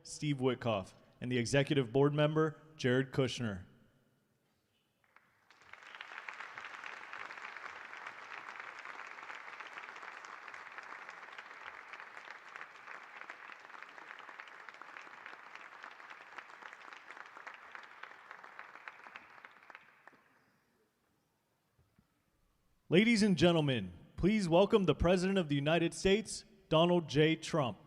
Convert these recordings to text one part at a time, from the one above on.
Steve Witkoff, and the Executive Board Member, Jared Kushner. Ladies and gentlemen, please welcome the President of the United States, Donald J. Trump.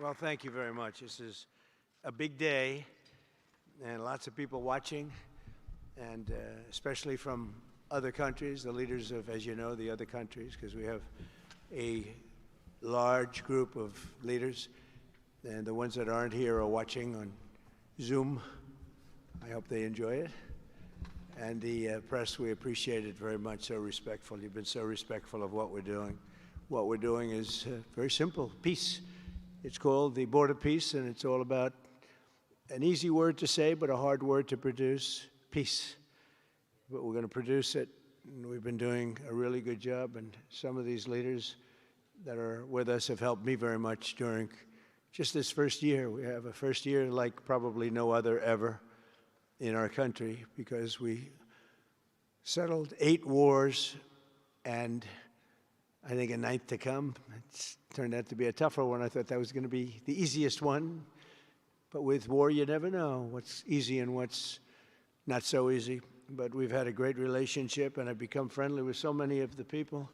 Well, thank you very much. This is a big day and lots of people watching, and especially from other countries, the leaders of, as you know, the other countries, because we have a large group of leaders, and the ones that aren't here are watching on Zoom. I hope they enjoy it. And the press, we appreciate it very much, so respectful. You've been so respectful of what we're doing. What we're doing is very simple, peace. It's called the Board of Peace, and it's all about an easy word to say, but a hard word to produce, peace. But we're going to produce it, and we've been doing a really good job, and some of these leaders that are with us have helped me very much during just this first year. We have a first year like probably no other ever in our country, because we settled 8 wars and I think a 9th to come. It's turned out to be a tougher one. I thought that was going to be the easiest one. But with war, you never know what's easy and what's not so easy. But we've had a great relationship, and I've become friendly with so many of the people.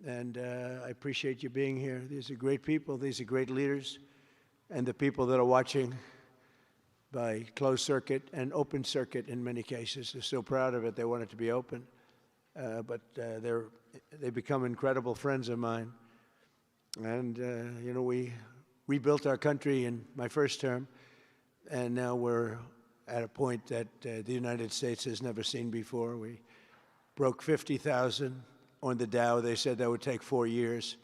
And I appreciate you being here. These are great people. These are great leaders. And the people that are watching by closed circuit and open circuit in many cases, they're so proud of it. They want it to be open. But they become incredible friends of mine. And, you know, we rebuilt our country in my first term, and now we're at a point that the United States has never seen before. We broke 50,000 on the Dow. They said that would take 4 years.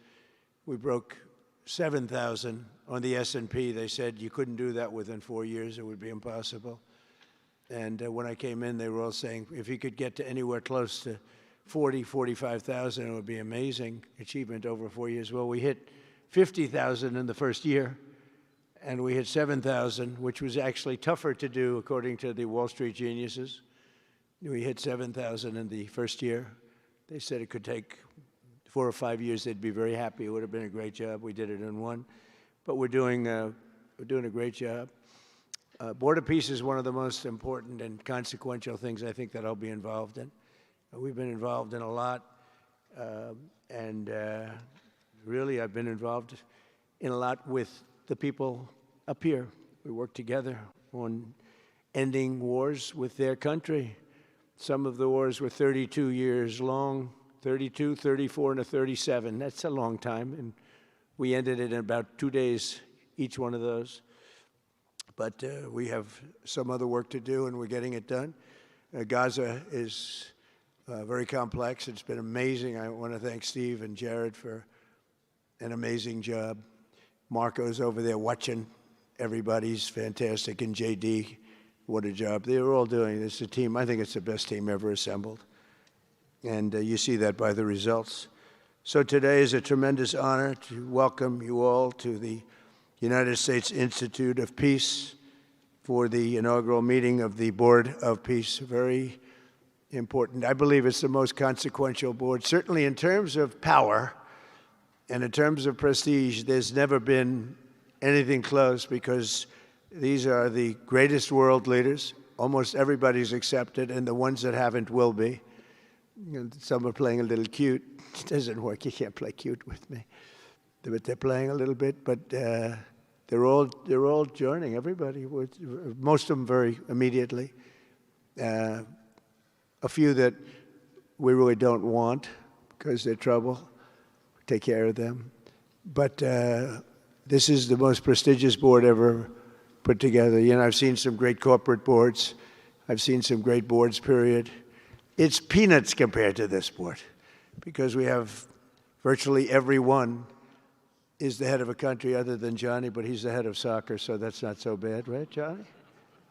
We broke 7,000 on the S&P. They said you couldn't do that within 4 years. It would be impossible. And when I came in, they were all saying, if you could get to anywhere close to 45,000, it would be amazing achievement over 4 years. Well, we hit 50,000 in the first year, and we hit 7,000, which was actually tougher to do according to the Wall Street geniuses. We hit 7,000 in the first year. They said it could take 4 or 5 years. They'd be very happy. It would have been a great job. We did it in 1. But we're doing a great job. Board of Peace is one of the most important and consequential things I think that I'll be involved in. We've been involved in a lot, and really I've been involved in a lot with the people up here. We work together on ending wars with their country. Some of the wars were 32 years long, 32, 34, and a 37. That's a long time, and we ended it in about 2 days, each one of those. But we have some other work to do, and we're getting it done. Gaza is very complex. It's been amazing. I want to thank Steve and Jared for an amazing job. Marco's over there watching. Everybody's fantastic. And JD, what a job. They're all doing. It's a team. I think it's the best team ever assembled. And you see that by the results. So today is a tremendous honor to welcome you all to the United States Institute of Peace for the inaugural meeting of the Board of Peace. Very important. I believe it's the most consequential board, certainly in terms of power and in terms of prestige. There's never been anything close, because these are the greatest world leaders. Almost everybody's accepted, and the ones that haven't will be. Some are playing a little cute. It doesn't work. You can't play cute with me. But they're playing a little bit, but they're all joining, everybody. Most of them very immediately. A few that we really don't want because they're trouble. Take care of them. But this is the most prestigious board ever put together. You know, I've seen some great corporate boards. I've seen some great boards, period. It's peanuts compared to this board, because we have virtually every one is the head of a country other than Johnny, but he's the head of soccer, so that's not so bad, right, Johnny?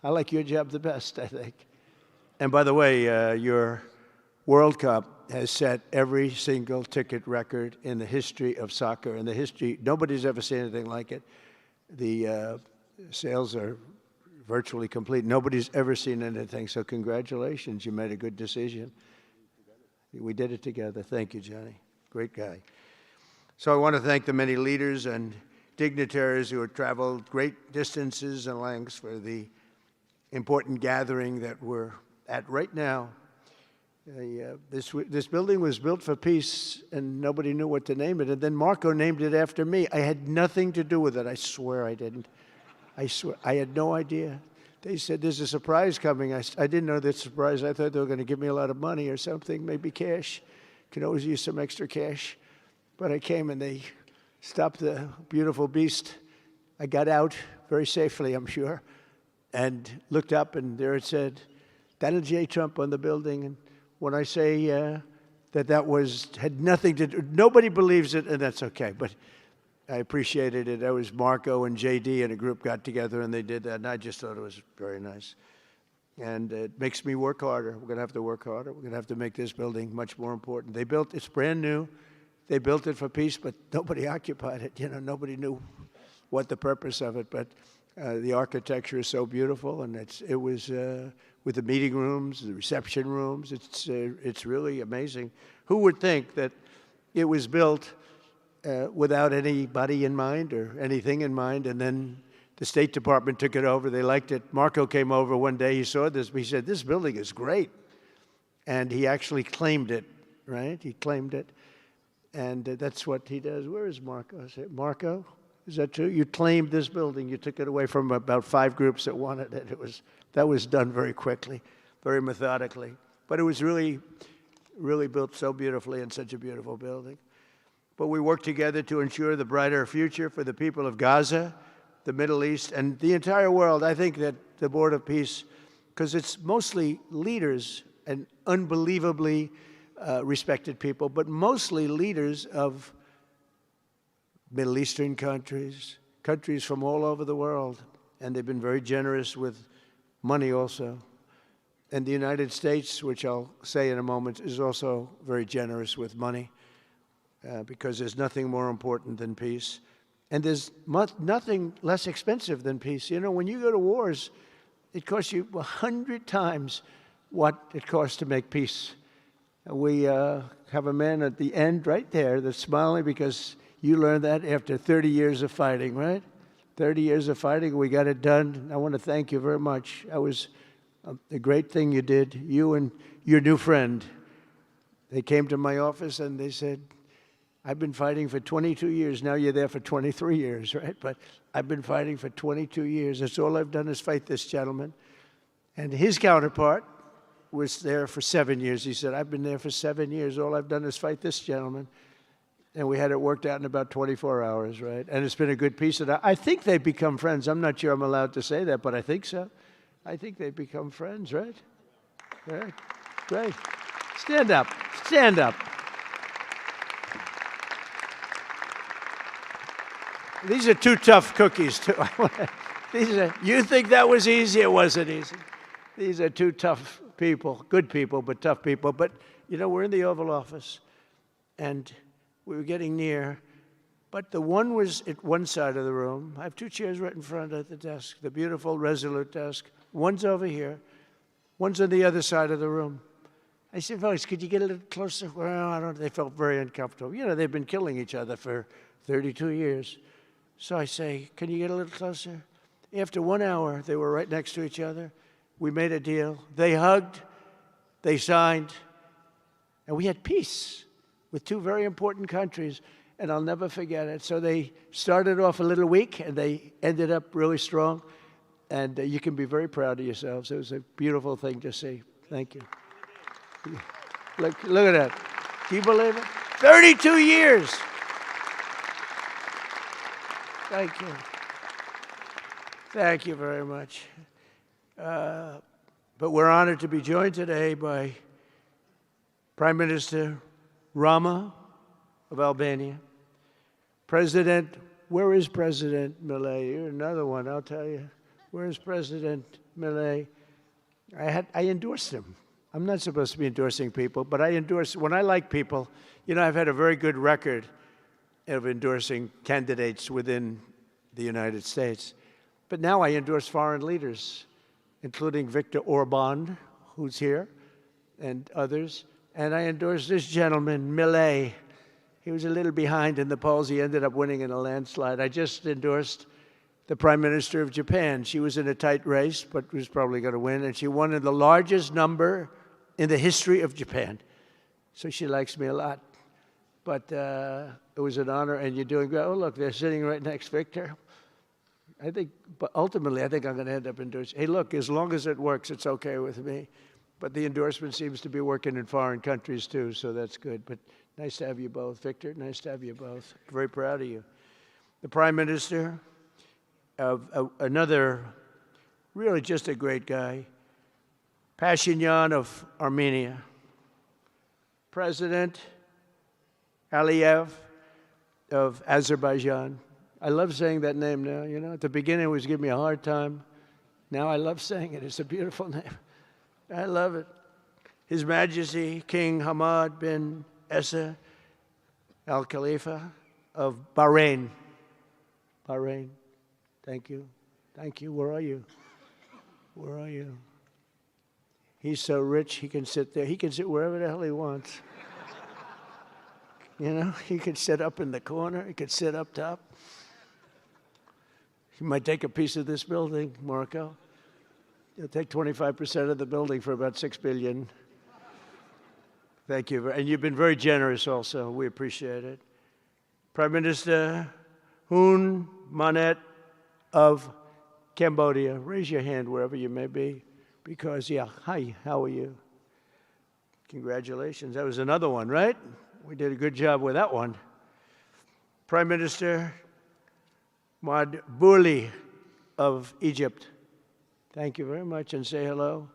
I like your job the best, I think. And by the way, your World Cup has set every single ticket record in the history of soccer. In the history, nobody's ever seen anything like it. The sales are virtually complete. Nobody's ever seen anything, so congratulations. You made a good decision. We did it together. Thank you, Johnny. Great guy. So I want to thank the many leaders and dignitaries who have traveled great distances and lengths for the important gathering that we're at right now. This building was built for peace, and nobody knew what to name it. And then Marco named it after me. I had nothing to do with it. I swear I didn't. I swear. I had no idea. They said, there's a surprise coming. I didn't know that surprise. I thought they were going to give me a lot of money or something, maybe cash. Could always use some extra cash. But I came and they stopped the beautiful beast. I got out very safely, I'm sure, and looked up, and there it said, Donald J. Trump on the building. And when I say that had nothing to do, nobody believes it, and that's okay, but I appreciated it. That was Marco and JD and a group got together and they did that, and I just thought it was very nice. And it makes me work harder. We're going to have to work harder. We're going to have to make this building much more important. It's brand new. They built it for peace, but nobody occupied it. You know, nobody knew what the purpose of it, but the architecture is so beautiful, and it was with the meeting rooms, the reception rooms. It's really amazing. Who would think that it was built without anybody in mind or anything in mind, and then the State Department took it over. They liked it. Marco came over one day. He saw this. He said, this building is great. And he actually claimed it, right? He claimed it. And that's what he does. Where is Marco? I said, Marco, is that true? You claimed this building. You took it away from about 5 groups that wanted it. That was done very quickly, very methodically. But it was really, really built so beautifully in such a beautiful building. But we worked together to ensure the brighter future for the people of Gaza, the Middle East, and the entire world. I think that the Board of Peace, because it's mostly leaders and unbelievably respected people, but mostly leaders of Middle Eastern countries, countries from all over the world, and they've been very generous with money also. And the United States, which I'll say in a moment, is also very generous with money because there's nothing more important than peace. And there's nothing less expensive than peace. You know, when you go to wars, it costs you 100 times what it costs to make peace. We have a man at the end right there that's smiling because you learned that after 30 years of fighting, right? 30 years of fighting, we got it done. I want to thank you very much. That was a great thing you did, you and your new friend. They came to my office and they said, I've been fighting for 22 years. Now you're there for 23 years, right? But I've been fighting for 22 years. That's all I've done is fight this gentleman. And his counterpart was there for 7 years. He said, I've been there for 7 years. All I've done is fight this gentleman. And we had it worked out in about 24 hours, right? And it's been a good piece. And I think they've become friends. I'm not sure I'm allowed to say that, but I think so. I think they've become friends, right? Right. Great. Stand up. Stand up. These are 2 tough cookies, too. You think that was easy? It wasn't easy. These are 2 tough people, good people, but tough people. But, you know, we're in the Oval Office, and we were getting near. But the one was at one side of the room. I have 2 chairs right in front of the desk, the beautiful, resolute desk. One's over here. One's on the other side of the room. I said, folks, could you get a little closer? Well, I don't know. They felt very uncomfortable. You know, they've been killing each other for 32 years. So I say, can you get a little closer? After 1 hour, they were right next to each other. We made a deal. They hugged, they signed, and we had peace with 2 very important countries, and I'll never forget it. So they started off a little weak, and they ended up really strong, and you can be very proud of yourselves. It was a beautiful thing to see. Thank you. Look at that. Can you believe it? 32 years. Thank you. Thank you very much. But we're honored to be joined today by Prime Minister Rama of Albania, President, where is President Millet? You're another one, I'll tell you. Where is President Millet? I endorsed him. I'm not supposed to be endorsing people, but I endorse, when I like people, you know, I've had a very good record of endorsing candidates within the United States. But now I endorse foreign leaders, including Viktor Orban, who's here, and others. And I endorse this gentleman, Millet. He was a little behind in the polls. He ended up winning in a landslide. I just endorsed the Prime Minister of Japan. She was in a tight race, but was probably going to win. And she won in the largest number in the history of Japan. So she likes me a lot. But it was an honor, and you're doing great. Oh, look, they're sitting right next, Victor. I think, but ultimately, I think I'm going to end up endorsing. Hey, look, as long as it works, it's okay with me. But the endorsement seems to be working in foreign countries, too, so that's good. But nice to have you both. Victor, nice to have you both. Very proud of you. The Prime Minister of another, really just a great guy, Pashinyan of Armenia. President Aliyev of Azerbaijan. I love saying that name now, you know. At the beginning, it was giving me a hard time. Now I love saying it. It's a beautiful name. I love it. His Majesty King Hamad bin Isa Al Khalifa of Bahrain. Bahrain. Thank you. Thank you. Where are you? Where are you? He's so rich, he can sit there. He can sit wherever the hell he wants. You know, he could sit up in the corner. He could sit up top. He might take a piece of this building, Marco. He'll take 25% of the building for about $6 billion. Thank you. And you've been very generous also. We appreciate it. Prime Minister Hun Manet of Cambodia. Raise your hand wherever you may be. Because, yeah, hi, how are you? Congratulations. That was another one, right? We did a good job with that one. Prime Minister Madbouli of Egypt. Thank you very much, and say hello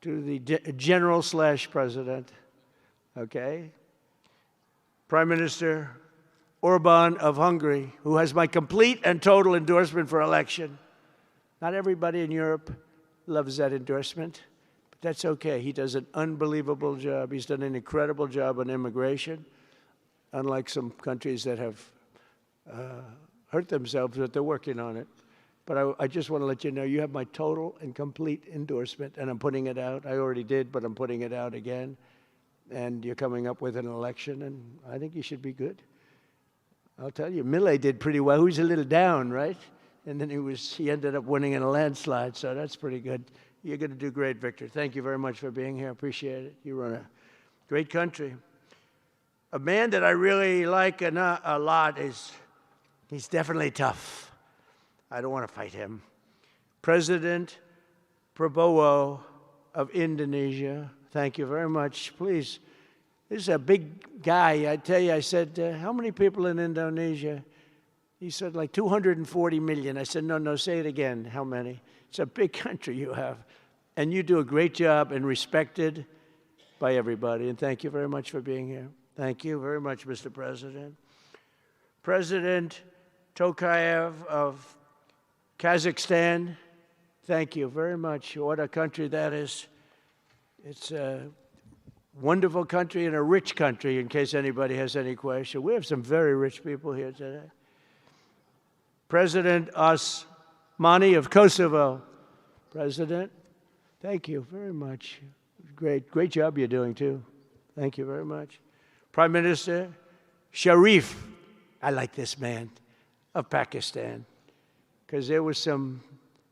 to the General/President. Okay. Prime Minister Orban of Hungary, who has my complete and total endorsement for election. Not everybody in Europe loves that endorsement, but that's okay. He does an unbelievable job. He's done an incredible job on immigration, unlike some countries that have hurt themselves, but they're working on it. But I just want to let you know, you have my total and complete endorsement, and I'm putting it out. I already did, but I'm putting it out again. And you're coming up with an election, and I think you should be good. I'll tell you, Millet did pretty well. He was a little down, right? And then he ended up winning in a landslide, so that's pretty good. You're going to do great, Victor. Thank you very much for being here. Appreciate it. You run a great country. A man that I really like a lot is, he's definitely tough. I don't want to fight him. President Prabowo of Indonesia. Thank you very much. Please, this is a big guy. I tell you, I said, how many people in Indonesia? He said, like 240 million. I said, no, say it again. How many? It's a big country you have. And you do a great job and respected by everybody. And thank you very much for being here. Thank you very much, Mr. President. President Tokayev of Kazakhstan, thank you very much. What a country that is. It's a wonderful country and a rich country, in case anybody has any question. We have some very rich people here today. President Osmani of Kosovo. President, thank you very much. Great job you're doing, too. Thank you very much. Prime Minister Sharif, I like this man, of Pakistan, because there was some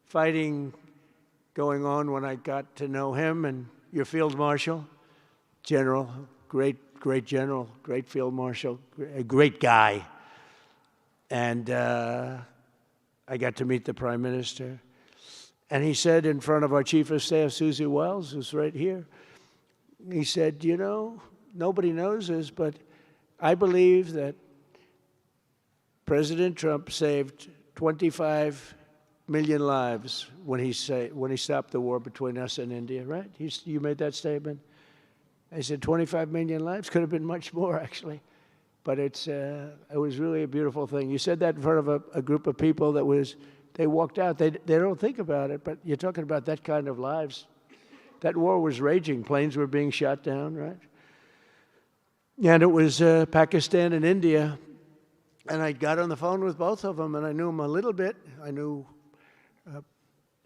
fighting going on when I got to know him, and your Field Marshal, General, great general, great Field Marshal, a great guy. And I got to meet the Prime Minister. And he said in front of our Chief of Staff, Susie Wells, who's right here, he said, you know, nobody knows this, but I believe that President Trump saved 25 million lives when he stopped the war between us and India, right? You made that statement. I said 25 million lives, could have been much more, actually. But it was really a beautiful thing. You said that in front of a group of people they walked out. They don't think about it, but you're talking about that kind of lives. That war was raging. Planes were being shot down, right? And it was Pakistan and India. And I got on the phone with both of them, and I knew them a little bit. I knew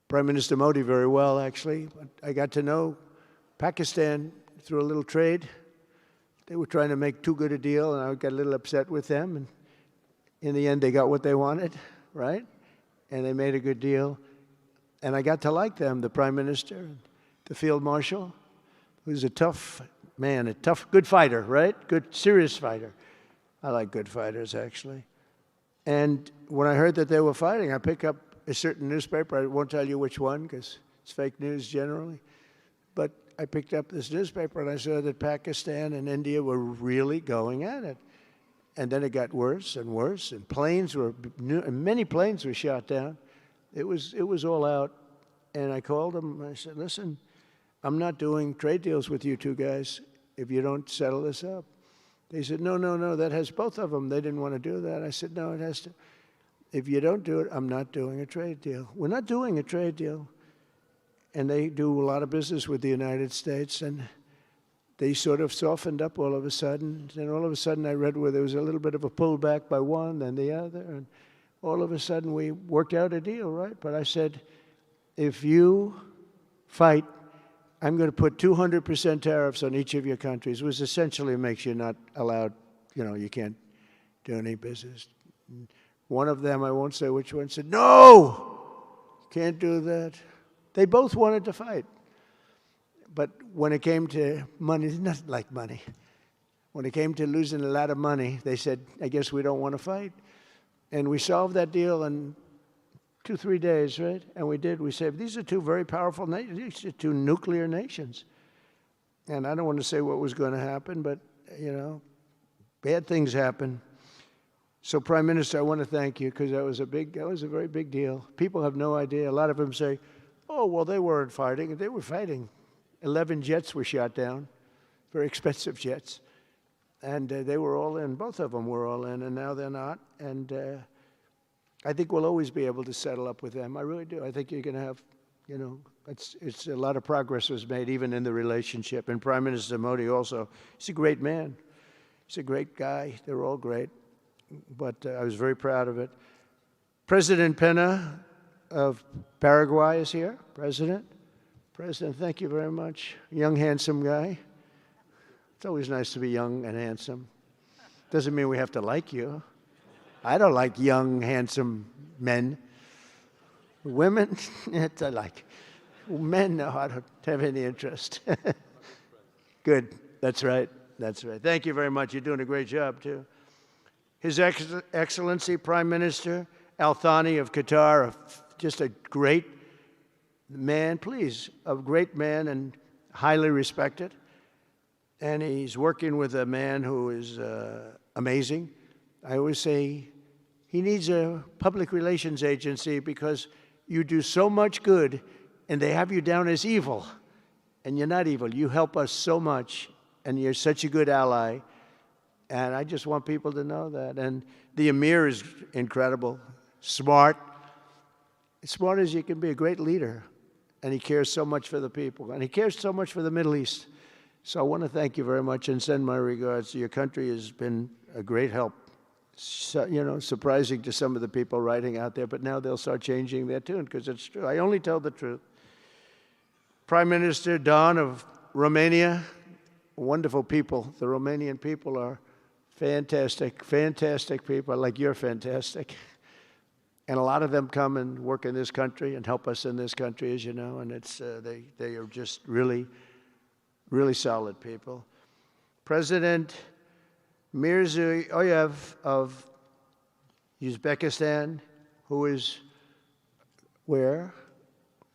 Prime Minister Modi very well, actually. But I got to know Pakistan through a little trade. They were trying to make too good a deal, and I got a little upset with them. And in the end, they got what they wanted, right? And they made a good deal. And I got to like them, the Prime Minister, the Field Marshal, who's a tough man, a tough, good fighter, right? Good, serious fighter. I like good fighters, actually. And when I heard that they were fighting, I picked up a certain newspaper. I won't tell you which one, because it's fake news generally. But I picked up this newspaper, and I saw that Pakistan and India were really going at it. And then it got worse and worse, and many planes were shot down. It was all out. And I called them, and I said, listen, I'm not doing trade deals with you two guys if you don't settle this up. They said, no, that has both of them. They didn't want to do that. I said, no, it has to. If you don't do it, I'm not doing a trade deal. We're not doing a trade deal. And they do a lot of business with the United States, and they sort of softened up all of a sudden. And all of a sudden I read where there was a little bit of a pullback by one, then the other, and all of a sudden we worked out a deal, right? But I said, if you fight, I'm going to put 200% tariffs on each of your countries, which essentially makes you not allowed, you can't do any business. One of them, I won't say which one, said, no, can't do that. They both wanted to fight. But when it came to money, it's not like money. When it came to losing a lot of money, they said, I guess we don't want to fight. And we solved that deal in 2-3 days, right? And we did. We said, these are two very powerful nations. These are two nuclear nations. And I don't want to say what was going to happen, but, bad things happen. So, Prime Minister, I want to thank you, because that was a very big deal. People have no idea. A lot of them say, oh, well, they weren't fighting. They were fighting. 11 jets were shot down, very expensive jets. And they were all in. Both of them were all in, and now they're not. And I think we'll always be able to settle up with them. I really do. I think you're going to have, it's a lot of progress was made even in the relationship. And Prime Minister Modi also, he's a great man. He's a great guy. They're all great. But I was very proud of it. President Pena of Paraguay is here. President, thank you very much. Young, handsome guy. It's always nice to be young and handsome. Doesn't mean we have to like you. I don't like young, handsome men. Women, I like. Men, no, I don't have any interest. Good, that's right. Thank you very much. You're doing a great job, too. His Excellency Prime Minister Al-Thani of Qatar, just a great man, a great man and highly respected. And he's working with a man who is amazing. I always say he needs a public relations agency because you do so much good and they have you down as evil. And you're not evil. You help us so much and you're such a good ally. And I just want people to know that. And the Emir is incredible, smart, as smart as you can be, a great leader. And he cares so much for the people. And he cares so much for the Middle East. So I want to thank you very much and send my regards. Your country has been a great help. So, surprising to some of the people writing out there, but now they'll start changing their tune because it's true. I only tell the truth. Prime Minister Don of Romania, wonderful people. The Romanian people are fantastic people, like you're fantastic. And a lot of them come and work in this country and help us in this country, as you know, and it's they are just really, really solid people. President Mirziyoyev of Uzbekistan, who is where?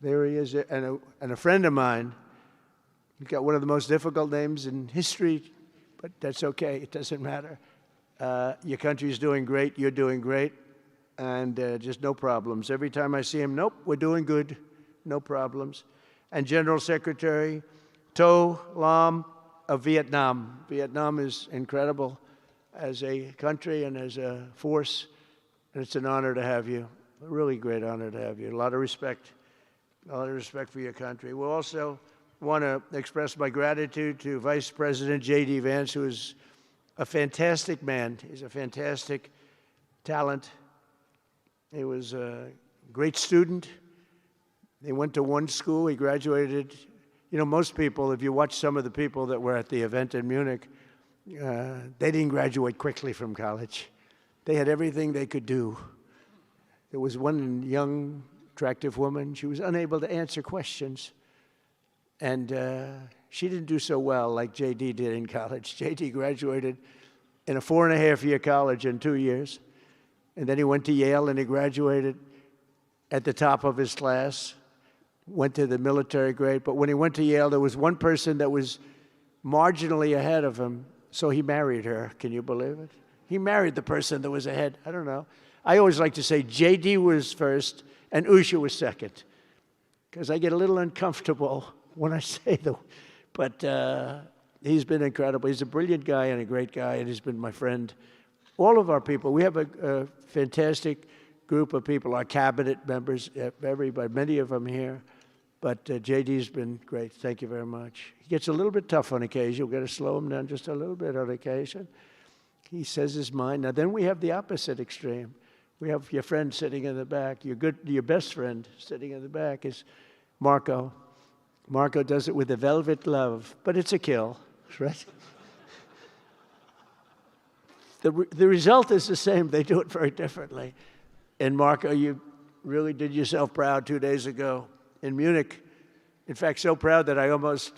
There he is, and a friend of mine. He's got one of the most difficult names in history, but that's okay. It doesn't matter. Your country's doing great. You're doing great. And just no problems. Every time I see him, nope, we're doing good. No problems. And General Secretary To Lam of Vietnam. Vietnam is incredible. as a country and as a force, and it's an honor to have you, a really great honor to have you. A lot of respect for your country. We'll also want to express my gratitude to Vice President J.D. Vance, who is a fantastic man. He's a fantastic talent. He was a great student. He went to one school. He graduated. You know, most people, if you watch some of the people that were at the event in Munich, they didn't graduate quickly from college. They had everything they could do. There was one young, attractive woman. She was unable to answer questions. And she didn't do so well like J.D. did in college. J.D. graduated in a 4.5-year college in 2 years. And then he went to Yale and he graduated at the top of his class, went to the military grade. But when he went to Yale, there was one person that was marginally ahead of him, so he married her. Can you believe it? He married the person that was ahead. I don't know. I always like to say J.D. was first and Usha was second, because I get a little uncomfortable when I say that. But he's been incredible. He's a brilliant guy and a great guy, and he's been my friend. All of our people, we have a fantastic group of people, our cabinet members, everybody, many of them here. But J.D.'s been great. Thank you very much. He gets a little bit tough on occasion. We've got to slow him down just a little bit on occasion. He says his mind. Now, then we have the opposite extreme. We have your friend sitting in the back. Your best friend sitting in the back is Marco. Marco does it with a velvet love, but it's a kill, right? The result is the same. They do it very differently. And Marco, you really did yourself proud 2 days ago in Munich. In fact, so proud that I almost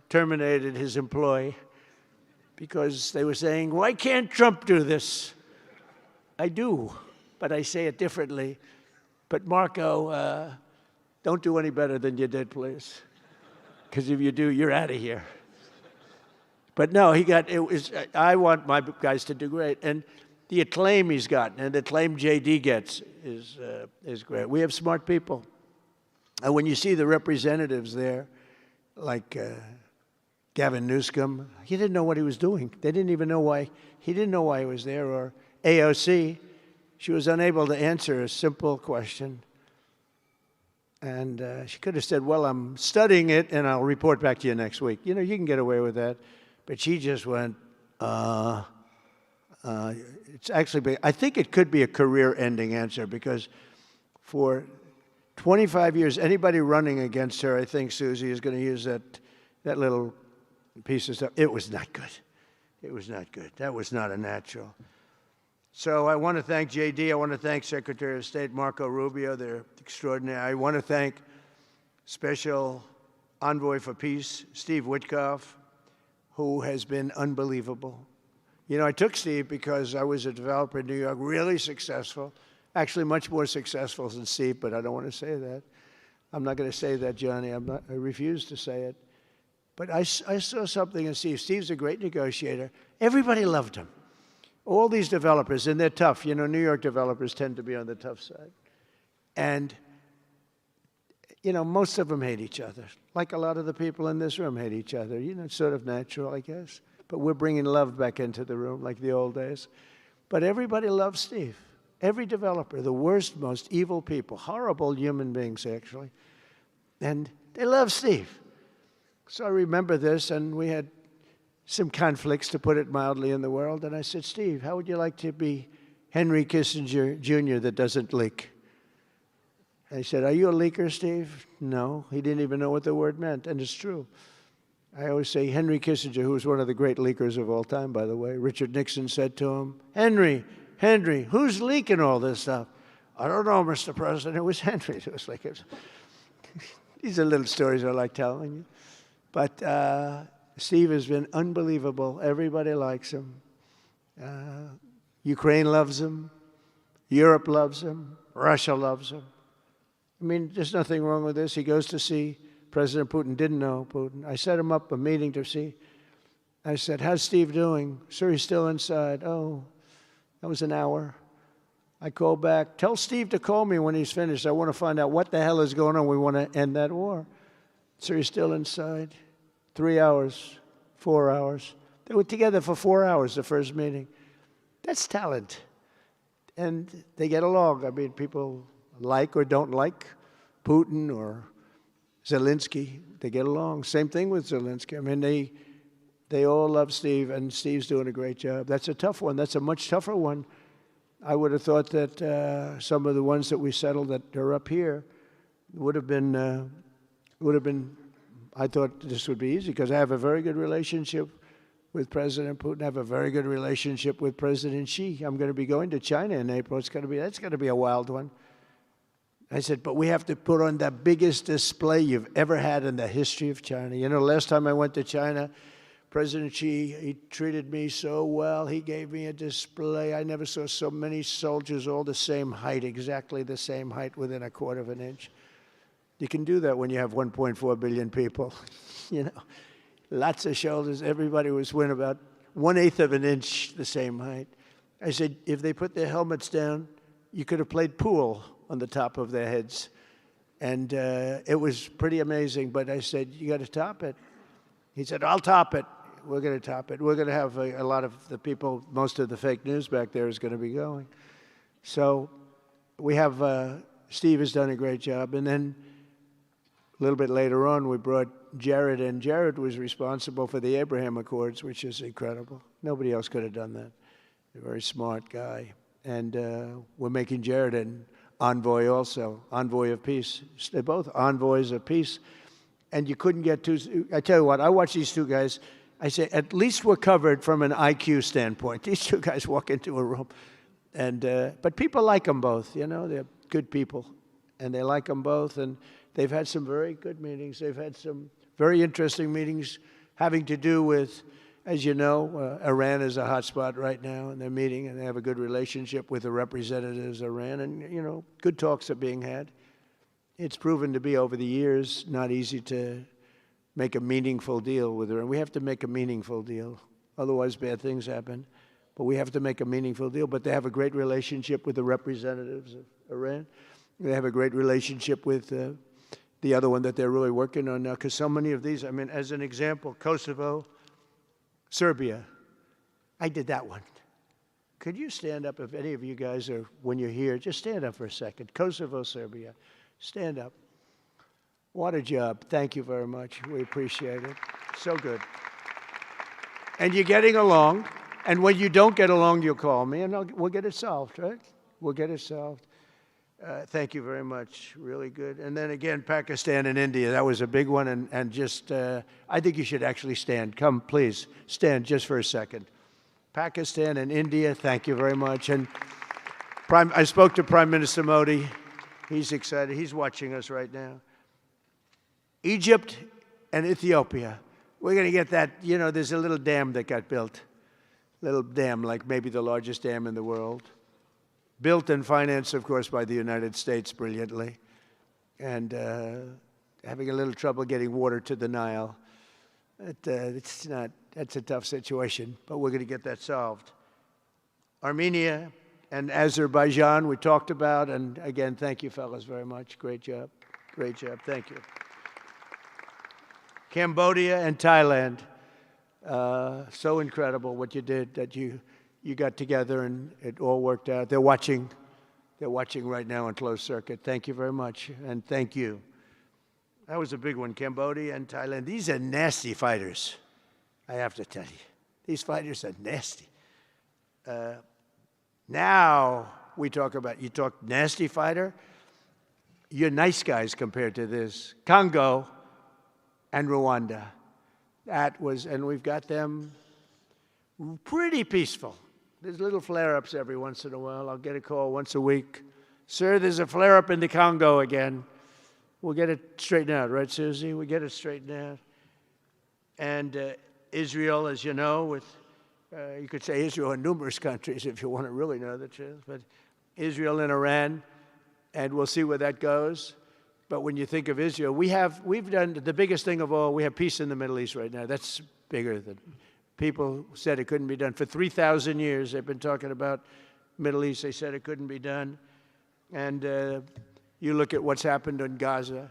terminated his employ because they were saying, why can't Trump do this? I do, but I say it differently. But Marco, don't do any better than you did, please. Because if you do, you're out of here. But no, I want my guys to do great. And the acclaim he's gotten and the acclaim J.D. gets is great. We have smart people. And when you see the representatives there, like Gavin Newsom, he didn't know what he was doing. They didn't even know why. He didn't know why he was there. Or AOC, she was unable to answer a simple question. And she could have said, well, I'm studying it, and I'll report back to you next week. You know, you can get away with that. But she just went, it's actually, I think it could be a career-ending answer, because for 25 years, anybody running against her, I think Susie is going to use that little piece of stuff. It was not good. It was not good. That was not a natural. So I want to thank J.D. I want to thank Secretary of State Marco Rubio. They're extraordinary. I want to thank Special Envoy for Peace, Steve Witkoff, who has been unbelievable. You know, I took Steve because I was a developer in New York, really successful, actually much more successful than Steve, but I don't want to say that. I'm not going to say that, Johnny. I refuse to say it. But I saw something in Steve. Steve's a great negotiator. Everybody loved him. All these developers, and they're tough. You know, New York developers tend to be on the tough side. And, you know, most of them hate each other. Like a lot of the people in this room hate each other. You know, it's sort of natural, I guess. But we're bringing love back into the room like the old days. But everybody loves Steve. Every developer, the worst, most evil people, horrible human beings, actually. And they love Steve. So I remember this, and we had some conflicts, to put it mildly, in the world. And I said, Steve, how would you like to be Henry Kissinger Jr. that doesn't leak? And he said, are you a leaker, Steve? No. He didn't even know what the word meant, and it's true. I always say Henry Kissinger, who was one of the great leakers of all time, by the way, Richard Nixon said to him, Henry, who's leaking all this stuff? I don't know, Mr. President. It was Henry. It was like, these are little stories I like telling you. But Steve has been unbelievable. Everybody likes him. Ukraine loves him. Europe loves him. Russia loves him. I mean, there's nothing wrong with this. He goes to see President Putin. Didn't know Putin. I set him up a meeting to see. I said, how's Steve doing? Sir, he's still inside. Oh, that was an hour. I called back. Tell Steve to call me when he's finished. I want to find out what the hell is going on. We want to end that war. Sir, he's still inside. 3 hours, 4 hours. They were together for 4 hours, the first meeting. That's talent. And they get along. I mean, people like or don't like Putin or Zelensky. They get along. Same thing with Zelensky. I mean, they all love Steve, and Steve's doing a great job. That's a tough one. That's a much tougher one. I would have thought that some of the ones that we settled that are up here would have been, I thought this would be easy because I have a very good relationship with President Putin. I have a very good relationship with President Xi. I'm going to be going to China in April. That's going to be a wild one. I said, but we have to put on the biggest display you've ever had in the history of China. You know, last time I went to China, President Xi, he treated me so well. He gave me a display. I never saw so many soldiers all the same height, exactly the same height within a quarter of an inch. You can do that when you have 1.4 billion people. You know, lots of shoulders. Everybody was within about 1/8 of an inch the same height. I said, if they put their helmets down, you could have played pool on the top of their heads. And it was pretty amazing. But I said, you got to top it. He said, I'll top it. We're going to top it. We're going to have a lot of the people, most of the fake news back there is going to be going. So we have, Steve has done a great job. And then a little bit later on, we brought Jared in. Jared was responsible for the Abraham Accords, which is incredible. Nobody else could have done that. A very smart guy. And we're making Jared an envoy also, envoy of peace. They're both envoys of peace. And you couldn't get two. I tell you what, I watch these two guys. I say, at least we're covered from an IQ standpoint. These two guys walk into a room. And, but people like them both, you know. They're good people. And they like them both. And they've had some very good meetings. They've had some very interesting meetings having to do with, as you know, Iran is a hot spot right now. And they're meeting. And they have a good relationship with the representatives of Iran. And, you know, good talks are being had. It's proven to be, over the years, not easy to make a meaningful deal with Iran. We have to make a meaningful deal. Otherwise, bad things happen. But we have to make a meaningful deal. But they have a great relationship with the representatives of Iran. They have a great relationship with the other one that they're really working on now. Because so many of these, I mean, as an example, Kosovo, Serbia. I did that one. Could you stand up, if any of you guys are, when you're here, just stand up for a second. Kosovo, Serbia. Stand up. What a job. Thank you very much. We appreciate it. So good. And you're getting along. And when you don't get along, you'll call me, and we'll get it solved, right? We'll get it solved. Thank you very much. Really good. And then again, Pakistan and India. That was a big one. And just, I think you should actually stand. Come, please. Stand just for a second. Pakistan and India, thank you very much. And I spoke to Prime Minister Modi. He's excited. He's watching us right now. Egypt and Ethiopia. We're going to get that. You know, there's a little dam that got built. Little dam, like maybe the largest dam in the world. Built and financed, of course, by the United States brilliantly. And having a little trouble getting water to the Nile. It's not, that's a tough situation, but we're going to get that solved. Armenia and Azerbaijan, we talked about. And again, thank you, fellas, very much. Great job. Great job. Thank you. Cambodia and Thailand. So incredible what you did, that you got together and it all worked out. They're watching right now on closed circuit. Thank you very much, and thank you. That was a big one, Cambodia and Thailand. These are nasty fighters, I have to tell you. These fighters are nasty. Now we talk about, you talk nasty fighter, you're nice guys compared to this. Congo and Rwanda. That was, and we've got them pretty peaceful. There's little flare-ups every once in a while. I'll get a call once a week. Sir, there's a flare-up in the Congo again. We'll get it straightened out, right, Susie? We get it straightened out. And Israel, as you know, with, you could say Israel and numerous countries if you want to really know the truth, but Israel and Iran, and we'll see where that goes. But when you think of Israel, we've done the biggest thing of all. We have peace in the Middle East right now. That's bigger than people said it couldn't be done. For 3,000 years, they've been talking about Middle East. They said it couldn't be done. And you look at what's happened in Gaza.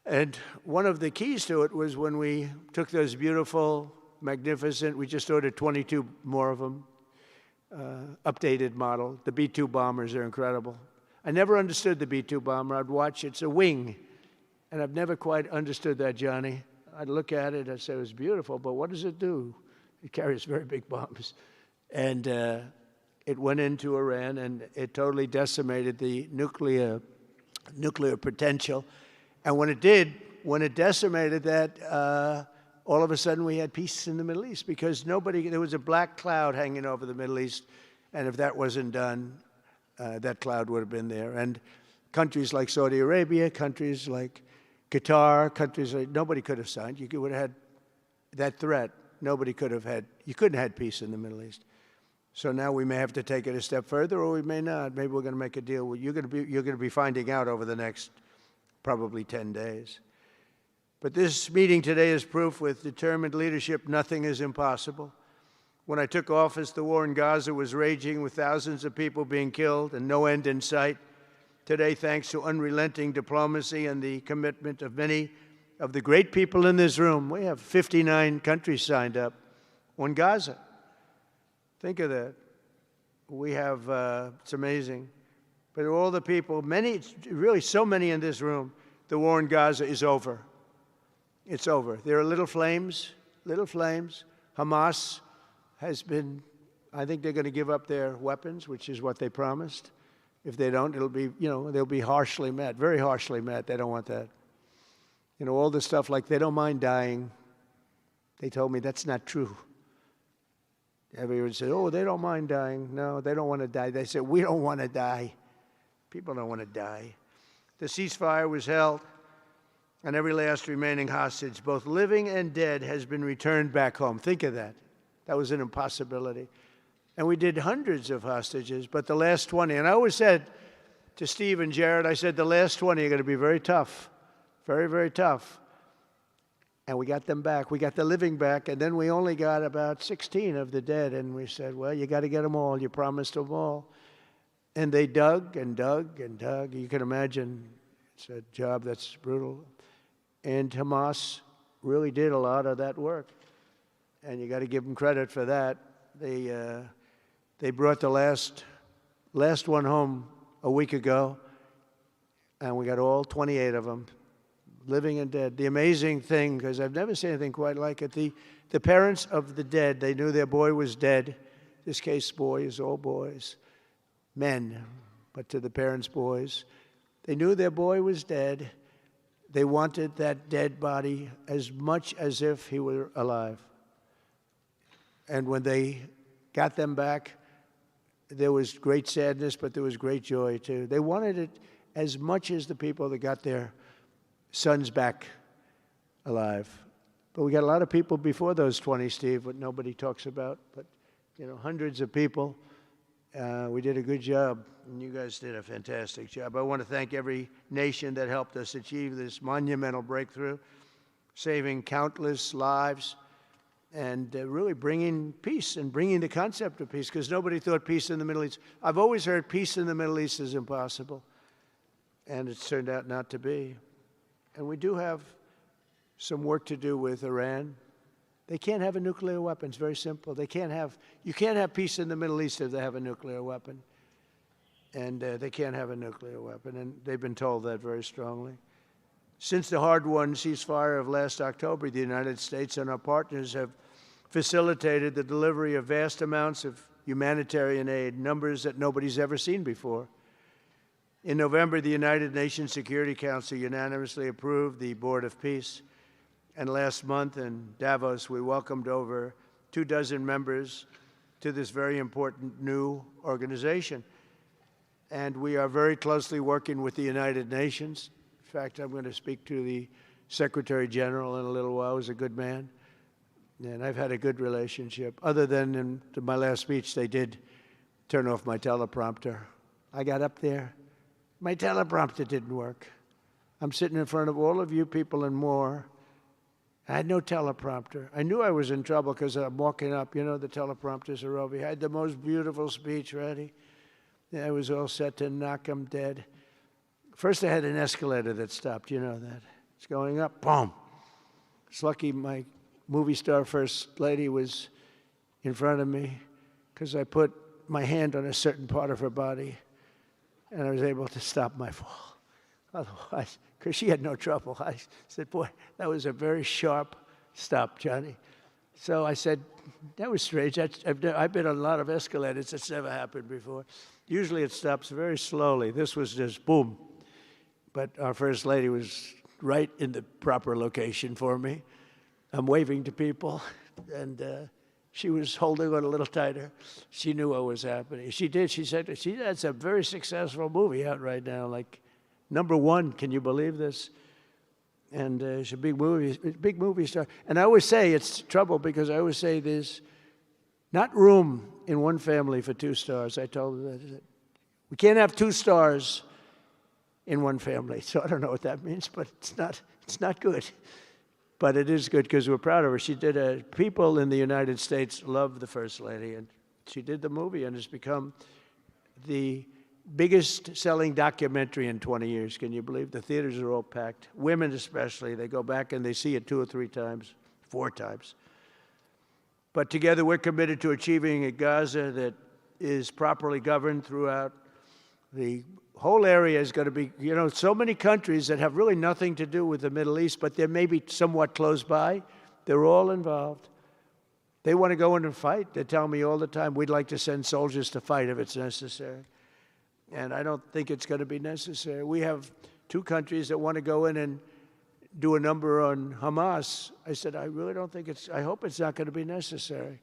And one of the keys to it was when we took those beautiful, magnificent, we just ordered 22 more of them, updated model. The B-2 bombers are incredible. I never understood the B-2 bomber. I'd watch, it's a wing. And I've never quite understood that, Johnny. I'd look at it, I'd say it was beautiful, but what does it do? It carries very big bombs. And it went into Iran, and it totally decimated the nuclear potential. And when it decimated that, all of a sudden we had peace in the Middle East, because there was a black cloud hanging over the Middle East, and if that wasn't done, that cloud would have been there. And countries like Saudi Arabia, countries like Qatar, countries like, nobody could have signed. You would have had that threat. You couldn't have had peace in the Middle East. So now we may have to take it a step further, or we may not. Maybe we're going to make a deal. You're going to be finding out over the next probably 10 days. But this meeting today is proof with determined leadership, nothing is impossible. When I took office, the war in Gaza was raging with thousands of people being killed and no end in sight. Today, thanks to unrelenting diplomacy and the commitment of many of the great people in this room, we have 59 countries signed up on Gaza. Think of that. We have, it's amazing. But all the people, really so many in this room, the war in Gaza is over. It's over. There are little flames. Hamas has been, I think they're going to give up their weapons, which is what they promised. If they don't, it'll be, they'll be harshly met, very harshly met. They don't want that. All the stuff like they don't mind dying. They told me that's not true. Everyone said, oh, they don't mind dying. No, they don't want to die. They said, we don't want to die. People don't want to die. The ceasefire was held, and every last remaining hostage, both living and dead, has been returned back home. Think of that. That was an impossibility. And we did hundreds of hostages, but the last 20, and I always said to Steve and Jared, I said, the last 20 are going to be very tough, very, very tough. And we got them back. We got the living back, and then we only got about 16 of the dead, and we said, well, you got to get them all. You promised them all. And they dug and dug and dug. You can imagine it's a job that's brutal. And Hamas really did a lot of that work. And you got to give them credit for that. They brought the last one home a week ago, and we got all 28 of them, living and dead. The amazing thing, because I've never seen anything quite like it, the parents of the dead, they knew their boy was dead. This case, boys, all boys, men, but to the parents' boys. They knew their boy was dead. They wanted that dead body as much as if he were alive. And when they got them back, there was great sadness, but there was great joy, too. They wanted it as much as the people that got their sons back alive. But we got a lot of people before those 20, Steve, what nobody talks about. But, hundreds of people. We did a good job, and you guys did a fantastic job. I want to thank every nation that helped us achieve this monumental breakthrough, saving countless lives, and really bringing peace and bringing the concept of peace, because nobody thought peace in the Middle East. I've always heard peace in the Middle East is impossible, and it's turned out not to be. And we do have some work to do with Iran. They can't have a nuclear weapon. It's very simple. You can't have peace in the Middle East if they have a nuclear weapon. And they can't have a nuclear weapon, and they've been told that very strongly. Since the hard-won ceasefire of last October, the United States and our partners have facilitated the delivery of vast amounts of humanitarian aid, numbers that nobody's ever seen before. In November, the United Nations Security Council unanimously approved the Board of Peace. And last month in Davos, we welcomed over 24 members to this very important new organization. And we are very closely working with the United Nations. In fact, I'm going to speak to the Secretary General in a little while. He's a good man. And I've had a good relationship. Other than in my last speech, they did turn off my teleprompter. I got up there. My teleprompter didn't work. I'm sitting in front of all of you people and more. I had no teleprompter. I knew I was in trouble because I'm walking up. The teleprompters are over here. I had the most beautiful speech ready. I was all set to knock them dead. First, I had an escalator that stopped. You know that. It's going up. Boom. It's lucky my movie star first lady was in front of me, because I put my hand on a certain part of her body, and I was able to stop my fall. Otherwise, because she had no trouble, I said, boy, that was a very sharp stop, Johnny. So I said, that was strange. I've been on a lot of escalators. It's never happened before. Usually it stops very slowly. This was just boom. But our First Lady was right in the proper location for me. I'm waving to people, and she was holding on a little tighter. She knew what was happening. She did. She said, that's a very successful movie out right now, like #1. Can you believe this? And it's a big movie star. And I always say it's trouble because I always say there's not room in one family for 2 stars. I told her that. We can't have 2 stars in one family. So I don't know what that means, but it's not good. But it is good because we're proud of her. She did people in the United States love the First Lady, and she did the movie, and it's become the biggest selling documentary in 20 years. Can you believe? The theaters are all packed. Women especially, they go back and they see it 2 or 3 times, 4 times. But together we're committed to achieving a Gaza that is properly governed throughout. The whole area is going to be, so many countries that have really nothing to do with the Middle East, but they're maybe somewhat close by. They're all involved. They want to go in and fight. They tell me all the time, we'd like to send soldiers to fight if it's necessary. And I don't think it's going to be necessary. We have 2 countries that want to go in and do a number on Hamas. I said, I really don't think I hope it's not going to be necessary,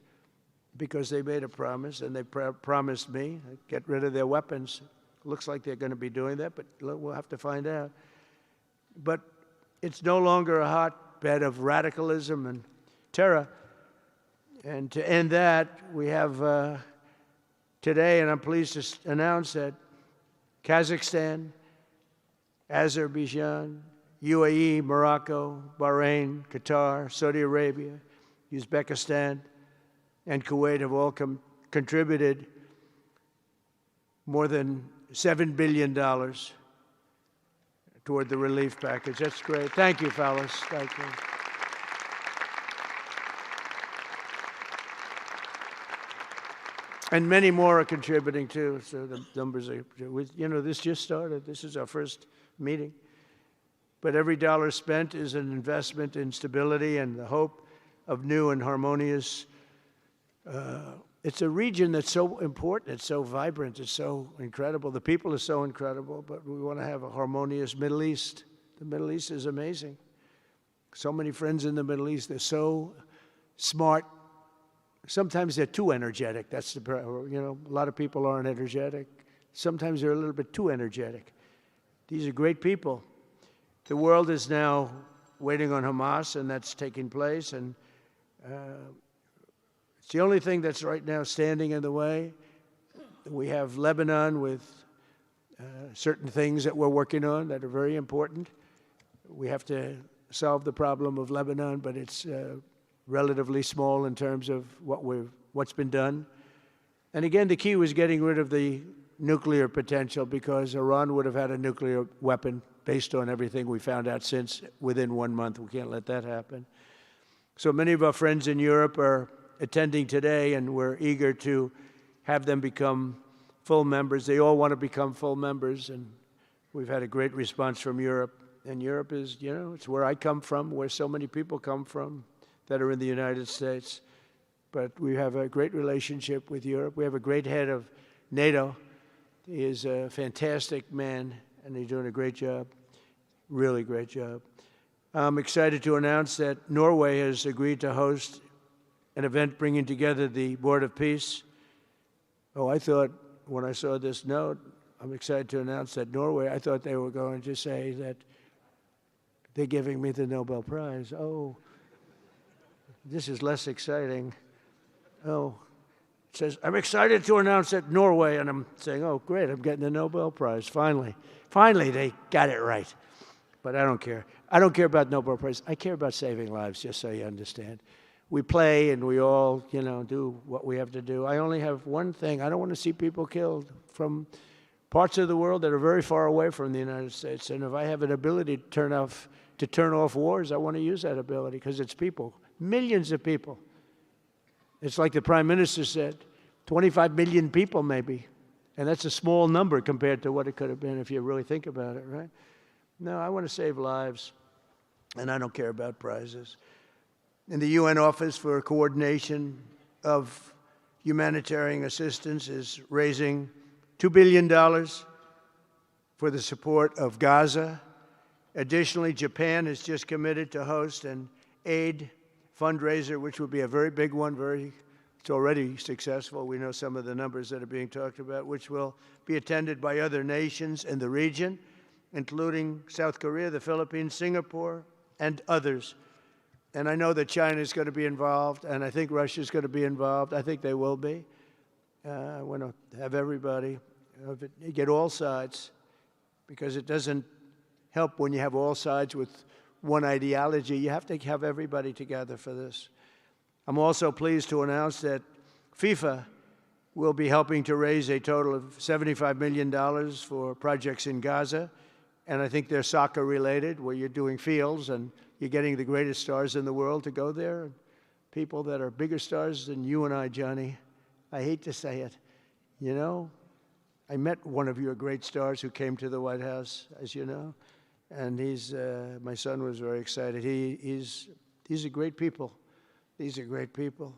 because they made a promise, and they promised me get rid of their weapons. Looks like they're going to be doing that, but we'll have to find out. But it's no longer a hotbed of radicalism and terror. And to end that, we have today, and I'm pleased to announce that Kazakhstan, Azerbaijan, UAE, Morocco, Bahrain, Qatar, Saudi Arabia, Uzbekistan, and Kuwait have all contributed more than $7 billion toward the relief package. That's great. Thank you, fellas. Thank you. And many more are contributing too. So the numbers are, this just started. This is our first meeting. But every dollar spent is an investment in stability and the hope of new and harmonious. It's a region that's so important. It's so vibrant. It's so incredible. The people are so incredible, but we want to have a harmonious Middle East. The Middle East is amazing. So many friends in the Middle East. They're so smart. Sometimes they're too energetic. That's the, a lot of people aren't energetic. Sometimes they're a little bit too energetic. These are great people. The world is now waiting on Hamas, and that's taking place. And it's the only thing that's right now standing in the way. We have Lebanon with certain things that we're working on that are very important. We have to solve the problem of Lebanon, but it's relatively small in terms of what's been done. And again, the key was getting rid of the nuclear potential, because Iran would have had a nuclear weapon based on everything we found out since within 1 month. We can't let that happen. So many of our friends in Europe are attending today, and we're eager to have them become full members. They all want to become full members, and we've had a great response from Europe. And Europe is, it's where I come from, where so many people come from that are in the United States. But we have a great relationship with Europe. We have a great head of NATO. He is a fantastic man, and he's doing a great job, really great job. I'm excited to announce that Norway has agreed to host an event bringing together the Board of Peace. Oh, I thought when I saw this note, I'm excited to announce that Norway, I thought they were going to say that they're giving me the Nobel Prize. Oh, this is less exciting. Oh, it says, I'm excited to announce that Norway, and I'm saying, oh, great, I'm getting the Nobel Prize, finally. Finally, they got it right. But I don't care. I don't care about Nobel Prize. I care about saving lives, just so you understand. We play and we all, do what we have to do. I only have one thing. I don't want to see people killed from parts of the world that are very far away from the United States. And if I have an ability to turn off wars, I want to use that ability, because it's people, millions of people. It's like the Prime Minister said, 25 million people maybe. And that's a small number compared to what it could have been if you really think about it, right? No, I want to save lives, and I don't care about prizes. And the UN Office for Coordination of Humanitarian Assistance is raising $2 billion for the support of Gaza. Additionally, Japan has just committed to host an aid fundraiser, which will be a very big one, it's already successful. We know some of the numbers that are being talked about, which will be attended by other nations in the region, including South Korea, the Philippines, Singapore, and others. And I know that China is going to be involved, and I think Russia is going to be involved. I think they will be. I want to have everybody, get all sides, because it doesn't help when you have all sides with one ideology. You have to have everybody together for this. I'm also pleased to announce that FIFA will be helping to raise a total of $75 million for projects in Gaza. And I think they're soccer related, where you're doing fields and you're getting the greatest stars in the world to go there. People that are bigger stars than you and I, Johnny. I hate to say it. You know, I met one of your great stars who came to the White House, as you know. And my son was very excited. These are great people. These are great people.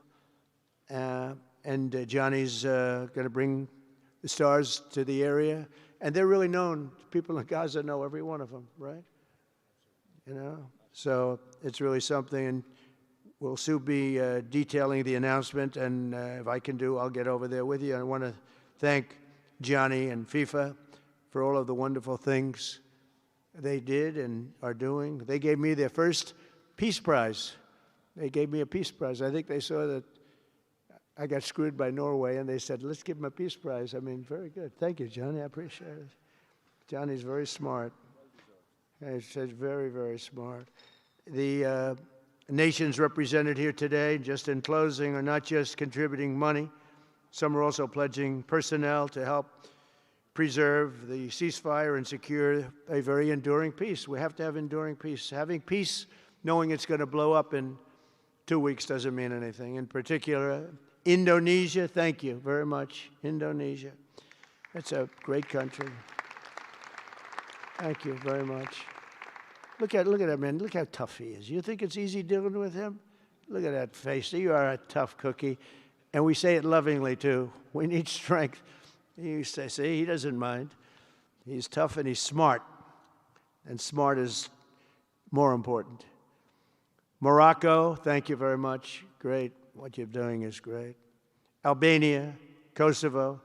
And Johnny's going to bring the stars to the area. And they're really known. People in Gaza know every one of them, right? You know? So it's really something. And we'll soon be detailing the announcement. And if I can do, I'll get over there with you. I want to thank Johnny and FIFA for all of the wonderful things they did and are doing. They gave me their first Peace Prize. They gave me a Peace Prize. I think they saw that I got screwed by Norway, and they said, let's give him a Peace Prize. I mean, very good. Thank you, Johnny. I appreciate it. Johnny's very smart. He's very, very smart. The nations represented here today, just in closing, are not just contributing money. Some are also pledging personnel to help preserve the ceasefire and secure a very enduring peace. We have to have enduring peace. Having peace, knowing it's going to blow up in 2 weeks doesn't mean anything. In particular, Indonesia, thank you very much. Indonesia. It's a great country. Thank you very much. Look at that man. Look how tough he is. You think it's easy dealing with him? Look at that face. You are a tough cookie. And we say it lovingly, too. We need strength. You say, see, he doesn't mind. He's tough and he's smart. And smart is more important. Morocco, thank you very much. Great. What you're doing is great. Albania, Kosovo,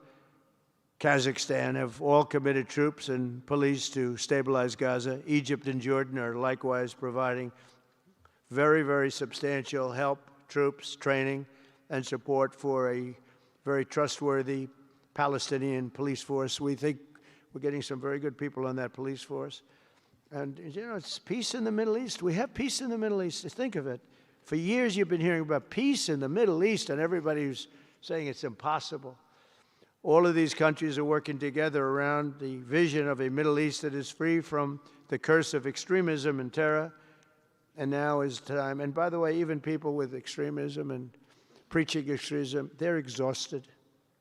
Kazakhstan have all committed troops and police to stabilize Gaza. Egypt and Jordan are likewise providing very, very substantial help, troops, training, and support for a very trustworthy Palestinian police force. We think we're getting some very good people on that police force. And, you know, it's peace in the Middle East. We have peace in the Middle East. Think of it. For years you've been hearing about peace in the Middle East, and everybody's saying it's impossible. All of these countries are working together around the vision of a Middle East that is free from the curse of extremism and terror. And now is time. And by the way, even people with extremism and preaching extremism, they're exhausted.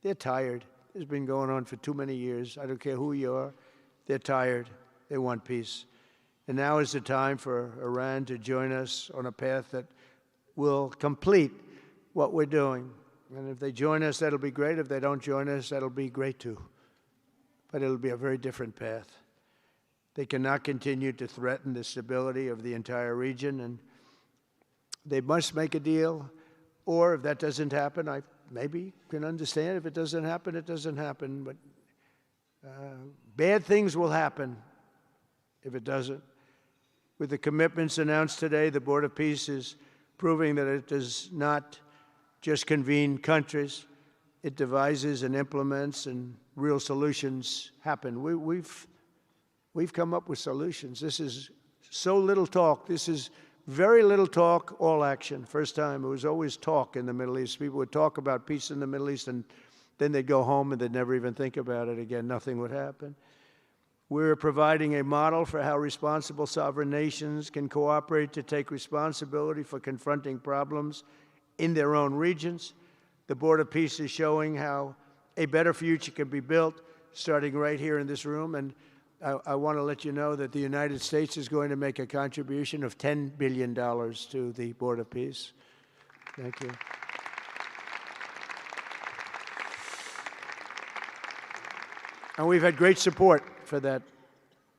They're tired. It's been going on for too many years. I don't care who you are. They're tired. They want peace. And now is the time for Iran to join us on a path that will complete what we're doing. And if they join us, that'll be great. If they don't join us, that'll be great too. But it'll be a very different path. They cannot continue to threaten the stability of the entire region, and they must make a deal. Or if that doesn't happen, I maybe can understand. If it doesn't happen, it doesn't happen. But bad things will happen if it doesn't. With the commitments announced today, the Board of Peace is proving that it does not just convene countries. It devises and implements, and real solutions happen. We've come up with solutions. This is so little talk. This is very little talk, all action. First time, it was always talk in the Middle East. People would talk about peace in the Middle East, and then they'd go home and they'd never even think about it again. Nothing would happen. We're providing a model for how responsible sovereign nations can cooperate to take responsibility for confronting problems in their own regions. The Board of Peace is showing how a better future can be built, starting right here in this room. And I want to let you know that the United States is going to make a contribution of $10 billion to the Board of Peace. Thank you. And we've had great support for that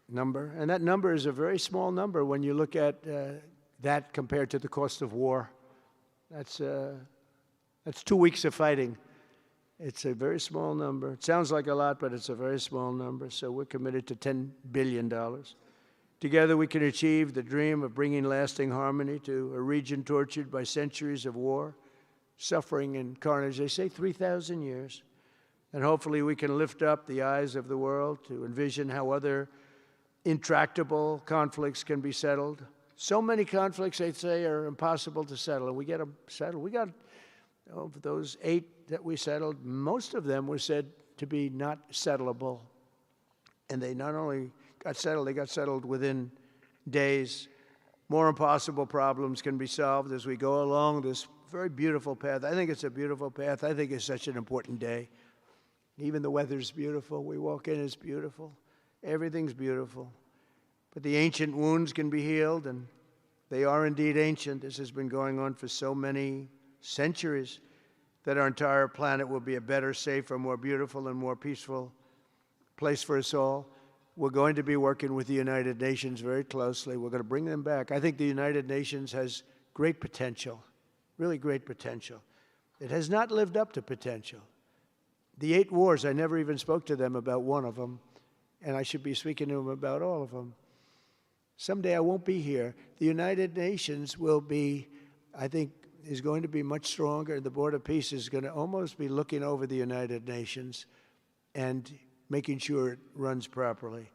number. And that number is a very small number when you look at that compared to the cost of war. That's 2 weeks of fighting. It's a very small number. It sounds like a lot, but it's a very small number. So we're committed to $10 billion. Together we can achieve the dream of bringing lasting harmony to a region tortured by centuries of war, suffering, and carnage. They say 3,000 years. And hopefully we can lift up the eyes of the world to envision how other intractable conflicts can be settled. So many conflicts, they say, are impossible to settle, and we get them settled. We got, of those 8 that we settled, most of them were said to be not settleable. And they not only got settled, they got settled within days. More impossible problems can be solved as we go along this very beautiful path. I think it's a beautiful path. I think it's such an important day. Even the weather's beautiful. We walk in, it's beautiful. Everything's beautiful. But the ancient wounds can be healed, and they are indeed ancient. This has been going on for so many centuries that our entire planet will be a better, safer, more beautiful, and more peaceful place for us all. We're going to be working with the United Nations very closely. We're going to bring them back. I think the United Nations has great potential, really great potential. It has not lived up to potential. The 8 wars, I never even spoke to them about one of them, and I should be speaking to them about all of them. Someday I won't be here. The United Nations will be, I think, is going to be much stronger. The Board of Peace is going to almost be looking over the United Nations and making sure it runs properly.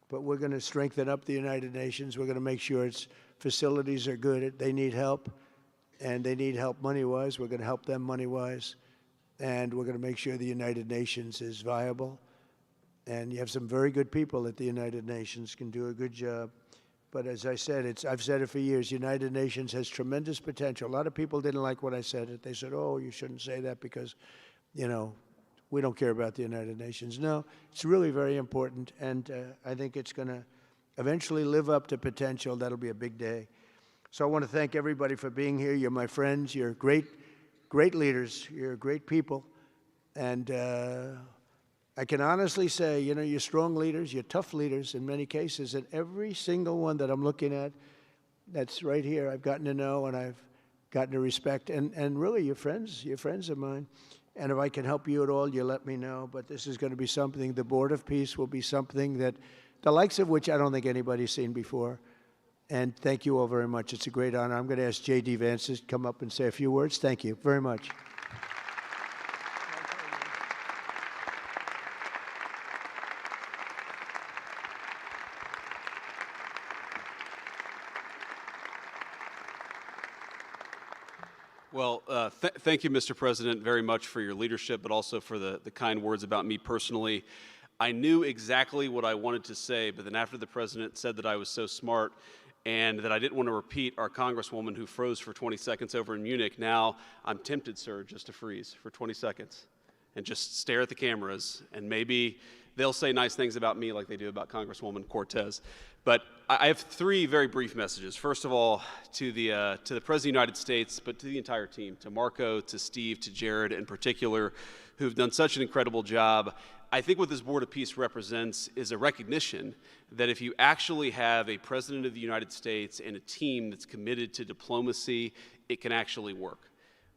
But we're going to strengthen up the United Nations. We're going to make sure its facilities are good. They need help, and they need help money-wise. We're going to help them money-wise. And we're going to make sure the United Nations is viable. And you have some very good people at the United Nations, can do a good job. But as I said, I've said it for years, the United Nations has tremendous potential. A lot of people didn't like when I said it. They said, oh, you shouldn't say that because, you know, we don't care about the United Nations. No, it's really very important, and I think it's going to eventually live up to potential. That'll be a big day. So I want to thank everybody for being here. You're my friends. You're great leaders. You're great people. And I can honestly say, you know, you're strong leaders. You're tough leaders in many cases. And every single one that I'm looking at that's right here, I've gotten to know and I've gotten to respect. And really, you're friends of mine. And if I can help you at all, you let me know. But this is going to be something, the Board of Peace will be something that, the likes of which I don't think anybody's seen before. And thank you all very much. It's a great honor. I'm going to ask J.D. Vance to come up and say a few words. Thank you very much. Well, thank you, Mr. President, very much for your leadership, but also for the kind words about me personally. I knew exactly what I wanted to say, but then after the President said that I was so smart and that I didn't want to repeat our Congresswoman who froze for 20 seconds over in Munich, now I'm tempted, sir, just to freeze for 20 seconds and just stare at the cameras, and maybe they'll say nice things about me like they do about Congresswoman Cortez. But I have 3 very brief messages. First of all, to the President of the United States, but to the entire team, to Marco, to Steve, to Jared in particular, who've done such an incredible job. I think what this Board of Peace represents is a recognition that if you actually have a President of the United States and a team that's committed to diplomacy, it can actually work.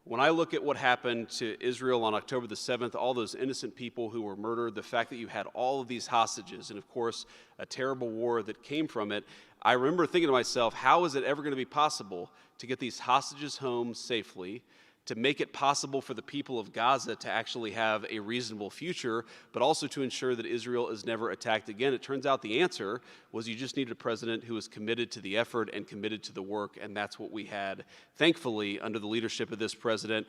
When I look at what happened to Israel on October the 7th, all those innocent people who were murdered, the fact that you had all of these hostages, and of course, a terrible war that came from it, I remember thinking to myself, how is it ever going to be possible to get these hostages home safely, to make it possible for the people of Gaza to actually have a reasonable future, but also to ensure that Israel is never attacked again? It turns out the answer was you just needed a president who was committed to the effort and committed to the work, and that's what we had, thankfully, under the leadership of this president.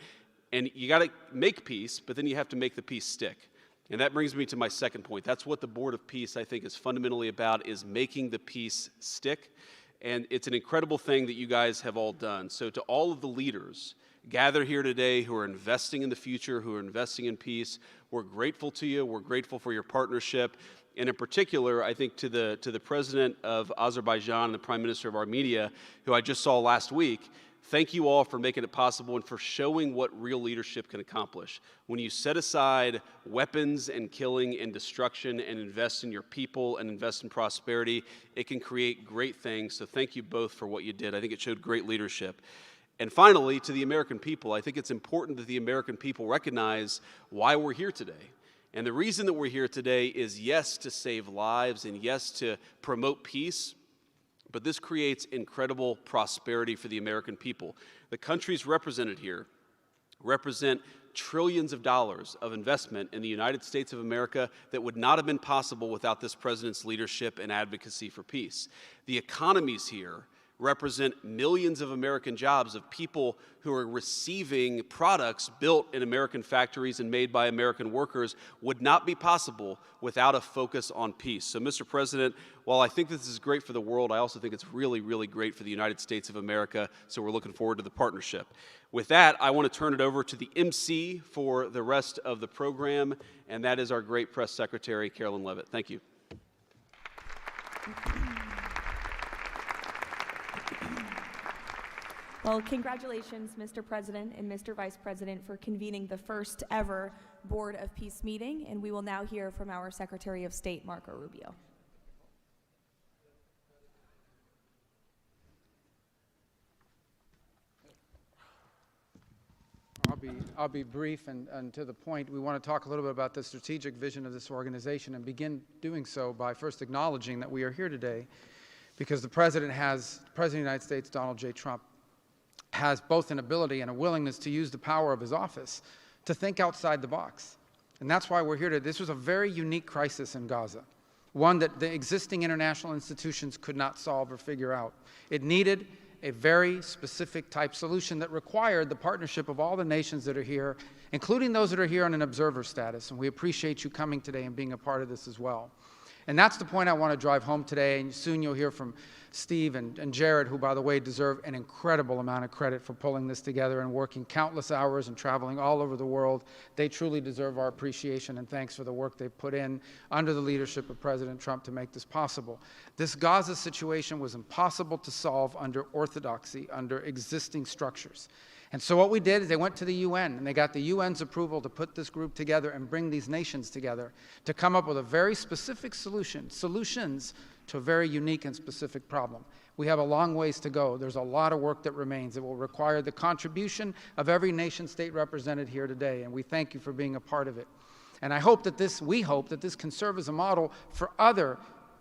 And you got to make peace, but then you have to make the peace stick. And that brings me to my second point. That's what the Board of Peace, I think, is fundamentally about, is making the peace stick. And it's an incredible thing that you guys have all done. So to all of the leaders, gather here today, who are investing in the future, who are investing in peace. We're grateful to you. We're grateful for your partnership. And in particular, I think to the President of Azerbaijan and the Prime Minister of Armenia, who I just saw last week, thank you all for making it possible and for showing what real leadership can accomplish. When you set aside weapons and killing and destruction and invest in your people and invest in prosperity, it can create great things. So thank you both for what you did. I think it showed great leadership. And finally, to the American people, I think it's important that the American people recognize why we're here today. And the reason that we're here today is, yes, to save lives and yes, to promote peace, but this creates incredible prosperity for the American people. The countries represented here represent trillions of dollars of investment in the United States of America that would not have been possible without this president's leadership and advocacy for peace. The economies here represent millions of American jobs of people who are receiving products built in American factories and made by American workers would not be possible without a focus on peace. So, Mr. President, while I think this is great for the world, I also think it's really, really great for the United States of America, so we're looking forward to the partnership. With that, I want to turn it over to the MC for the rest of the program, and that is our great press secretary, Carolyn Levitt. Thank you. Well, congratulations, Mr. President and Mr. Vice President, for convening the first ever Board of Peace meeting, and we will now hear from our Secretary of State, Marco Rubio. I'll be brief and to the point. We want to talk a little bit about the strategic vision of this organization and begin doing so by first acknowledging that we are here today because the President of the United States, Donald J. Trump, has both an ability and a willingness to use the power of his office to think outside the box. And that's why we're here today. This was a very unique crisis in Gaza, one that the existing international institutions could not solve or figure out. It needed a very specific type solution that required the partnership of all the nations that are here, including those that are here on an observer status. And we appreciate you coming today and being a part of this as well. And that's the point I want to drive home today. And soon you'll hear from Steve and Jared, who, by the way, deserve an incredible amount of credit for pulling this together and working countless hours and traveling all over the world. They truly deserve our appreciation and thanks for the work they've put in under the leadership of President Trump to make this possible. This Gaza situation was impossible to solve under orthodoxy, under existing structures. And so what we did is they went to the UN, and they got the UN's approval to put this group together and bring these nations together to come up with a very specific solutions to a very unique and specific problem. We have a long ways to go. There's a lot of work that remains. It will require the contribution of every nation state represented here today, and we thank you for being a part of it. And we hope that this can serve as a model for other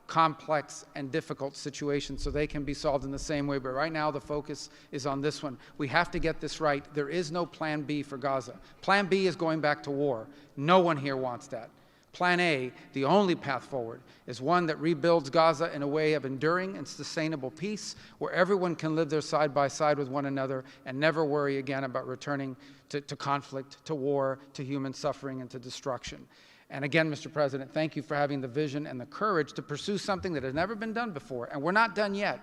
complex and difficult situations so they can be solved in the same way. But right now the focus is on this one. We have to get this right. There is no plan B for Gaza. Plan B is going back to war. No one here wants that. Plan A, the only path forward, is one that rebuilds Gaza in a way of enduring and sustainable peace where everyone can live there side by side with one another and never worry again about returning to conflict, to war, to human suffering, and to destruction. And again, Mr. President, thank you for having the vision and the courage to pursue something that has never been done before, and we're not done yet.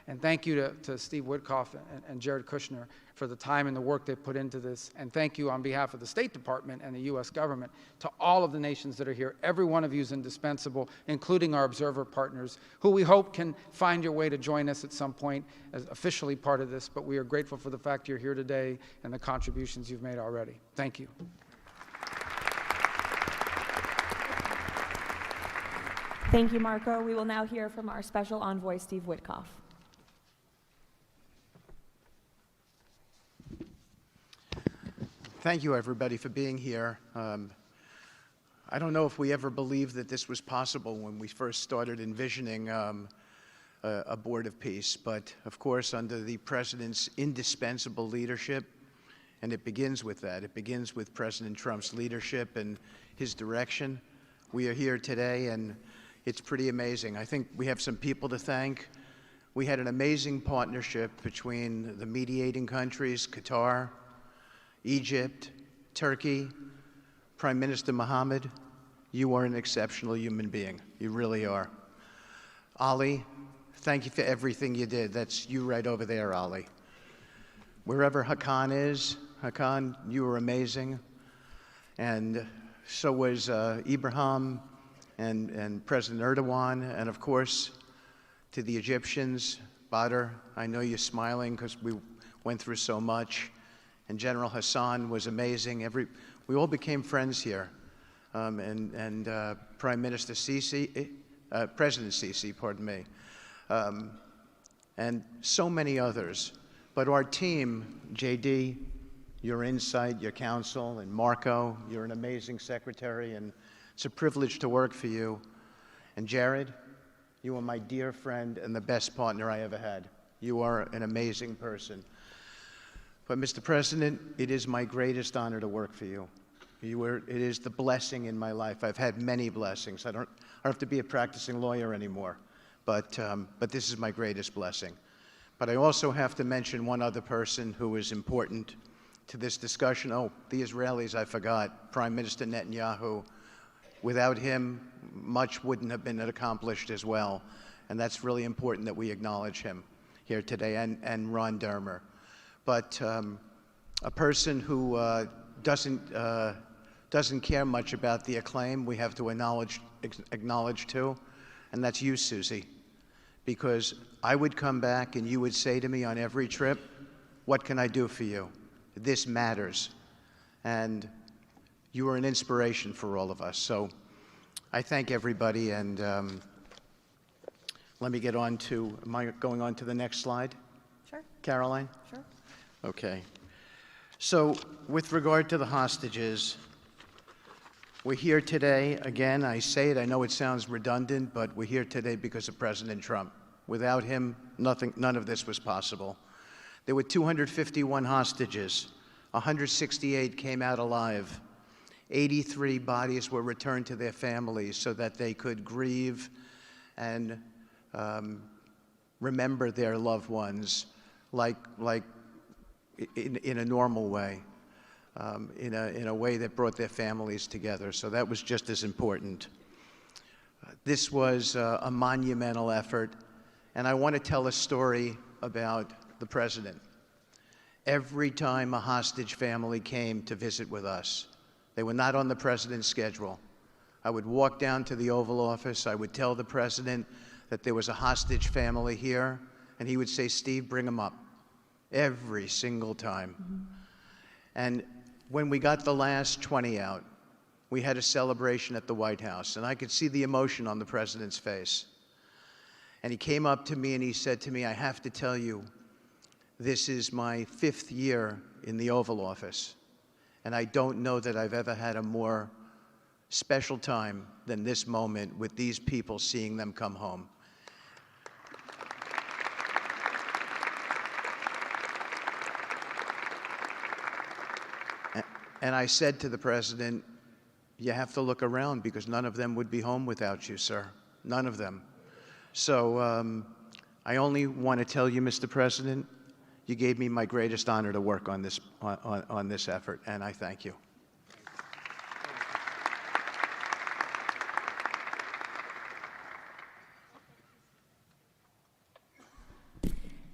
And thank you to Steve Witkoff and Jared Kushner for the time and the work they put into this. And thank you on behalf of the State Department and the U.S. government to all of the nations that are here. Every one of you is indispensable, including our observer partners, who we hope can find your way to join us at some point as officially part of this. But we are grateful for the fact you're here today and the contributions you've made already. Thank you. Thank you, Marco. We will now hear from our Special Envoy, Steve Witkoff. Thank you, everybody, for being here. I don't know if we ever believed that this was possible when we first started envisioning a board of peace, but of course, under the President's indispensable leadership, and it begins with that. It begins with President Trump's leadership and his direction. We are here today, and it's pretty amazing. I think we have some people to thank. We had an amazing partnership between the mediating countries, Qatar, Egypt, Turkey, Prime Minister Mohammed. You are an exceptional human being. You really are. Ali, thank you for everything you did. That's you right over there, Ali. Wherever Hakan is, Hakan, you were amazing. And so was Ibrahim and President Erdogan, and of course, to the Egyptians, Badr, I know you're smiling because we went through so much. And General Hassan was amazing. We all became friends here. And Prime Minister Sisi, President Sisi, pardon me, and so many others. But our team, JD, your insight, your counsel, and Marco, you're an amazing secretary, and it's a privilege to work for you. And Jared, you are my dear friend and the best partner I ever had. You are an amazing person. But Mr. President, it is my greatest honor to work for you. It is the blessing in my life. I've had many blessings. I don't have to be a practicing lawyer anymore, but this is my greatest blessing. But I also have to mention one other person who is important to this discussion. Oh, the Israelis, I forgot. Prime Minister Netanyahu. Without him, much wouldn't have been accomplished as well. And that's really important that we acknowledge him here today, and Ron Dermer. But a person who doesn't care much about the acclaim, we have to acknowledge too, and that's you, Susie. Because I would come back and you would say to me on every trip, what can I do for you? This matters. And you are an inspiration for all of us. So I thank everybody, and let me get on to, am I going on to the next slide? Sure. Caroline? Sure. Okay. So with regard to the hostages, we're here today, again, I say it, I know it sounds redundant, but we're here today because of President Trump. Without him, none of this was possible. There were 251 hostages. 168 came out alive. 83 bodies were returned to their families so that they could grieve and remember their loved ones like in a normal way, in a way that brought their families together. So that was just as important. This was a monumental effort, and I want to tell a story about the President. Every time a hostage family came to visit with us, they were not on the President's schedule. I would walk down to the Oval Office, I would tell the President that there was a hostage family here, and he would say, Steve, bring them up. Every single time. Mm-hmm. And when we got the last 20 out, we had a celebration at the White House, and I could see the emotion on the President's face. And he came up to me and he said to me, I have to tell you, this is my 5th year in the Oval Office, and I don't know that I've ever had a more special time than this moment with these people, seeing them come home. And I said to the President, you have to look around because none of them would be home without you, sir. None of them. So I only want to tell you, Mr. President, you gave me my greatest honor to work on this, on this effort, and I thank you.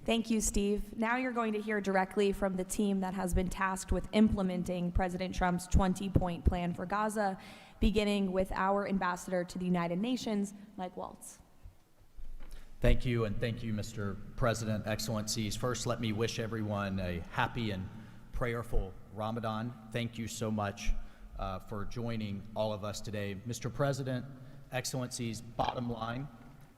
Thank you, Steve. Now you're going to hear directly from the team that has been tasked with implementing President Trump's 20-point plan for Gaza, beginning with our ambassador to the United Nations, Mike Waltz. Thank you, and thank you, Mr. President, Excellencies. First, let me wish everyone a happy and prayerful Ramadan. Thank you so much for joining all of us today. Mr. President, Excellencies, bottom line,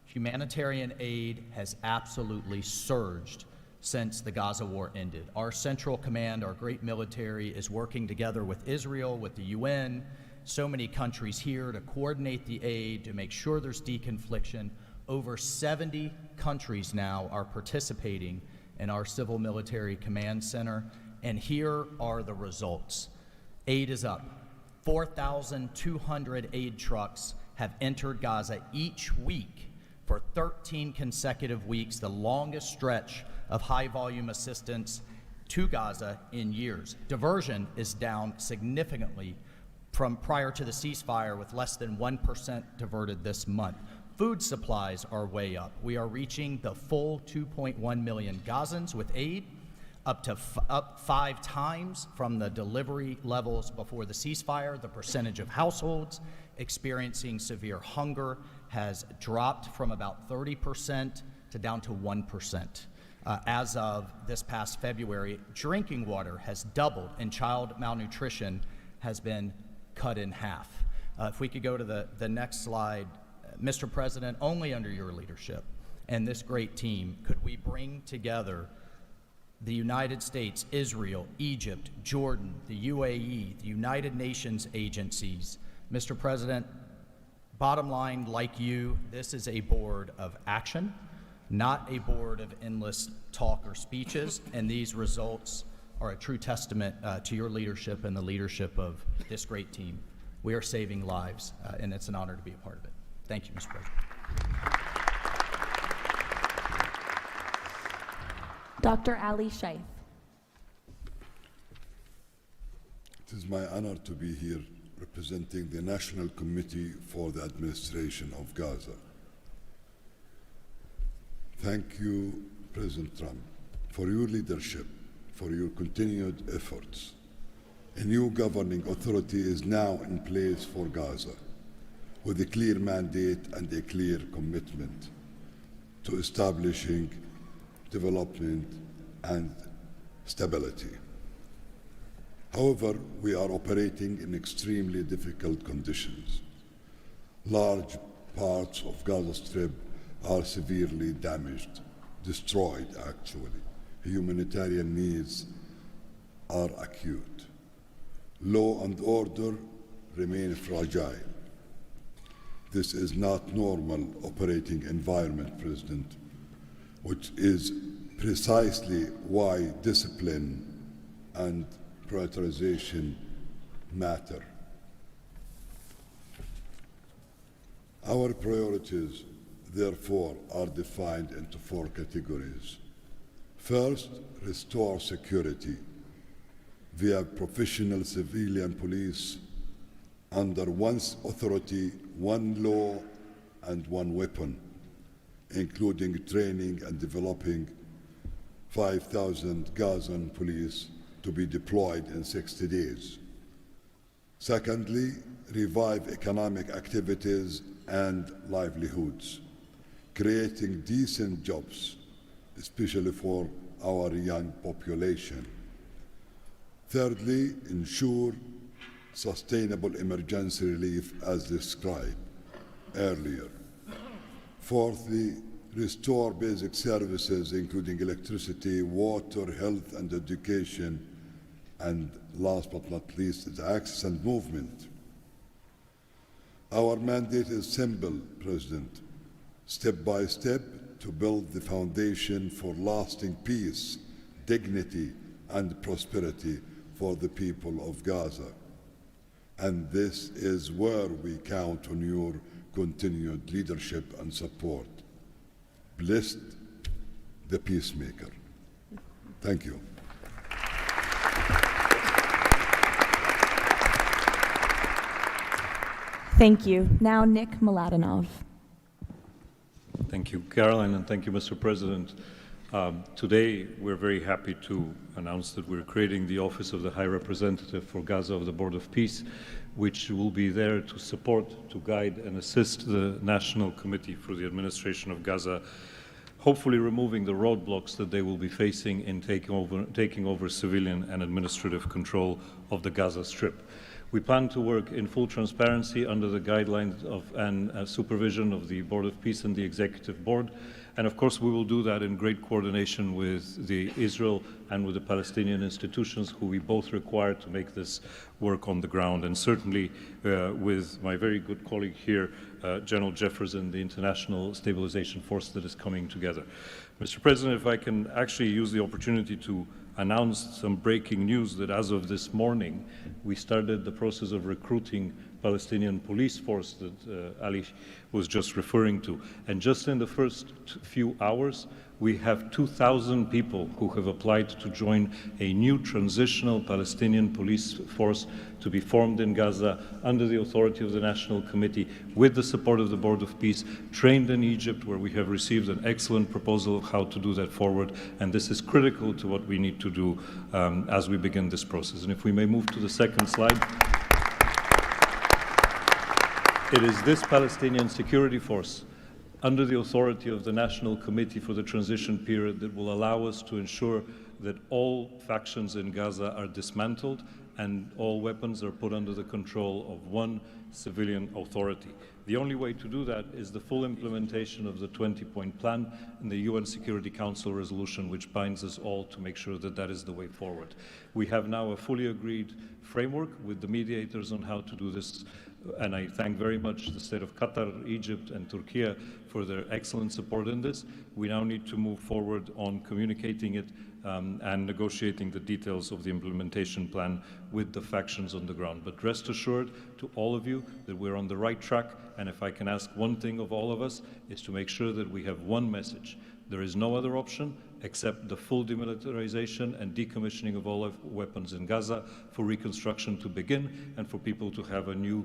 humanitarian aid has absolutely surged since the Gaza war ended. Our Central Command, our great military, is working together with Israel, with the UN, so many countries here to coordinate the aid, to make sure there's deconfliction. Over 70 countries now are participating in our Civil Military Command Center, and here are the results. Aid is up. 4,200 aid trucks have entered Gaza each week for 13 consecutive weeks, the longest stretch of high-volume assistance to Gaza in years. Diversion is down significantly from prior to the ceasefire, with less than 1% diverted this month. Food supplies are way up. We are reaching the full 2.1 million Gazans with aid. up 5 times from the delivery levels before the ceasefire. The percentage of households experiencing severe hunger has dropped from about 30% to down to 1%. As of this past February, drinking water has doubled and child malnutrition has been cut in half. If we could go to the next slide. Mr. President, only under your leadership and this great team could we bring together the United States, Israel, Egypt, Jordan, the UAE, the United Nations agencies. Mr. President, bottom line, like you, this is a board of action, not a board of endless talk or speeches, and these results are a true testament to your leadership and the leadership of this great team. We are saving lives, and it's an honor to be a part of it. Thank you, Mr. President. Dr. Ali Shaith. It is my honor to be here representing the National Committee for the Administration of Gaza. Thank you, President Trump, for your leadership, for your continued efforts. A new governing authority is now in place for Gaza, with a clear mandate and a clear commitment to establishing development and stability. However, we are operating in extremely difficult conditions. Large parts of Gaza Strip are severely damaged, destroyed actually. Humanitarian needs are acute. Law and order remain fragile. This is not normal operating environment, President, which is precisely why discipline and prioritization matter. Our priorities, therefore, are defined into 4 categories. First, restore security via professional civilian police under one authority, one law, and one weapon, including training and developing 5,000 Gazan police to be deployed in 60 days. Secondly, revive economic activities and livelihoods, creating decent jobs, especially for our young population. Thirdly, ensure sustainable emergency relief as described earlier. Fourthly, restore basic services including electricity, water, health, and education. And last but not least is access and movement. Our mandate is simple, President. Step by step to build the foundation for lasting peace, dignity, and prosperity for the people of Gaza. And this is where we count on your continued leadership and support. Blessed the peacemaker. Thank you. Thank you. Now Nick Mladenov. Thank you, Caroline, and thank you, Mr. President. Today, we're very happy to announce that we're creating the Office of the High Representative for Gaza of the Board of Peace, which will be there to support, to guide, and assist the National Committee for the Administration of Gaza, hopefully removing the roadblocks that they will be facing in taking over civilian and administrative control of the Gaza Strip. We plan to work in full transparency under the guidelines of and supervision of the Board of Peace and the Executive Board. And of course, we will do that in great coordination with the Israel and with the Palestinian institutions, who we both require to make this work on the ground. And certainly with my very good colleague here, General Jefferson, the International Stabilization Force that is coming together. Mr. President, if I can actually use the opportunity to announce some breaking news that as of this morning, we started the process of recruiting Palestinian police force that Ali was just referring to. And just in the first few hours, We have 2,000 people who have applied to join a new transitional Palestinian police force to be formed in Gaza under the authority of the National Committee with the support of the Board of Peace, trained in Egypt, where we have received an excellent proposal of how to do that forward. And this is critical to what we need to do as we begin this process. And if we may move to the second slide. It is this Palestinian security force under the authority of the National Committee for the Transition Period that will allow us to ensure that all factions in Gaza are dismantled and all weapons are put under the control of one civilian authority. The only way to do that is the full implementation of the 20-point plan and the UN Security Council resolution, which binds us all to make sure that that is the way forward. We have now a fully agreed framework with the mediators on how to do this, and I thank very much the state of Qatar, Egypt, and Turkey for their excellent support in this. We now need to move forward on communicating it and negotiating the details of the implementation plan with the factions on the ground. But rest assured to all of you that we're on the right track, and if I can ask one thing of all of us, is to make sure that we have one message. There is no other option except the full demilitarization and decommissioning of all weapons in Gaza for reconstruction to begin and for people to have a new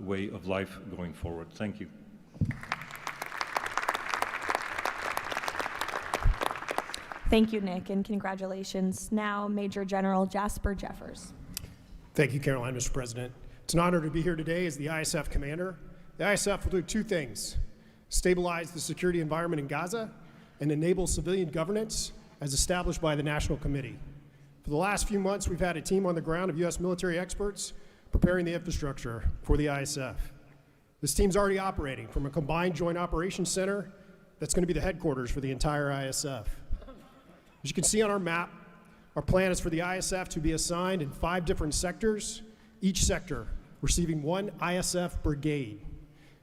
way of life going forward. Thank you. Thank you, Nick, and congratulations. Now, Major General Jasper Jeffers. Thank you, Caroline, Mr. President. It's an honor to be here today as the ISF commander. The ISF will do two things: stabilize the security environment in Gaza and enable civilian governance as established by the National Committee. For the last few months, we've had a team on the ground of U.S. military experts preparing the infrastructure for the ISF. This team's already operating from a combined joint operations center that's going to be the headquarters for the entire ISF. As you can see on our map, our plan is for the ISF to be assigned in 5 different sectors, each sector receiving 1 ISF brigade.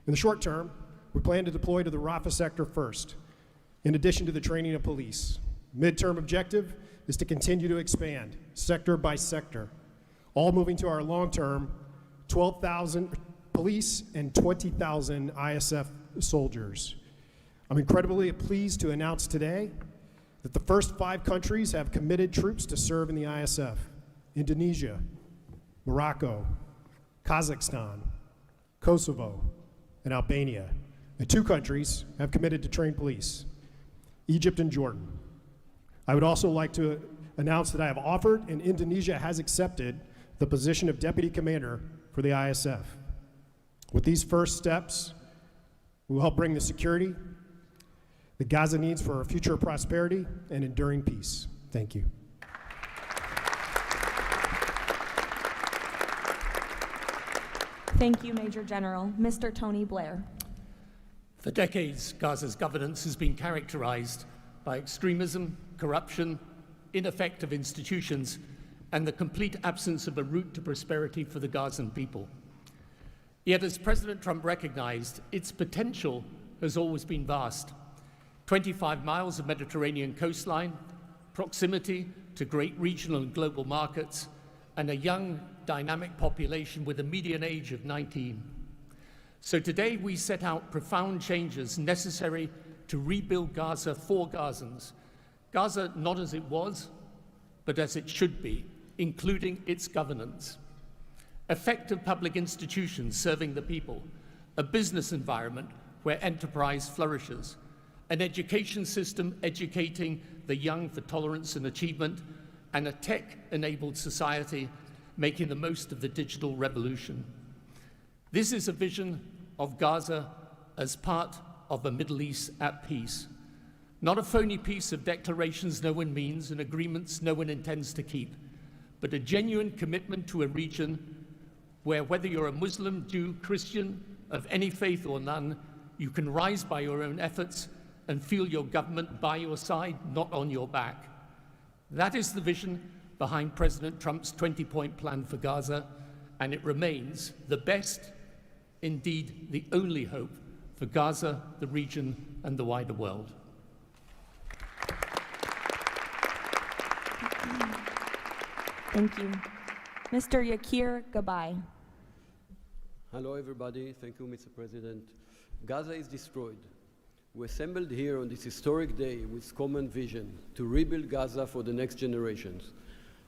In the short term, we plan to deploy to the Rafah sector first, in addition to the training of police. Midterm objective is to continue to expand sector by sector, all moving to our long-term 12,000 police and 20,000 ISF soldiers. I'm incredibly pleased to announce today that the first 5 countries have committed troops to serve in the ISF: Indonesia, Morocco, Kazakhstan, Kosovo, and Albania. And 2 countries have committed to train police: Egypt and Jordan. I would also like to announce that I have offered and Indonesia has accepted the position of Deputy Commander for the ISF. With these first steps, we will help bring the security that Gaza needs for our future prosperity and enduring peace. Thank you. Thank you, Major General. Mr. Tony Blair. For decades, Gaza's governance has been characterized by extremism, corruption, ineffective institutions, and the complete absence of a route to prosperity for the Gazan people. Yet, as President Trump recognized, its potential has always been vast. 25 miles of Mediterranean coastline, proximity to great regional and global markets, and a young, dynamic population with a median age of 19. So today we set out profound changes necessary to rebuild Gaza for Gazans. Gaza not as it was, but as it should be, including its governance. Effective public institutions serving the people, a business environment where enterprise flourishes, an education system educating the young for tolerance and achievement, and a tech-enabled society making the most of the digital revolution. This is a vision of Gaza as part of a Middle East at peace, not a phony piece of declarations no one means and agreements no one intends to keep, but a genuine commitment to a region where, whether you're a Muslim, Jew, Christian, of any faith or none, you can rise by your own efforts and feel your government by your side, not on your back. That is the vision behind President Trump's 20-point plan for Gaza, and it remains the best, indeed the only hope for Gaza, the region, and the wider world. Thank you. Mr. Yakir Gabay. Hello, everybody. Thank you, Mr. President. Gaza is destroyed. We assembled here on this historic day with common vision to rebuild Gaza for the next generations.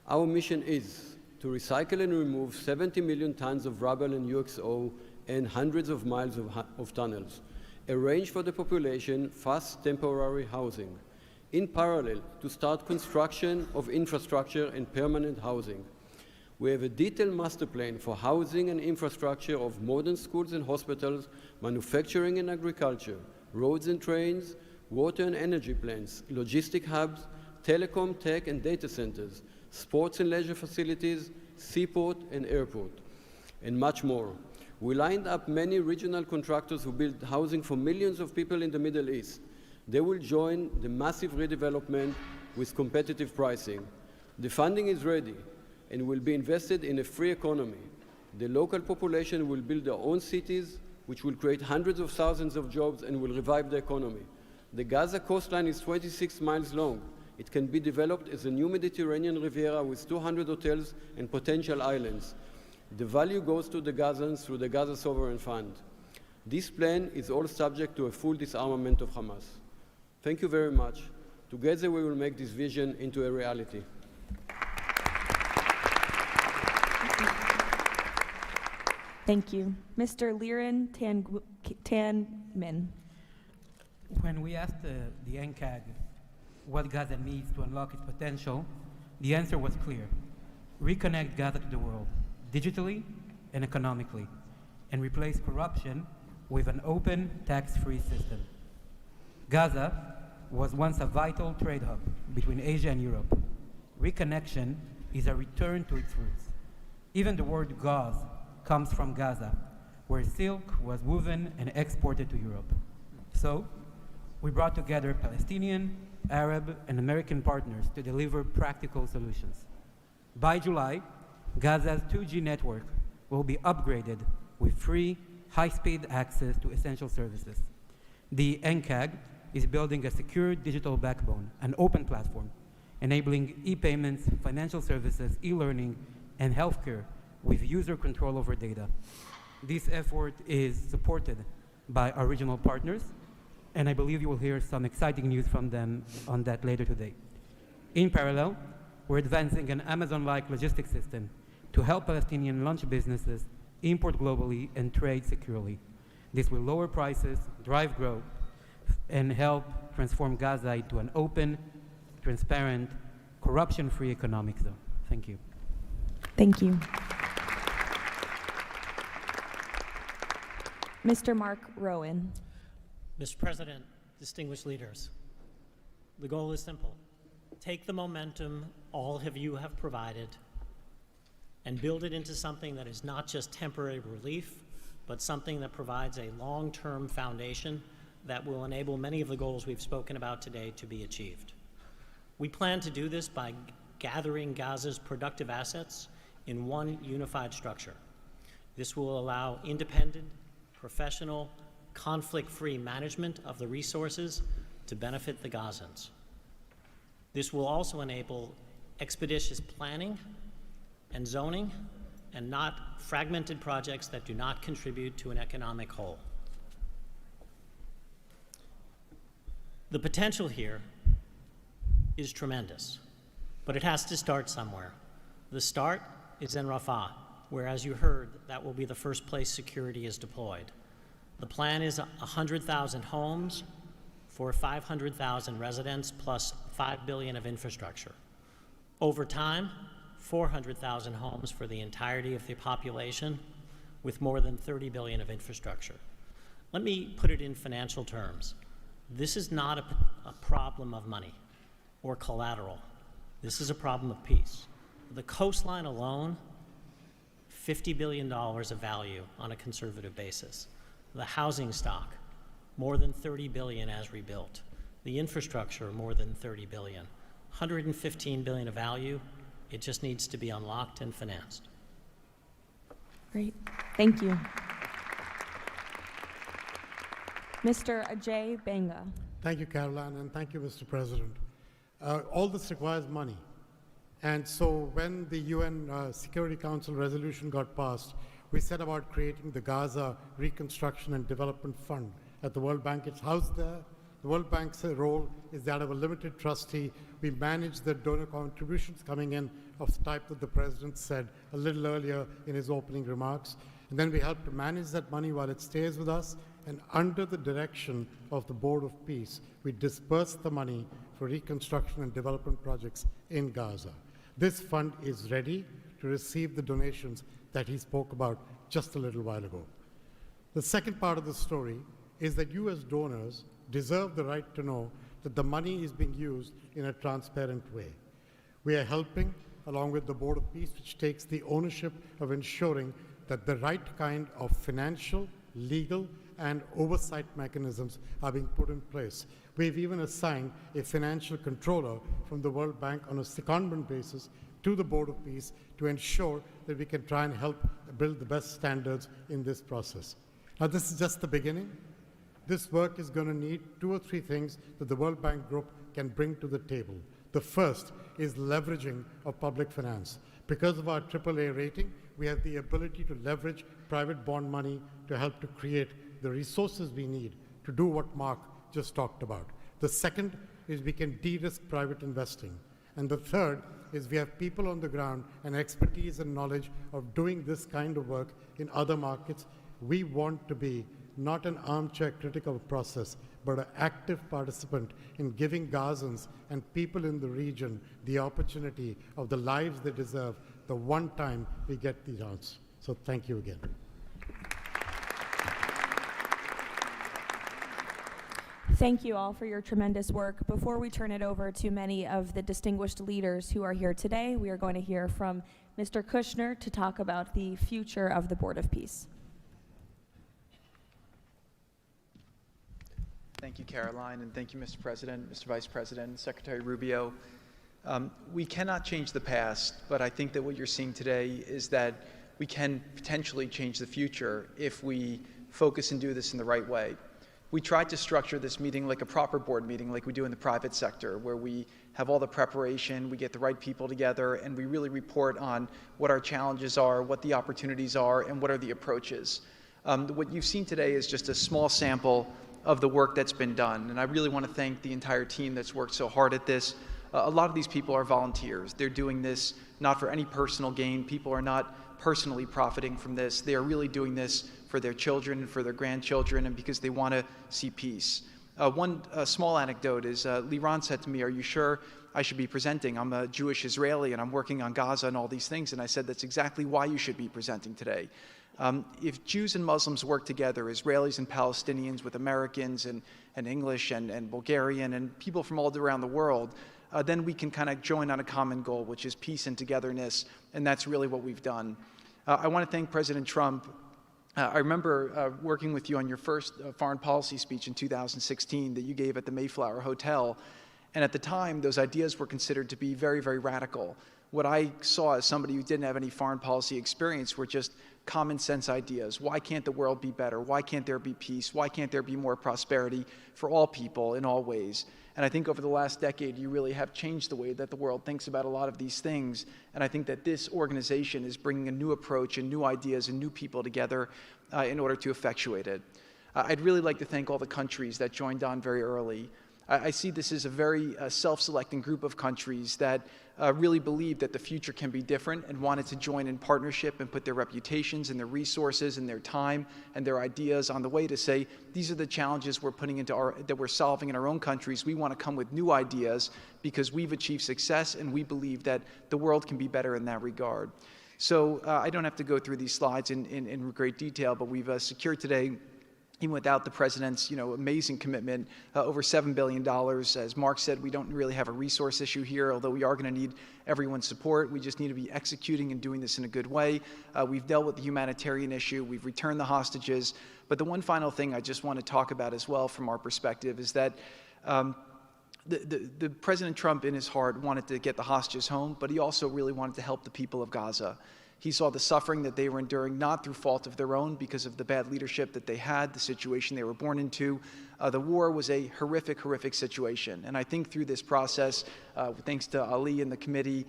Our mission is to recycle and remove 70 million tons of rubble and UXO and hundreds of miles of tunnels, arrange for the population fast temporary housing, in parallel to start construction of infrastructure and permanent housing. We have a detailed master plan for housing and infrastructure of modern schools and hospitals, manufacturing and agriculture, roads and trains, water and energy plants, logistic hubs, telecom, tech and data centers, sports and leisure facilities, seaport and airport, and much more. We lined up many regional contractors who build housing for millions of people in the Middle East. They will join the massive redevelopment with competitive pricing. The funding is ready and will be invested in a free economy. The local population will build their own cities, which will create hundreds of thousands of jobs and will revive the economy. The Gaza coastline is 26 miles long. It can be developed as a new Mediterranean Riviera with 200 hotels and potential islands. The value goes to the Gazans through the Gaza Sovereign Fund. This plan is all subject to a full disarmament of Hamas. Thank you very much. Together we will make this vision into a reality. Thank you. Mr. Liren Tanman. When we asked the NCAG what Gaza needs to unlock its potential, the answer was clear. Reconnect Gaza to the world, digitally and economically, and replace corruption with an open, tax-free system. Gaza was once a vital trade hub between Asia and Europe. Reconnection is a return to its roots. Even the word gauze comes from Gaza, where silk was woven and exported to Europe. So, we brought together Palestinian, Arab, and American partners to deliver practical solutions. By July, Gaza's 2G network will be upgraded with free, high-speed access to essential services. The NCAG is building a secure digital backbone, an open platform, enabling e-payments, financial services, e-learning, and healthcare with user control over data. This effort is supported by our regional partners, and I believe you will hear some exciting news from them on that later today. In parallel, we're advancing an Amazon-like logistics system to help Palestinian launch businesses import globally and trade securely. This will lower prices, drive growth, and help transform Gaza into an open, transparent, corruption-free economic zone. Thank you. Thank you. Mr. Mark Rowan. Mr. President, distinguished leaders, the goal is simple. Take the momentum all of you have provided and build it into something that is not just temporary relief, but something that provides a long-term foundation that will enable many of the goals we've spoken about today to be achieved. We plan to do this by gathering Gaza's productive assets in one unified structure. This will allow independent, professional, conflict-free management of the resources to benefit the Gazans. This will also enable expeditious planning and zoning and not fragmented projects that do not contribute to an economic whole. The potential here is tremendous, but it has to start somewhere. The start is in Rafah, where, as you heard, that will be the first place security is deployed. The plan is 100,000 homes for 500,000 residents plus $5 billion of infrastructure. Over time, 400,000 homes for the entirety of the population with more than $30 billion of infrastructure. Let me put it in financial terms. This is not a problem of money or collateral. This is a problem of peace. The coastline alone, $50 billion of value on a conservative basis. The housing stock, more than $30 billion as rebuilt. The infrastructure, more than $30 billion. $115 billion of value. It just needs to be unlocked and financed. Great, thank you. Mr. Ajay Banga. Thank you, Caroline, and thank you, Mr. President. All this requires money. And so when the UN Security Council resolution got passed, we set about creating the Gaza Reconstruction and Development Fund at the World Bank. It's housed there. The World Bank's role is that of a limited trustee. We manage the donor contributions coming in of the type that the President said a little earlier in his opening remarks. And then we help to manage that money while it stays with us. And under the direction of the Board of Peace, we disperse the money for reconstruction and development projects in Gaza. This fund is ready to receive the donations that he spoke about just a little while ago. The second part of the story is that you as donors deserve the right to know that the money is being used in a transparent way. We are helping, along with the Board of Peace, which takes the ownership of ensuring that the right kind of financial, legal, and oversight mechanisms are being put in place. We've even assigned a financial controller from the World Bank on a secondment basis to the Board of Peace to ensure that we can try and help build the best standards in this process. Now, this is just the beginning. This work is going to need 2 or 3 things that the World Bank Group can bring to the table. The first is leveraging of public finance. Because of our AAA rating, we have the ability to leverage private bond money to help to create the resources we need to do what Mark just talked about. The second is we can de-risk private investing. And the third is we have people on the ground and expertise and knowledge of doing this kind of work in other markets. We want to be not an armchair critic of a process, but an active participant in giving Gazans and people in the region the opportunity of the lives they deserve the one time we get the chance. So thank you again. Thank you all for your tremendous work. Before we turn it over to many of the distinguished leaders who are here today, we are going to hear from Mr. Kushner to talk about the future of the Board of Peace. Thank you, Caroline, and thank you, Mr. President, Mr. Vice President, Secretary Rubio. We cannot change the past, but I think that what you're seeing today is that we can potentially change the future if we focus and do this in the right way. We tried to structure this meeting like a proper board meeting, like we do in the private sector, where we have all the preparation, we get the right people together, and we really report on what our challenges are, what the opportunities are, and what are the approaches. What you've seen today is just a small sample of the work that's been done, and I really want to thank the entire team that's worked so hard at this. A lot of these people are volunteers. They're doing this not for any personal gain. People are not personally profiting from this. They are really doing this for their children and for their grandchildren and because they want to see peace. One small anecdote is Liran said to me, "Are you sure I should be presenting? I'm a Jewish Israeli and I'm working on Gaza and all these things." And I said, "That's exactly why you should be presenting today." If Jews and Muslims work together, Israelis and Palestinians with Americans and English and Bulgarian and people from all around the world, then we can kind of join on a common goal, which is peace and togetherness, and that's really what we've done. I want to thank President Trump. I remember working with you on your first foreign policy speech in 2016 that you gave at the Mayflower Hotel, and at the time, those ideas were considered to be very, very radical. What I saw as somebody who didn't have any foreign policy experience were just common sense ideas. Why can't the world be better? Why can't there be peace? Why can't there be more prosperity for all people in all ways? And I think over the last decade, you really have changed the way that the world thinks about a lot of these things. And I think that this organization is bringing a new approach and new ideas and new people together in order to effectuate it. I'd really like to thank all the countries that joined on very early. I see this as a very self-selecting group of countries that really believe that the future can be different and wanted to join in partnership and put their reputations and their resources and their time and their ideas on the way to say, these are the challenges we're putting into that we're solving in our own countries. We want to come with new ideas because we've achieved success and we believe that the world can be better in that regard. So I don't have to go through these slides in great detail, but we've secured today, even without the President's amazing commitment, over $7 billion. As Mark said, we don't really have a resource issue here, although we are going to need everyone's support. We just need to be executing and doing this in a good way. We've dealt with the humanitarian issue. We've returned the hostages. But the one final thing I just want to talk about as well from our perspective is that the President Trump in his heart wanted to get the hostages home, but he also really wanted to help the people of Gaza. He saw the suffering that they were enduring, not through fault of their own, because of the bad leadership that they had, the situation they were born into, The war was a horrific, horrific situation. And I think through this process, thanks to Ali and the committee,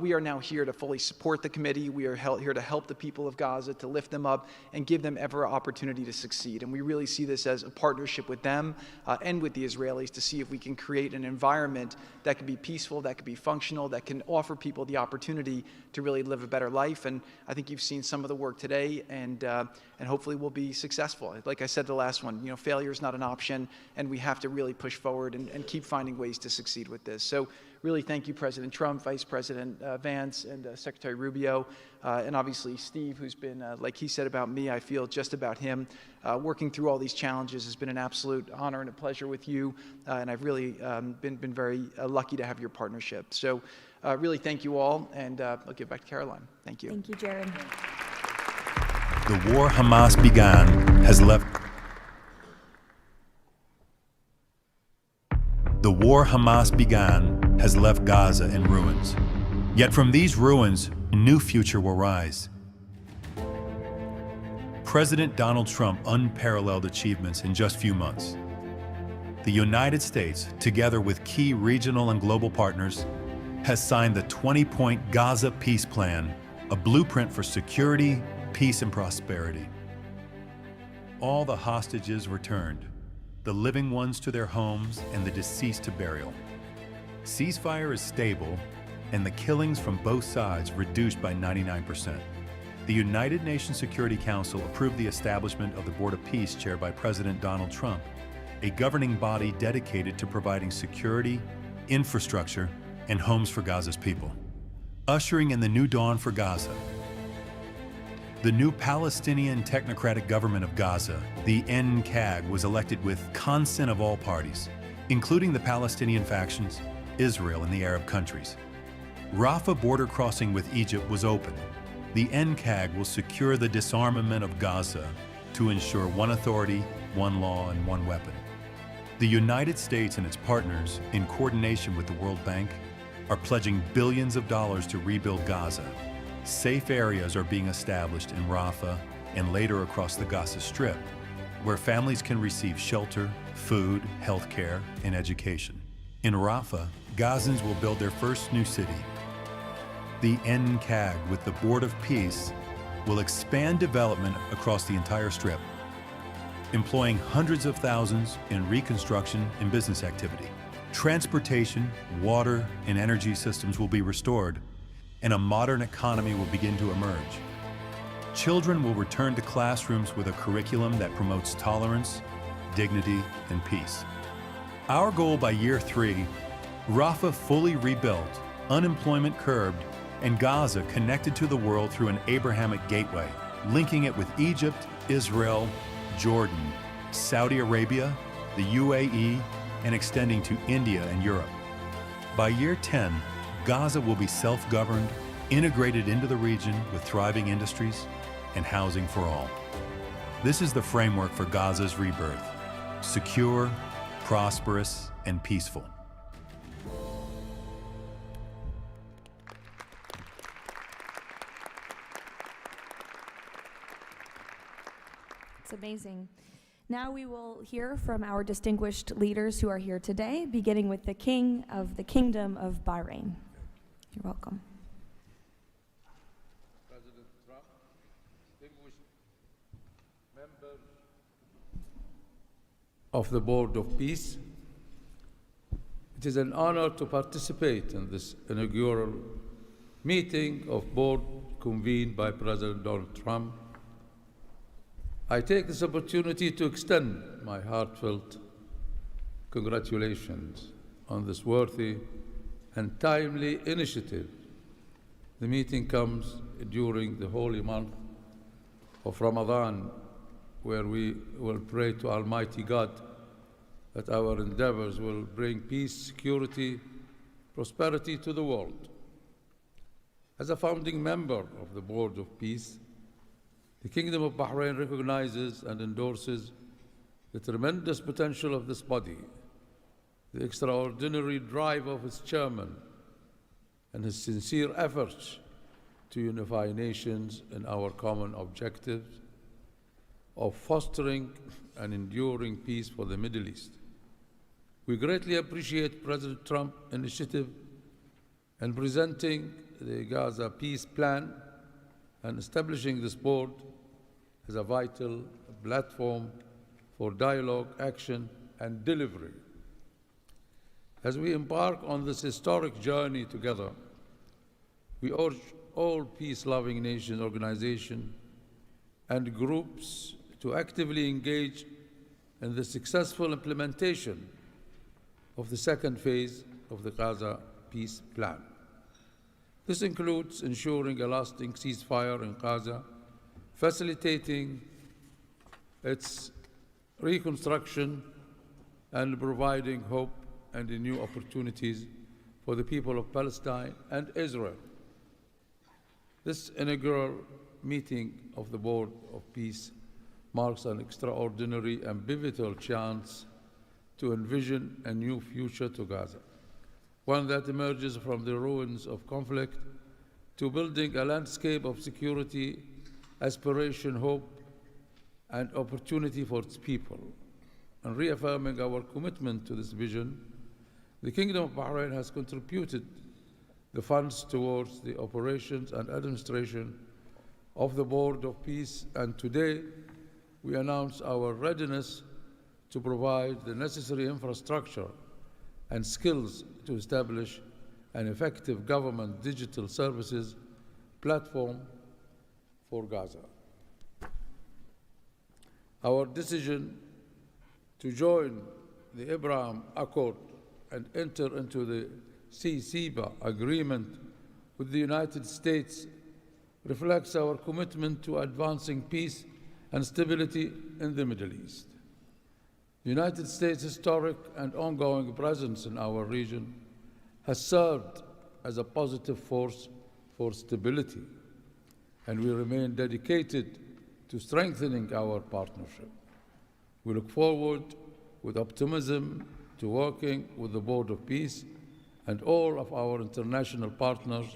we are now here to fully support the committee. We are here to help the people of Gaza, to lift them up and give them every opportunity to succeed. And we really see this as a partnership with them and with the Israelis to see if we can create an environment that can be peaceful, that can be functional, that can offer people the opportunity to really live a better life. And I think you've seen some of the work today, and hopefully we'll be successful. Like I said, the last one, failure is not an option, and we have to really push forward and keep finding ways to succeed with this. So really thank you, President Trump, Vice President Vance, and Secretary Rubio, and obviously Steve, who's been, like he said about me, I feel just about him. Working through all these challenges has been an absolute honor and a pleasure with you, and I've really been very lucky to have your partnership. So really thank you all, and I'll give back to Caroline. Thank you. Thank you, Jared. The war Hamas began has left Gaza in ruins. Yet from these ruins, a new future will rise. President Donald Trump's unparalleled achievements in just a few months. The United States, together with key regional and global partners, has signed the 20-point Gaza Peace Plan, a blueprint for security, peace, and prosperity. All the hostages returned, the living ones to their homes and the deceased to burial. Ceasefire is stable, and the killings from both sides reduced by 99%. The United Nations Security Council approved the establishment of the Board of Peace chaired by President Donald Trump, a governing body dedicated to providing security, infrastructure, and homes for Gaza's people. Ushering in the new dawn for Gaza, the new Palestinian Technocratic Government of Gaza, the NCAG, was elected with consent of all parties, including the Palestinian factions, Israel, and the Arab countries. Rafah border crossing with Egypt was open. The NCAG will secure the disarmament of Gaza to ensure one authority, one law, and one weapon. The United States and its partners, in coordination with the World Bank, are pledging billions of dollars to rebuild Gaza. Safe areas are being established in Rafah and later across the Gaza Strip, where families can receive shelter, food, health care, and education. In Rafah, Gazans will build their first new city. The NCAG, with the Board of Peace, will expand development across the entire Strip, employing hundreds of thousands in reconstruction and business activity. Transportation, water, and energy systems will be restored, and a modern economy will begin to emerge. Children will return to classrooms with a curriculum that promotes tolerance, dignity, and peace. Our goal by year 3, Rafah fully rebuilt, unemployment curbed, and Gaza connected to the world through an Abrahamic gateway, linking it with Egypt, Israel, Jordan, Saudi Arabia, the UAE, and extending to India and Europe. By year 10, Gaza will be self-governed, integrated into the region with thriving industries and housing for all. This is the framework for Gaza's rebirth: secure, prosperous, and peaceful. It's amazing. Now we will hear from our distinguished leaders who are here today, beginning with the King of the Kingdom of Bahrain. You're welcome. President Trump, distinguished members of the Board of Peace, it is an honor to participate in this inaugural meeting of board convened by President Donald Trump. I take this opportunity to extend my heartfelt congratulations on this worthy and timely initiative. The meeting comes during the holy month of Ramadan, where we will pray to Almighty God that our endeavors will bring peace, security, prosperity to the world. As a founding member of the Board of Peace, the Kingdom of Bahrain recognizes and endorses the tremendous potential of this body, the extraordinary drive of its chairman, and his sincere efforts to unify nations in our common objectives. of fostering and enduring peace for the Middle East. We greatly appreciate President Trump's initiative in presenting the Gaza peace plan and establishing this board as a vital platform for dialogue, action, and delivery. As we embark on this historic journey together, we urge all peace-loving nations, organizations, and groups to actively engage in the successful implementation of the second phase of the Gaza peace plan. This includes ensuring a lasting ceasefire in Gaza, facilitating its reconstruction, and providing hope and new opportunities for the people of Palestine and Israel. This inaugural meeting of the Board of Peace marks an extraordinary and pivotal chance to envision a new future to Gaza, one that emerges from the ruins of conflict to building a landscape of security, aspiration, hope, and opportunity for its people. And reaffirming our commitment to this vision, the Kingdom of Bahrain has contributed the funds towards the operations and administration of the Board of Peace, and today we announce our readiness to provide the necessary infrastructure and skills to establish an effective government digital services platform for Gaza. Our decision to join the Abraham Accord and enter into the CCBA agreement with the United States reflects our commitment to advancing peace and stability in the Middle East. The United States' historic and ongoing presence in our region has served as a positive force for stability, and we remain dedicated to strengthening our partnership. We look forward with optimism to working with the Board of Peace and all of our international partners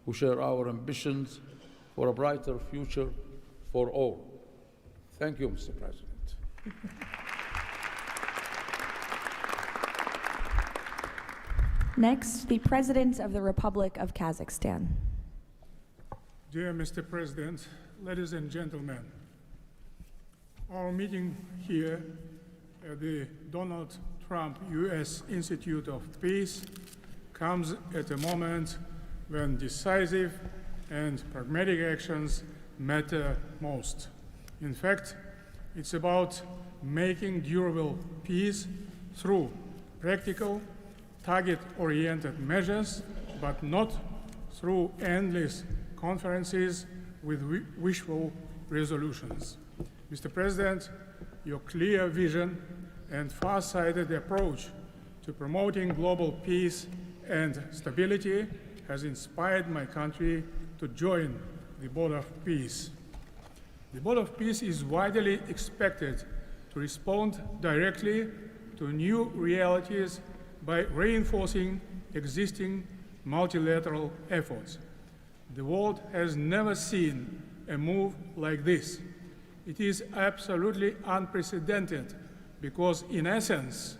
who share our ambitions for a brighter future for all. Thank you, Mr. President. Next, the President of the Republic of Kazakhstan. Dear Mr. President, ladies and gentlemen, our meeting here at the Donald Trump U.S. Institute of Peace comes at a moment when decisive and pragmatic actions matter most. In fact, it's about making durable peace through practical, target-oriented measures, but not through endless conferences with wishful resolutions. Mr. President, your clear vision and far-sighted approach to promoting global peace and stability has inspired my country to join the Board of Peace. The Board of Peace is widely expected to respond directly to new realities by reinforcing existing multilateral efforts. The world has never seen a move like this. It is absolutely unprecedented because, in essence,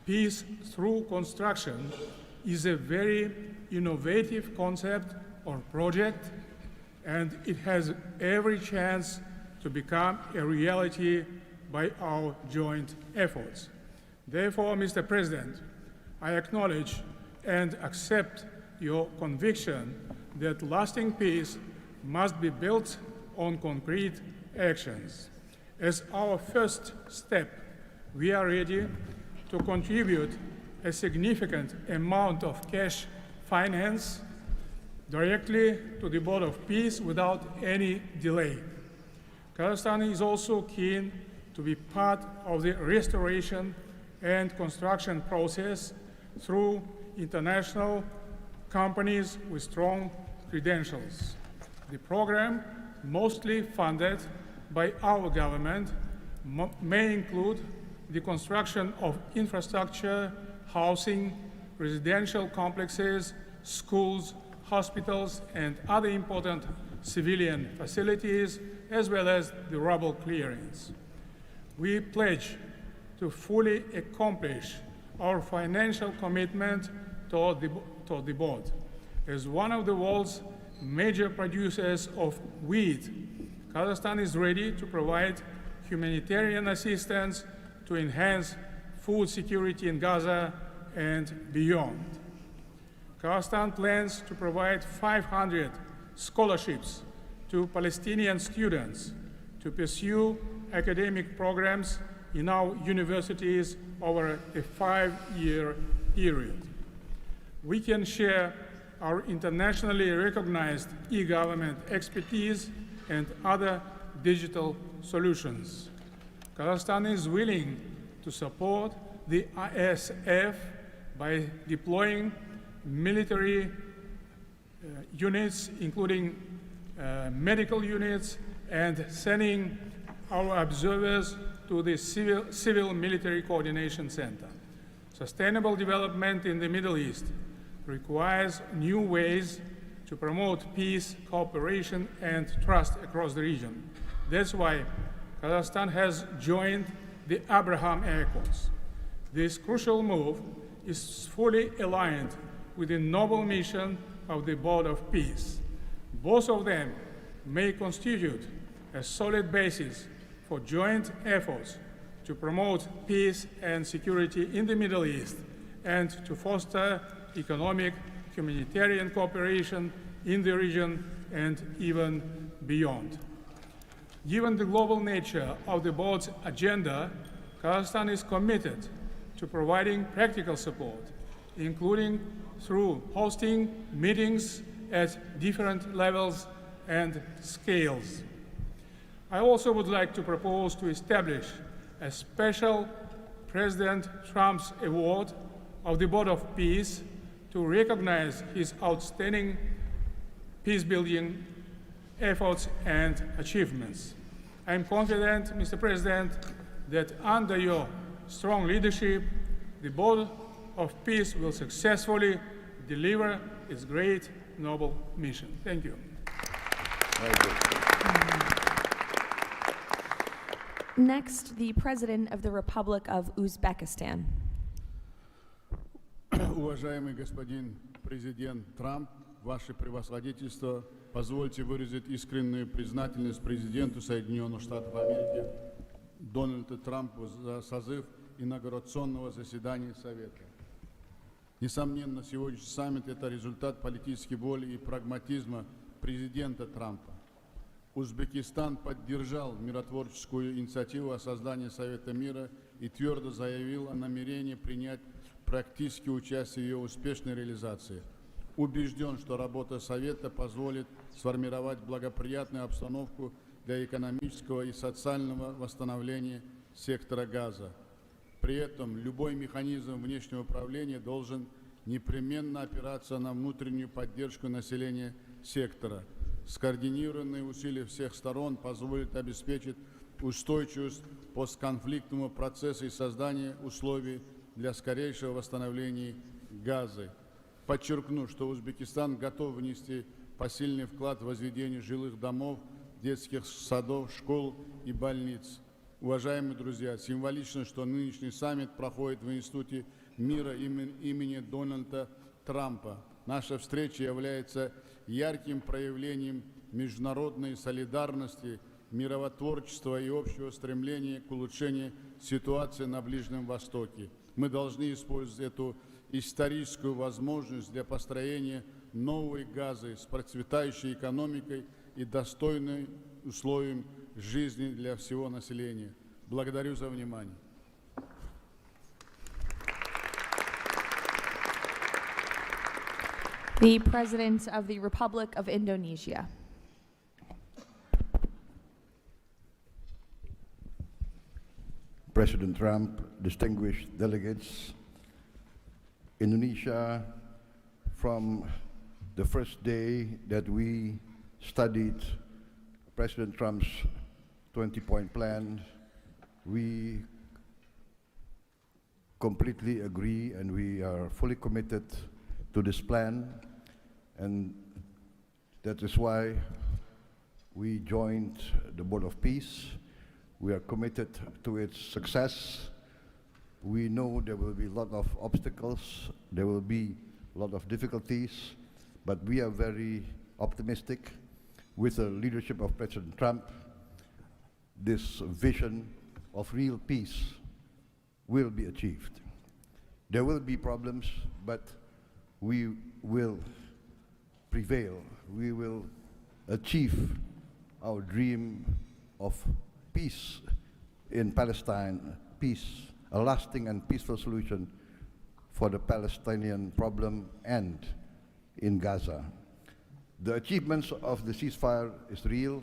peace through construction is a very innovative concept or project, and it has every chance to become a reality by our joint efforts. Therefore, Mr. President, I acknowledge and accept your conviction that lasting peace must be built on concrete actions. As our first step, we are ready to contribute a significant amount of cash finance directly to the Board of Peace without any delay. Kazakhstan is also keen to be part of the restoration and construction process through international companies with strong credentials. The program, mostly funded by our government, may include the construction of infrastructure, housing, residential complexes, schools, hospitals, and other important civilian facilities, as well as the rubble clearance. We pledge to fully accomplish our financial commitment toward the board. As one of the world's major producers of wheat, Kazakhstan is ready to provide humanitarian assistance to enhance food security in Gaza and beyond. Kazakhstan plans to provide 500 scholarships to Palestinian students to pursue academic programs in our universities over a 5-year period. We can share our internationally recognized e-government expertise and other digital solutions. Kazakhstan is willing to support the ISF by deploying military units, including medical units, and sending our observers to the Civil Military Coordination Center. Sustainable development in the Middle East requires new ways to promote peace, cooperation, and trust across the region. That's why Kazakhstan has joined the Abraham Accords. This crucial move is fully aligned with the noble mission of the Board of Peace. Both of them may constitute a solid basis for joint efforts to promote peace and security in the Middle East and to foster economic, humanitarian cooperation in the region and even beyond. Given the global nature of the board's agenda, Kazakhstan is committed to providing practical support, including through hosting meetings at different levels and scales. I also would like to propose to establish a special President Trump's Award of the Board of Peace to recognize his outstanding peace-building efforts and achievements. I am confident, Mr. President, that under your strong leadership, the Board of Peace will successfully deliver its great, noble mission. Thank you. Next, the President of the Republic of Uzbekistan. Уважаемый господин президент Трамп, ваше превосходительство, позвольте выразить искреннюю признательность президенту Соединенных Штатов Америки Дональду Трампу за созыв инаугурационного заседания Совета. Несомненно, сегодняшний саммит – это результат политической воли и прагматизма президента Трампа. Узбекистан поддержал миротворческую инициативу о создании Совета мира и твердо заявил о намерении принять практическое участие в ее успешной реализации. Убежден, что работа Совета позволит сформировать благоприятную обстановку для экономического и социального восстановления сектора Газа. При этом любой механизм внешнего управления должен непременно опираться на внутреннюю поддержку населения сектора. Скоординированные усилия всех сторон позволят обеспечить устойчивость постконфликтного процесса и создание условий для скорейшего восстановления Газы. Подчеркну, что Узбекистан готов внести посильный вклад в возведение жилых домов, детских садов, школ и больниц. Уважаемые друзья, символично, что нынешний саммит проходит в Институте мира имени Дональда Трампа. Наша встреча является ярким проявлением международной солидарности, миротворчества и общего стремления к улучшению ситуации на Ближнем Востоке. Мы должны использовать эту историческую возможность для построения новой Газы с процветающей экономикой и достойным условием жизни для всего населения. Благодарю за внимание. The President of the Republic of Indonesia. President Trump, distinguished delegates, Indonesia, from the first day that we studied President Trump's 20-point plan, we completely agree and we are fully committed to this plan. And that is why we joined the Board of Peace. We are committed to its success. We know there will be a lot of obstacles, there will be a lot of difficulties, but we are very optimistic. With the leadership of President Trump, this vision of real peace will be achieved. There will be problems, but we will prevail. We will achieve our dream of peace in Palestine, peace, a lasting and peaceful solution for the Palestinian problem and in Gaza. The achievements of the ceasefire is real.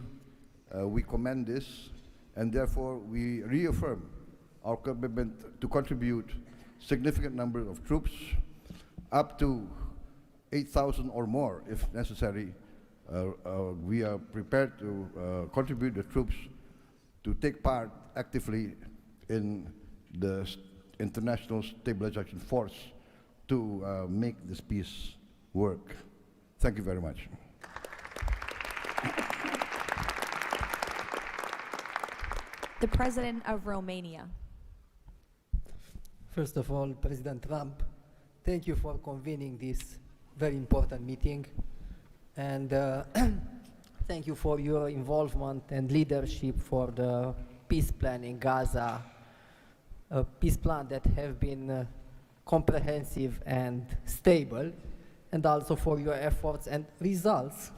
We commend this, and therefore we reaffirm our commitment to contribute significant number of troops, up to 8,000 or more if necessary. We are prepared to contribute the troops to take part actively in the international stabilization force to make this peace work. Thank you very much. The President of Romania. First of all, President Trump, thank you for convening this very important meeting, and thank you for your involvement and leadership for the peace plan in Gaza, a peace plan that has been comprehensive and stable, and also for your efforts and results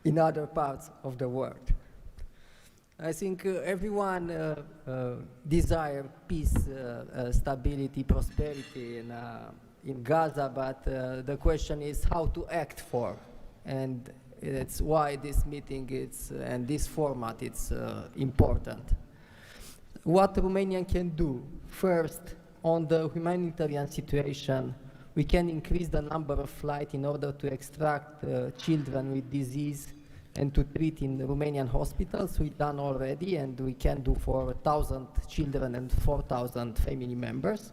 in other parts of the world. I think everyone desires peace, stability, prosperity in Gaza, but the question is how to act for, and it's why this meeting and this format is important. What Romania can do, first, on the humanitarian situation, we can increase the number of flights in order to extract children with disease and to treat in Romanian hospitals. We've done already, and we can do for 1,000 children and 4,000 family members.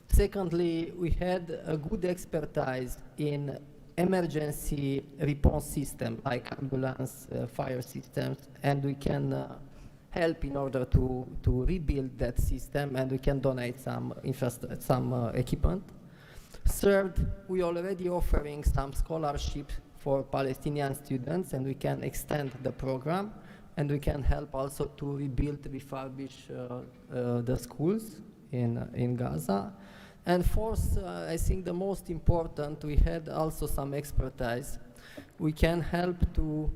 Secondly, we had a good expertise in emergency response system like ambulance, fire systems, and we can help in order to rebuild that system, and we can donate some equipment. Third, we are already offering some scholarships for Palestinian students, and we can extend the program, and we can help also to rebuild, refurbish the schools in Gaza. And fourth, I think the most important, we had also some expertise. We can help to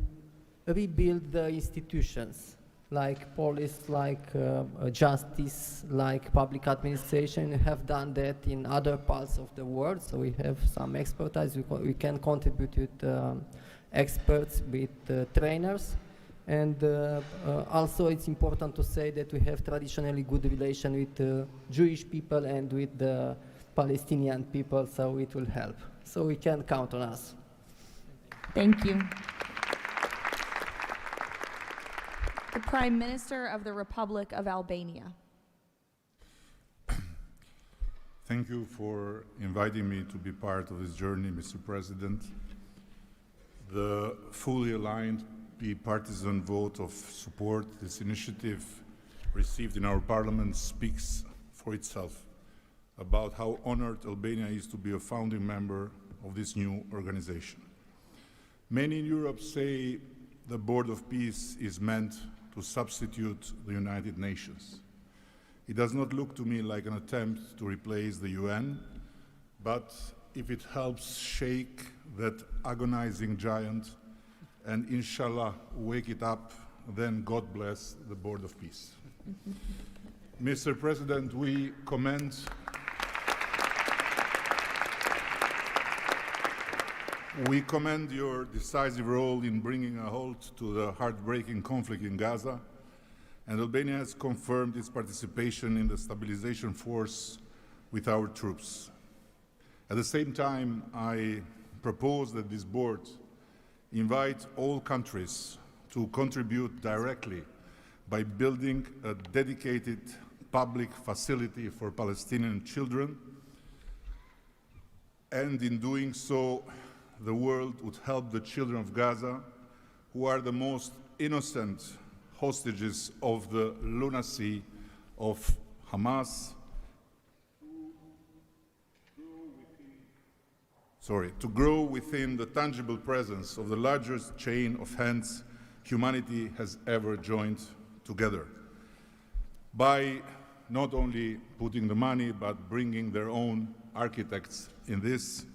rebuild the institutions, like police, like justice, like public administration. We have done that in other parts of the world, so we have some expertise. We can contribute with experts, with trainers, and also it's important to say that we have traditionally good relation with Jewish people and with the Palestinian people, so it will help. So we can count on us. Thank you. The Prime Minister of the Republic of Albania. Thank you for inviting me to be part of this journey, Mr. President. The fully aligned bipartisan vote of support this initiative received in our parliament speaks for itself about how honored Albania is to be a founding member of this new organization. Many in Europe say the Board of Peace is meant to substitute the United Nations. It does not look to me like an attempt to replace the UN, but if it helps shake that agonizing giant and inshallah wake it up, then God bless the Board of Peace. Mr. President, we commend your decisive role in bringing a halt to the heartbreaking conflict in Gaza, and Albania has confirmed its participation in the stabilization force with our troops. At the same time, I propose that this board invite all countries to contribute directly by building a dedicated public facility for Palestinian children, and in doing so, the world would help the children of Gaza, who are the most innocent hostages of the lunacy of Hamas, to grow within the tangible presence of the largest chain of hands humanity has ever joined together. By not only putting the money, but bringing their own architects in this,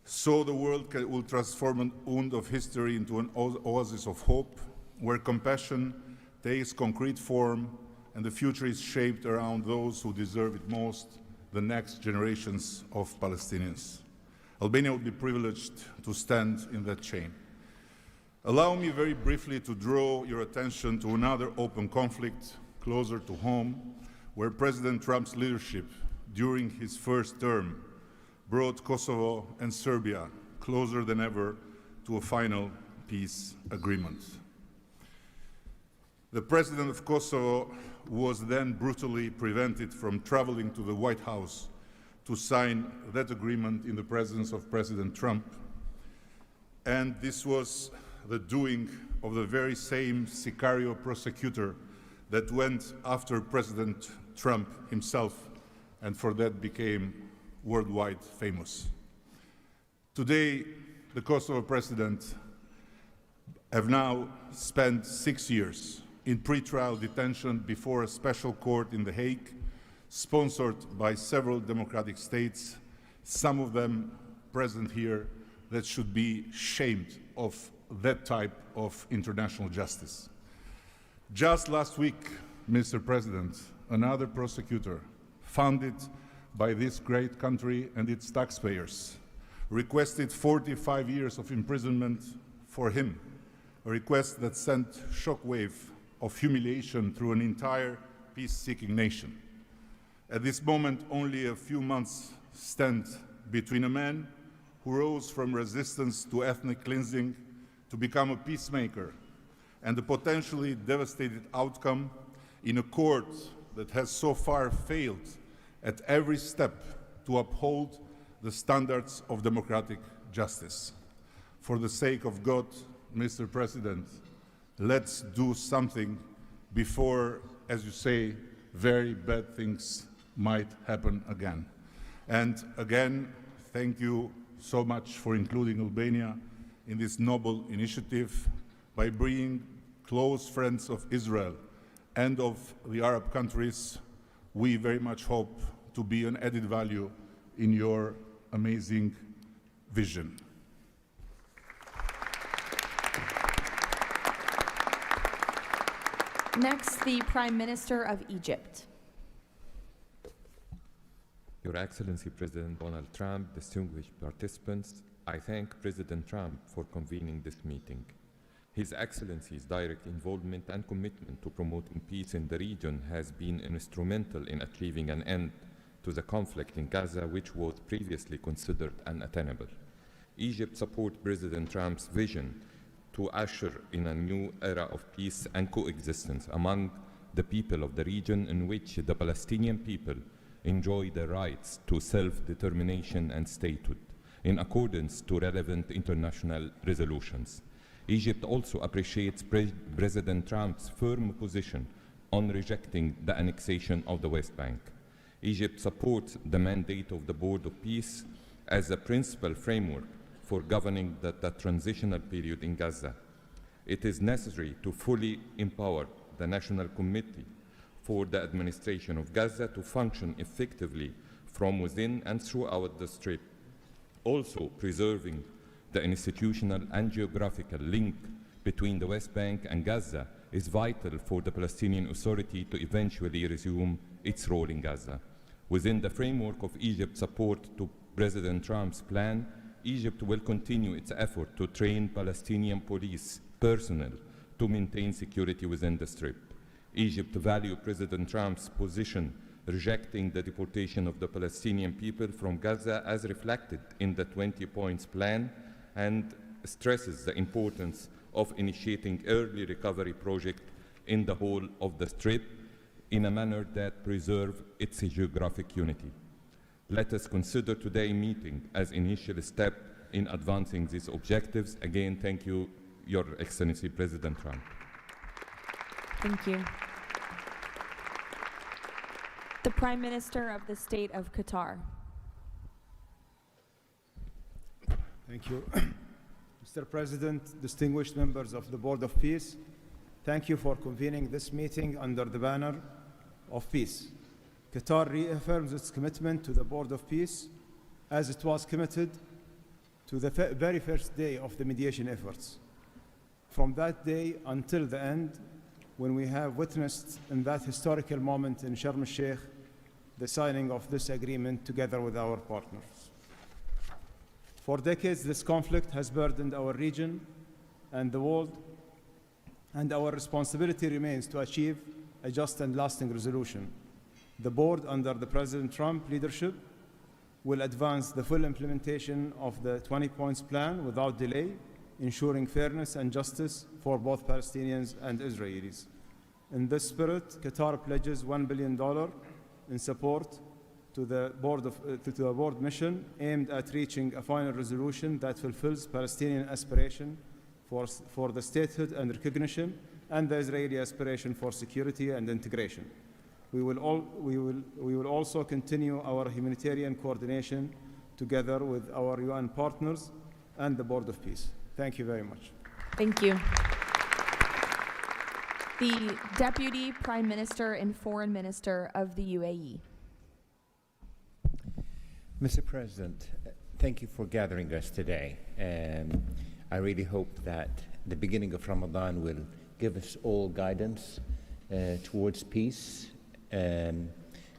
so the world will transform an wound of history into an oasis of hope, where compassion takes concrete form and the future is shaped around those who deserve it most, the next generations of Palestinians. Albania would be privileged to stand in that chain. Allow me very briefly to draw your attention to another open conflict closer to home, where President Trump's leadership during his first term brought Kosovo and Serbia closer than ever to a final peace agreement. The president of Kosovo was then brutally prevented from traveling to the White House to sign that agreement in the presence of President Trump. And this was the doing of the very same Sicario prosecutor that went after President Trump himself, and for that became worldwide famous. Today, the Kosovo president have now spent 6 years in pretrial detention before a special court in The Hague, sponsored by several democratic states, some of them present here, that should be shamed of that type of international justice. Just last week, Mr. President, another prosecutor, funded by this great country and its taxpayers, requested 45 years of imprisonment for him, a request that sent shockwave of humiliation through an entire peace-seeking nation. At this moment, only a few months stand between a man who rose from resistance to ethnic cleansing to become a peacemaker and the potentially devastating outcome in a court that has so far failed at every step to uphold the standards of democratic justice. For the sake of God, Mr. President, let's do something before, as you say, very bad things might happen again. And again, thank you so much for including Albania in this noble initiative by bringing close friends of Israel and of the Arab countries. We very much hope to be an added value in your amazing vision. Next, the Prime Minister of Egypt. Your Excellency President Donald Trump, distinguished participants, I thank President Trump for convening this meeting. His Excellency's direct involvement and commitment to promoting peace in the region has been instrumental in achieving an end to the conflict in Gaza, which was previously considered unattainable. Egypt supports President Trump's vision to usher in a new era of peace and coexistence among the people of the region, in which the Palestinian people enjoy the rights to self-determination and statehood, in accordance to relevant international resolutions. Egypt also appreciates President Trump's firm position on rejecting the annexation of the West Bank. Egypt supports the mandate of the Board of Peace as a principal framework for governing the transitional period in Gaza. It is necessary to fully empower the National Committee for the administration of Gaza to function effectively from within and throughout the Strip. Also, preserving the institutional and geographical link between the West Bank and Gaza is vital for the Palestinian Authority to eventually resume its role in Gaza. Within the framework of Egypt's support to President Trump's plan, Egypt will continue its effort to train Palestinian police personnel to maintain security within the Strip. Egypt values President Trump's position rejecting the deportation of the Palestinian people from Gaza as reflected in the 20 points plan, and stresses the importance of initiating early recovery projects in the whole of the Strip in a manner that preserves its geographic unity. Let us consider today's meeting as an initial step in advancing these objectives. Again, thank you, Your Excellency President Trump. Thank you. The Prime Minister of the State of Qatar. Thank you. Mr. President, distinguished members of the Board of Peace, thank you for convening this meeting under the banner of peace. Qatar reaffirms its commitment to the Board of Peace as it was committed to the very first day of the mediation efforts. From that day until the end, when we have witnessed in that historical moment in Sharm el-Sheikh the signing of this agreement together with our partners. For decades, this conflict has burdened our region and the world, and our responsibility remains to achieve a just and lasting resolution. The board, under the President Trump leadership, will advance the full implementation of the 20 points plan without delay, ensuring fairness and justice for both Palestinians and Israelis. In this spirit, Qatar pledges $1 billion in support to the board mission aimed at reaching a final resolution that fulfills Palestinian aspiration for the statehood and recognition, and the Israeli aspiration for security and integration. We will also continue our humanitarian coordination together with our UN partners and the Board of Peace. Thank you very much. Thank you. The Deputy Prime Minister and Foreign Minister of the UAE. Mr. President, thank you for gathering us today. I really hope that the beginning of Ramadan will give us all guidance towards peace,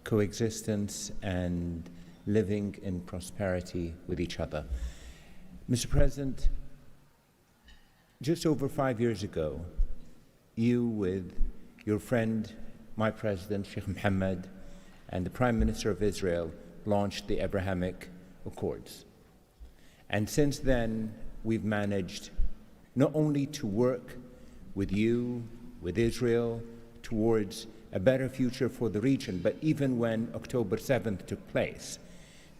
coexistence, and living in prosperity with each other. Mr. President, just over 5 years ago, you with your friend, my president, Sheikh Mohammed, and the Prime Minister of Israel launched the Abrahamic Accords. And since then, we've managed not only to work with you, with Israel, towards a better future for the region, but even when October 7th took place,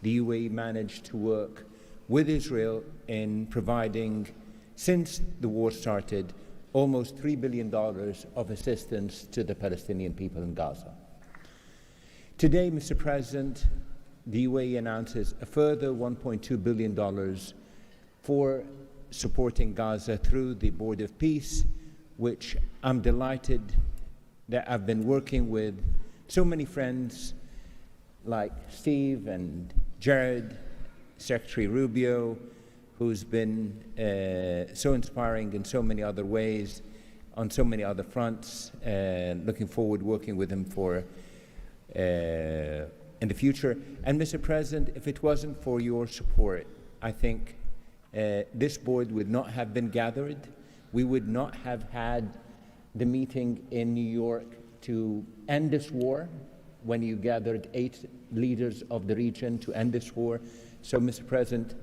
the UAE managed to work with Israel in providing, since the war started, almost $3 billion of assistance to the Palestinian people in Gaza. Today, Mr. President, the UAE announces a further $1.2 billion for supporting Gaza through the Board of Peace, which I'm delighted that I've been working with so many friends like Steve and Jared, Secretary Rubio, who's been so inspiring in so many other ways, on so many other fronts, and looking forward working with him for in the future. And Mr. President, if it wasn't for your support, I think this board would not have been gathered. We would not have had the meeting in New York to end this war, when you gathered 8 leaders of the region to end this war. So, Mr. President,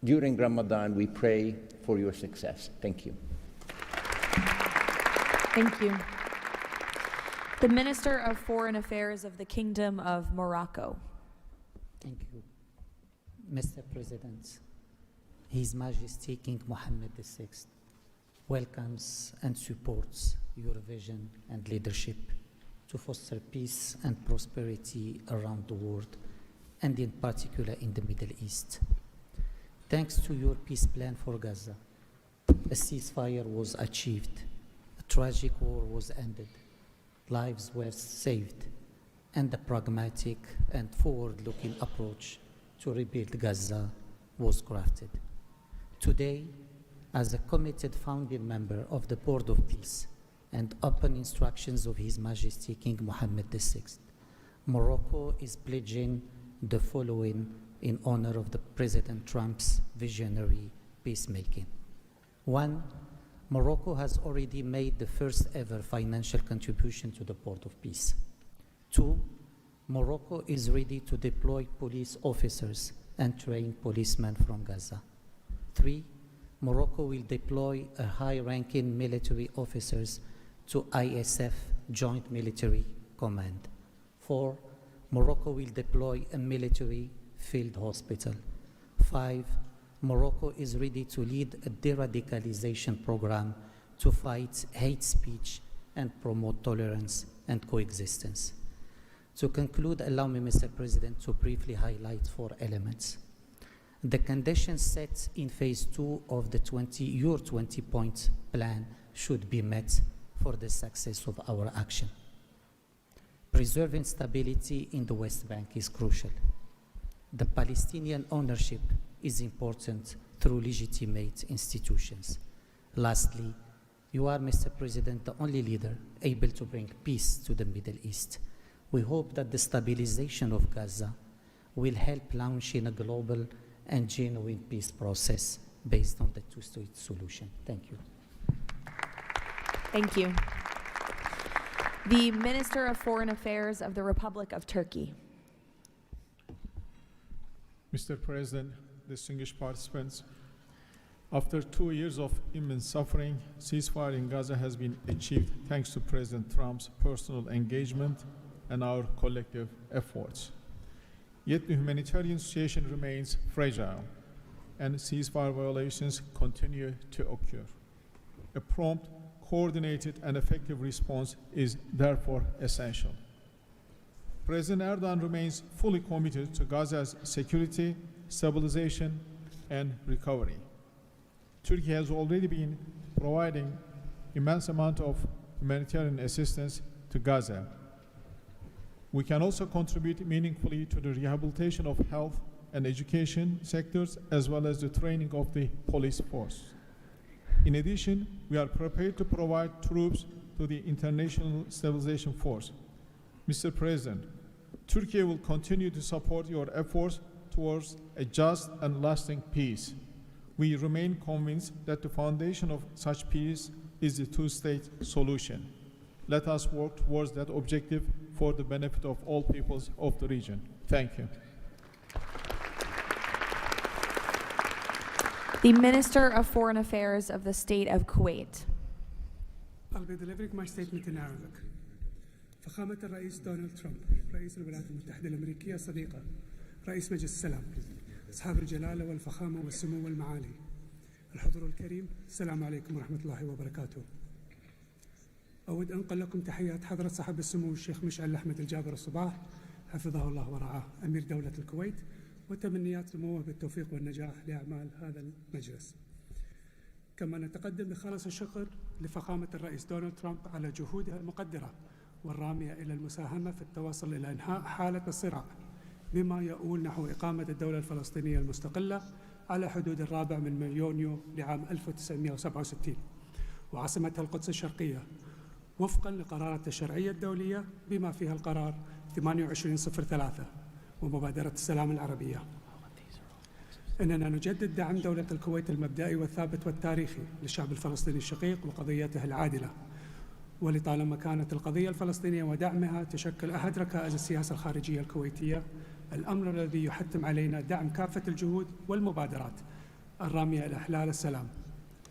during Ramadan, we pray for your success. Thank you. Thank you. The Minister of Foreign Affairs of the Kingdom of Morocco. Thank you. Mr. President, His Majesty King Mohammed VI welcomes and supports your vision and leadership to foster peace and prosperity around the world, and in particular in the Middle East. Thanks to your peace plan for Gaza, a ceasefire was achieved, a tragic war was ended, lives were saved, and a pragmatic and forward-looking approach to rebuild Gaza was crafted. Today, as a committed founding member of the Board of Peace and upon instructions of His Majesty King Mohammed VI, Morocco is pledging the following in honor of the President Trump's visionary peacemaking. 1, Morocco has already made the first ever financial contribution to the Board of Peace. 2, Morocco is ready to deploy police officers and train policemen from Gaza. 3, Morocco will deploy a high-ranking military officers to ISF Joint Military Command. 4, Morocco will deploy a military field hospital. 5, Morocco is ready to lead a de-radicalization program to fight hate speech and promote tolerance and coexistence. To conclude, allow me, Mr. President, to briefly highlight 4 elements. The conditions set in phase 2 of the your 20-point plan should be met for the success of our action. Preserving stability in the West Bank is crucial. The Palestinian ownership is important through legitimate institutions. Lastly, you are, Mr. President, the only leader able to bring peace to the Middle East. We hope that the stabilization of Gaza will help launching a global and genuine peace process based on the two-state solution. Thank you. Thank you. The Minister of Foreign Affairs of the Republic of Turkey. Mr. President, distinguished participants, after 2 years of immense suffering, ceasefire in Gaza has been achieved thanks to President Trump's personal engagement and our collective efforts. Yet the humanitarian situation remains fragile, and ceasefire violations continue to occur. A prompt, coordinated, and effective response is therefore essential. President Erdogan remains fully committed to Gaza's security, stabilization, and recovery. Turkey has already been providing immense amount of humanitarian assistance to Gaza. We can also contribute meaningfully to the rehabilitation of health and education sectors, as well as the training of the police force. In addition, we are prepared to provide troops to the International Stabilization Force. Mr. President, Turkey will continue to support your efforts towards a just and lasting peace. We remain convinced that the foundation of such peace is the two-state solution. Let us work towards that objective for the benefit of all peoples of the region. Thank you. The Minister of Foreign Affairs of the State of Kuwait. I'll be delivering my statement in Arabic. فخامة الرئيس دونالد ترامب رئيس الولايات المتحدة الأمريكية صديقة رئيس مجلس السلام أصحاب الجلالة والفخامة والسمو والمعالي الحضور الكريم السلام عليكم ورحمة الله وبركاته. أود أنقل لكم تحيات حضرة صاحب السمو الشيخ مشعل أحمد الجابر الصباح حفظه الله ورعاه أمير دولة الكويت، وتمنيات سموه بالتوفيق والنجاح لأعمال هذا المجلس. كما نتقدم بخالص الشكر لفخامة الرئيس دونالد ترامب على جهودها المقدرة والرامية إلى المساهمة في التوصل إلى إنهاء حالة الصراع بما يؤول نحو إقامة الدولة الفلسطينية المستقلة على حدود 4 من يونيو لعام 1967 وعاصمتها القدس الشرقية وفقا لقرارات الشرعية الدولية بما فيها القرار 2803 ومبادرة السلام العربية. إننا نجدد دعم دولة الكويت المبدئي والثابت والتاريخي للشعب الفلسطيني الشقيق وقضيته العادلة، ولطالما كانت القضية الفلسطينية ودعمها تشكل أحد ركائز السياسة الخارجية الكويتية، الأمر الذي يحتم علينا دعم كافة الجهود والمبادرات الرامية إلى إحلال السلام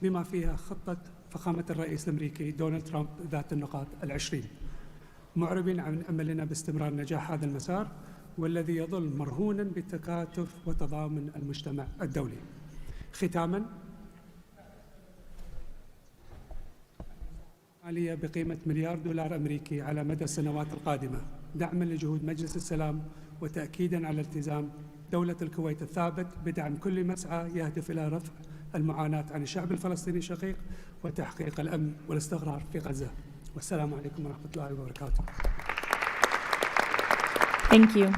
بما فيها خطة فخامة الرئيس الأمريكي دونالد ترامب ذات النقاط 20، معربين عن أملنا باستمرار نجاح هذا المسار والذي يظل مرهونا بتكاتف وتضامن المجتمع الدولي. ختاما، مالية بقيمة $1 مليار أمريكي على مدى السنوات القادمة دعما لجهود مجلس السلام وتأكيدا على التزام دولة الكويت الثابت بدعم كل مسعى يهدف إلى رفع المعاناة عن الشعب الفلسطيني الشقيق وتحقيق الأمن والاستقرار في غزة. والسلام عليكم ورحمة الله وبركاته. Thank you.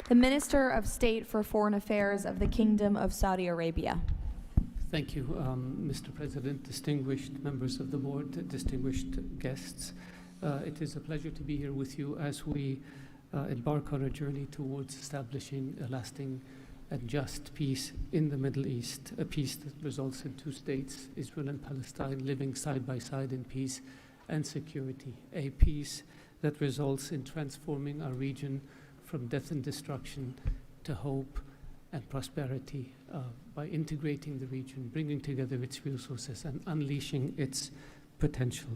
The Minister of State for Foreign Affairs of the Kingdom of Saudi Arabia. Thank you, Mr. President, distinguished members of the board, distinguished guests. It is a pleasure to be here with you as we embark on a journey towards establishing a lasting and just peace in the Middle East, a peace that results in 2 states, Israel and Palestine, living side by side in peace and security, a peace that results in transforming our region from death and destruction to hope and prosperity by integrating the region, bringing together its resources and unleashing its potential.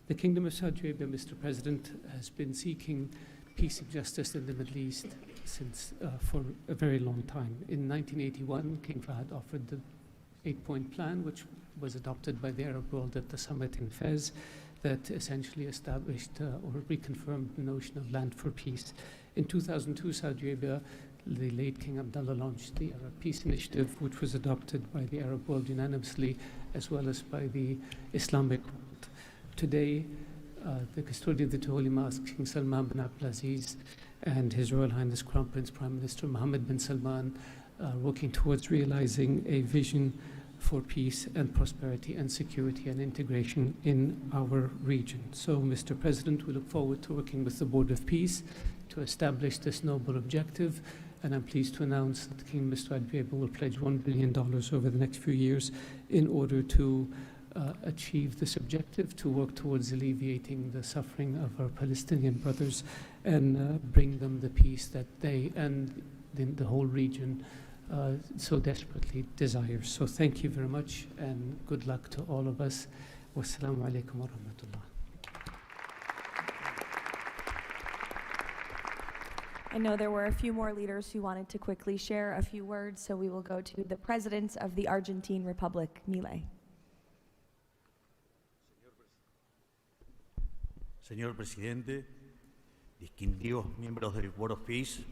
The Kingdom of Saudi Arabia, Mr. President, has been seeking peace and justice in the Middle East for a very long time. In 1981, King Fahd offered the 8-point plan, which was adopted by the Arab world at the summit in Fez, that essentially established or reconfirmed the notion of land for peace. In 2002, Saudi Arabia, the late King Abdullah, launched the Arab Peace Initiative, which was adopted by the Arab world unanimously, as well as by the Islamic world. Today, the custodian of the two holy mosques, King Salman bin Abdulaziz, and His Royal Highness Crown Prince Prime Minister Mohammed bin Salman are working towards realizing a vision for peace and prosperity and security and integration in our region. So, Mr. President, we look forward to working with the Board of Peace to establish this noble objective, and I'm pleased to announce that King Mr. Adbeba will pledge $1 billion over the next few years in order to achieve this objective, to work towards alleviating the suffering of our Palestinian brothers and bring them the peace that they and the whole region so desperately desires. So thank you very much and good luck to all of us. Wassalamu alaikum wa rahmatullah. I know there were a few more leaders who wanted to quickly share a few words, so we will go to the President of the Argentine Republic, Milei. Señor Presidente, distinguidos miembros del Board of Peace,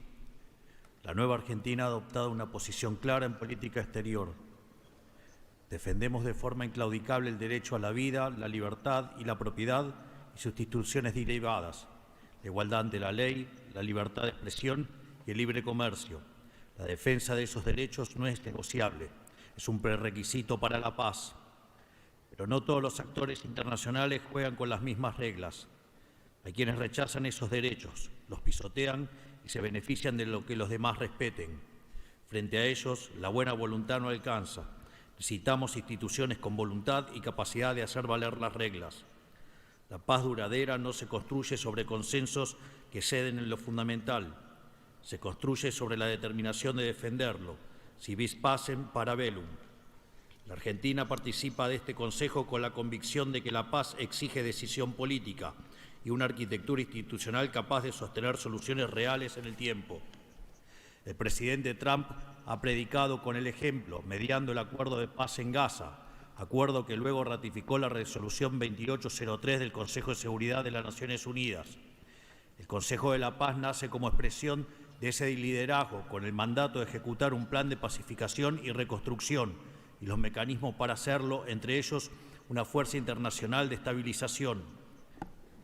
la nueva Argentina ha adoptado una posición clara en política exterior. Defendemos de forma inclaudicable el derecho a la vida, la libertad y la propiedad y sus instituciones derivadas, la igualdad ante la ley, la libertad de expresión y el libre comercio. La defensa de esos derechos no es negociable, es un prerequisito para la paz. Pero no todos los actores internacionales juegan con las mismas reglas. Hay quienes rechazan esos derechos, los pisotean y se benefician de lo que los demás respeten. Frente a ellos, la buena voluntad no alcanza. Necesitamos instituciones con voluntad y capacidad de hacer valer las reglas. La paz duradera no se construye sobre consensos que ceden en lo fundamental. Se construye sobre la determinación de defenderlo. Si vis pacem, para bellum. La Argentina participa de este Consejo con la convicción de que la paz exige decisión política y una arquitectura institucional capaz de sostener soluciones reales en el tiempo. El presidente Trump ha predicado con el ejemplo, mediando el acuerdo de paz en Gaza, acuerdo que luego ratificó la resolución 2803 del Consejo de Seguridad de las Naciones Unidas. El Consejo de la Paz nace como expresión de ese liderazgo, con el mandato de ejecutar un plan de pacificación y reconstrucción y los mecanismos para hacerlo, entre ellos una fuerza internacional de estabilización.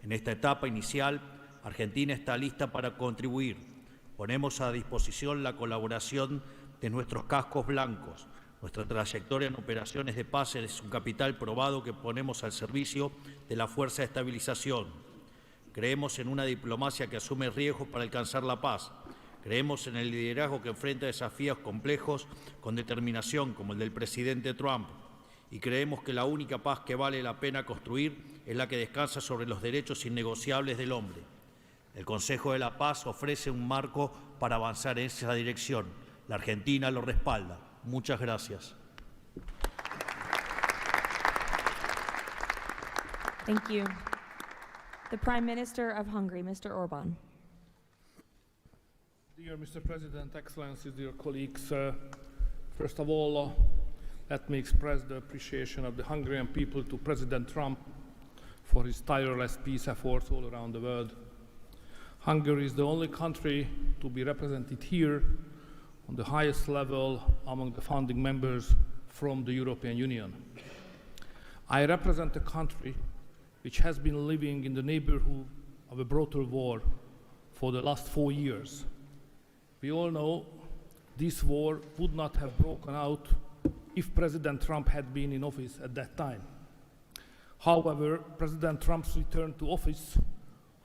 En esta etapa inicial, Argentina está lista para contribuir. Ponemos a disposición la colaboración de nuestros cascos blancos. Nuestra trayectoria en operaciones de paz es un capital probado que ponemos al servicio de la fuerza de estabilización. Creemos en una diplomacia que asume riesgos para alcanzar la paz. Creemos en el liderazgo que enfrenta desafíos complejos con determinación, como el del presidente Trump. Y creemos que la única paz que vale la pena construir es la que descansa sobre los derechos innegociables del hombre. El Consejo de la Paz ofrece un marco para avanzar en esa dirección. La Argentina lo respalda. Muchas gracias. Thank you. The Prime Minister of Hungary, Mr. Orbán. Dear Mr. President, Excellencies, dear colleagues, first of all, let me express the appreciation of the Hungarian people to President Trump for his tireless peace efforts all around the world. Hungary is the only country to be represented here on the highest level among the founding members from the European Union. I represent a country which has been living in the neighborhood of a brutal war for the last 4 years. We all know this war would not have broken out if President Trump had been in office at that time. However, President Trump's return to office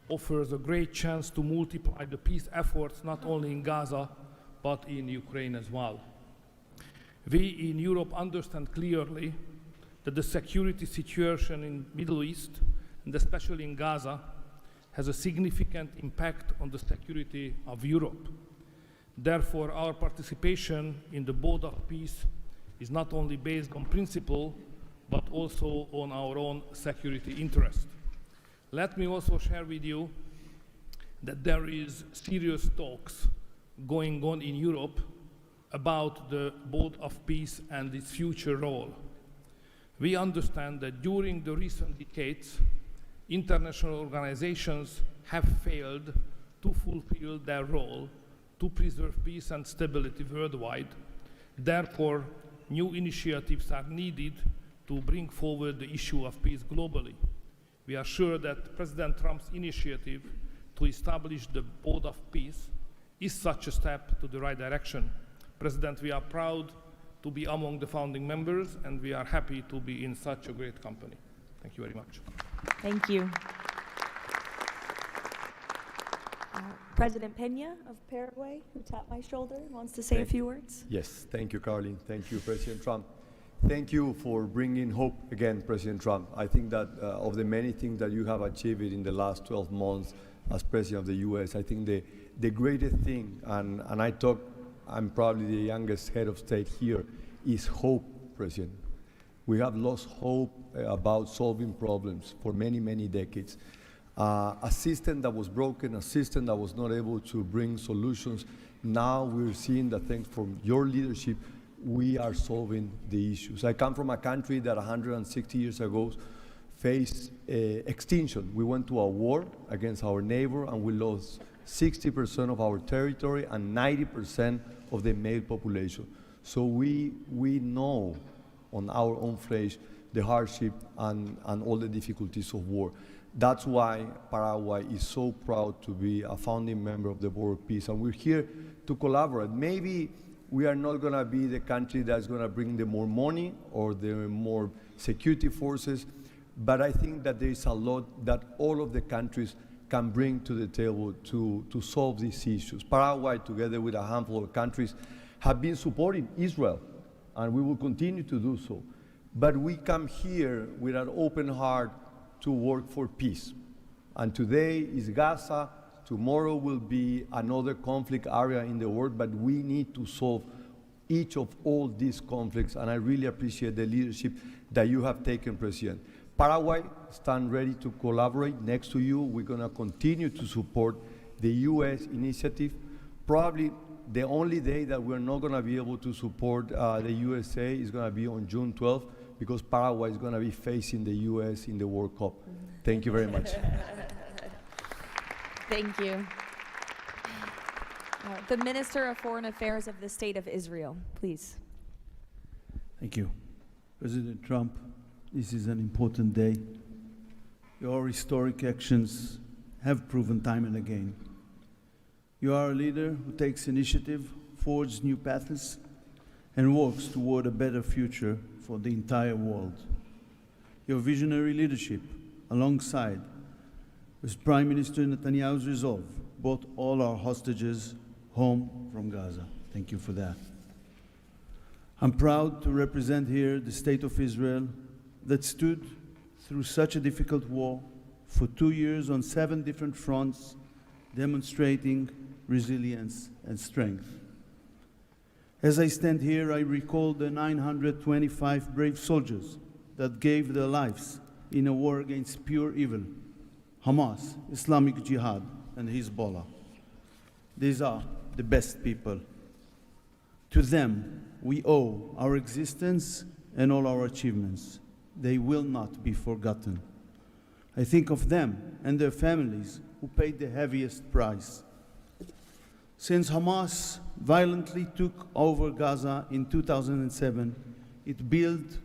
offers a great chance to multiply the peace efforts not only in Gaza, but in Ukraine as well. We in Europe understand clearly that the security situation in the Middle East, and especially in Gaza, has a significant impact on the security of Europe. Therefore, our participation in the Board of Peace is not only based on principle, but also on our own security interest. Let me also share with you that there is serious talks going on in Europe about the Board of Peace and its future role. We understand that during the recent decades, international organizations have failed to fulfill their role to preserve peace and stability worldwide. Therefore, new initiatives are needed to bring forward the issue of peace globally. We are sure that President Trump's initiative to establish the Board of Peace is such a step to the right direction. President, we are proud to be among the founding members, and we are happy to be in such a great company. Thank you very much. Thank you. President Peña of Paraguay, who tapped my shoulder, wants to say a few words. Yes, thank you, Caroline. Thank you, President Trump. Thank you for bringing hope again, President Trump. I think that of the many things that you have achieved in the last 12 months as President of the U.S., I think the greatest thing, and I'm probably the youngest head of state here, is hope, President. We have lost hope about solving problems for many, many decades. A system that was broken, a system that was not able to bring solutions. Now we're seeing that thanks from your leadership, we are solving the issues. I come from a country that 160 years ago faced extinction. We went to a war against our neighbor and we lost 60% of our territory and 90% of the male population. So we know on our own flesh the hardship and all the difficulties of war. That's why Paraguay is so proud to be a founding member of the Board of Peace, and we're here to collaborate. Maybe we are not going to be the country that's going to bring the more money or the more security forces, but I think that there is a lot that all of the countries can bring to the table to solve these issues. Paraguay, together with a handful of countries, have been supporting Israel, and we will continue to do so. But we come here with an open heart to work for peace. And today is Gaza, tomorrow will be another conflict area in the world, but we need to solve each of all these conflicts, and I really appreciate the leadership that you have taken, President. Paraguay stands ready to collaborate next to you. We're going to continue to support the U.S. initiative. Probably the only day that we're not going to be able to support the USA is going to be on June 12th, because Paraguay is going to be facing the U.S. in the World Cup. Thank you very much. Thank you. The Minister of Foreign Affairs of the State of Israel, please. Thank you. President Trump, this is an important day. Your historic actions have proven time and again. You are a leader who takes initiative, forges new paths, and works toward a better future for the entire world. Your visionary leadership, alongside with Prime Minister Netanyahu's resolve, brought all our hostages home from Gaza. Thank you for that. I'm proud to represent here the State of Israel that stood through such a difficult war for 2 years on 7 different fronts, demonstrating resilience and strength. As I stand here, I recall the 925 brave soldiers that gave their lives in a war against pure evil, Hamas, Islamic Jihad, and Hezbollah. These are the best people. To them, we owe our existence and all our achievements. They will not be forgotten. I think of them and their families who paid the heaviest price. Since Hamas violently took over Gaza in 2007, it built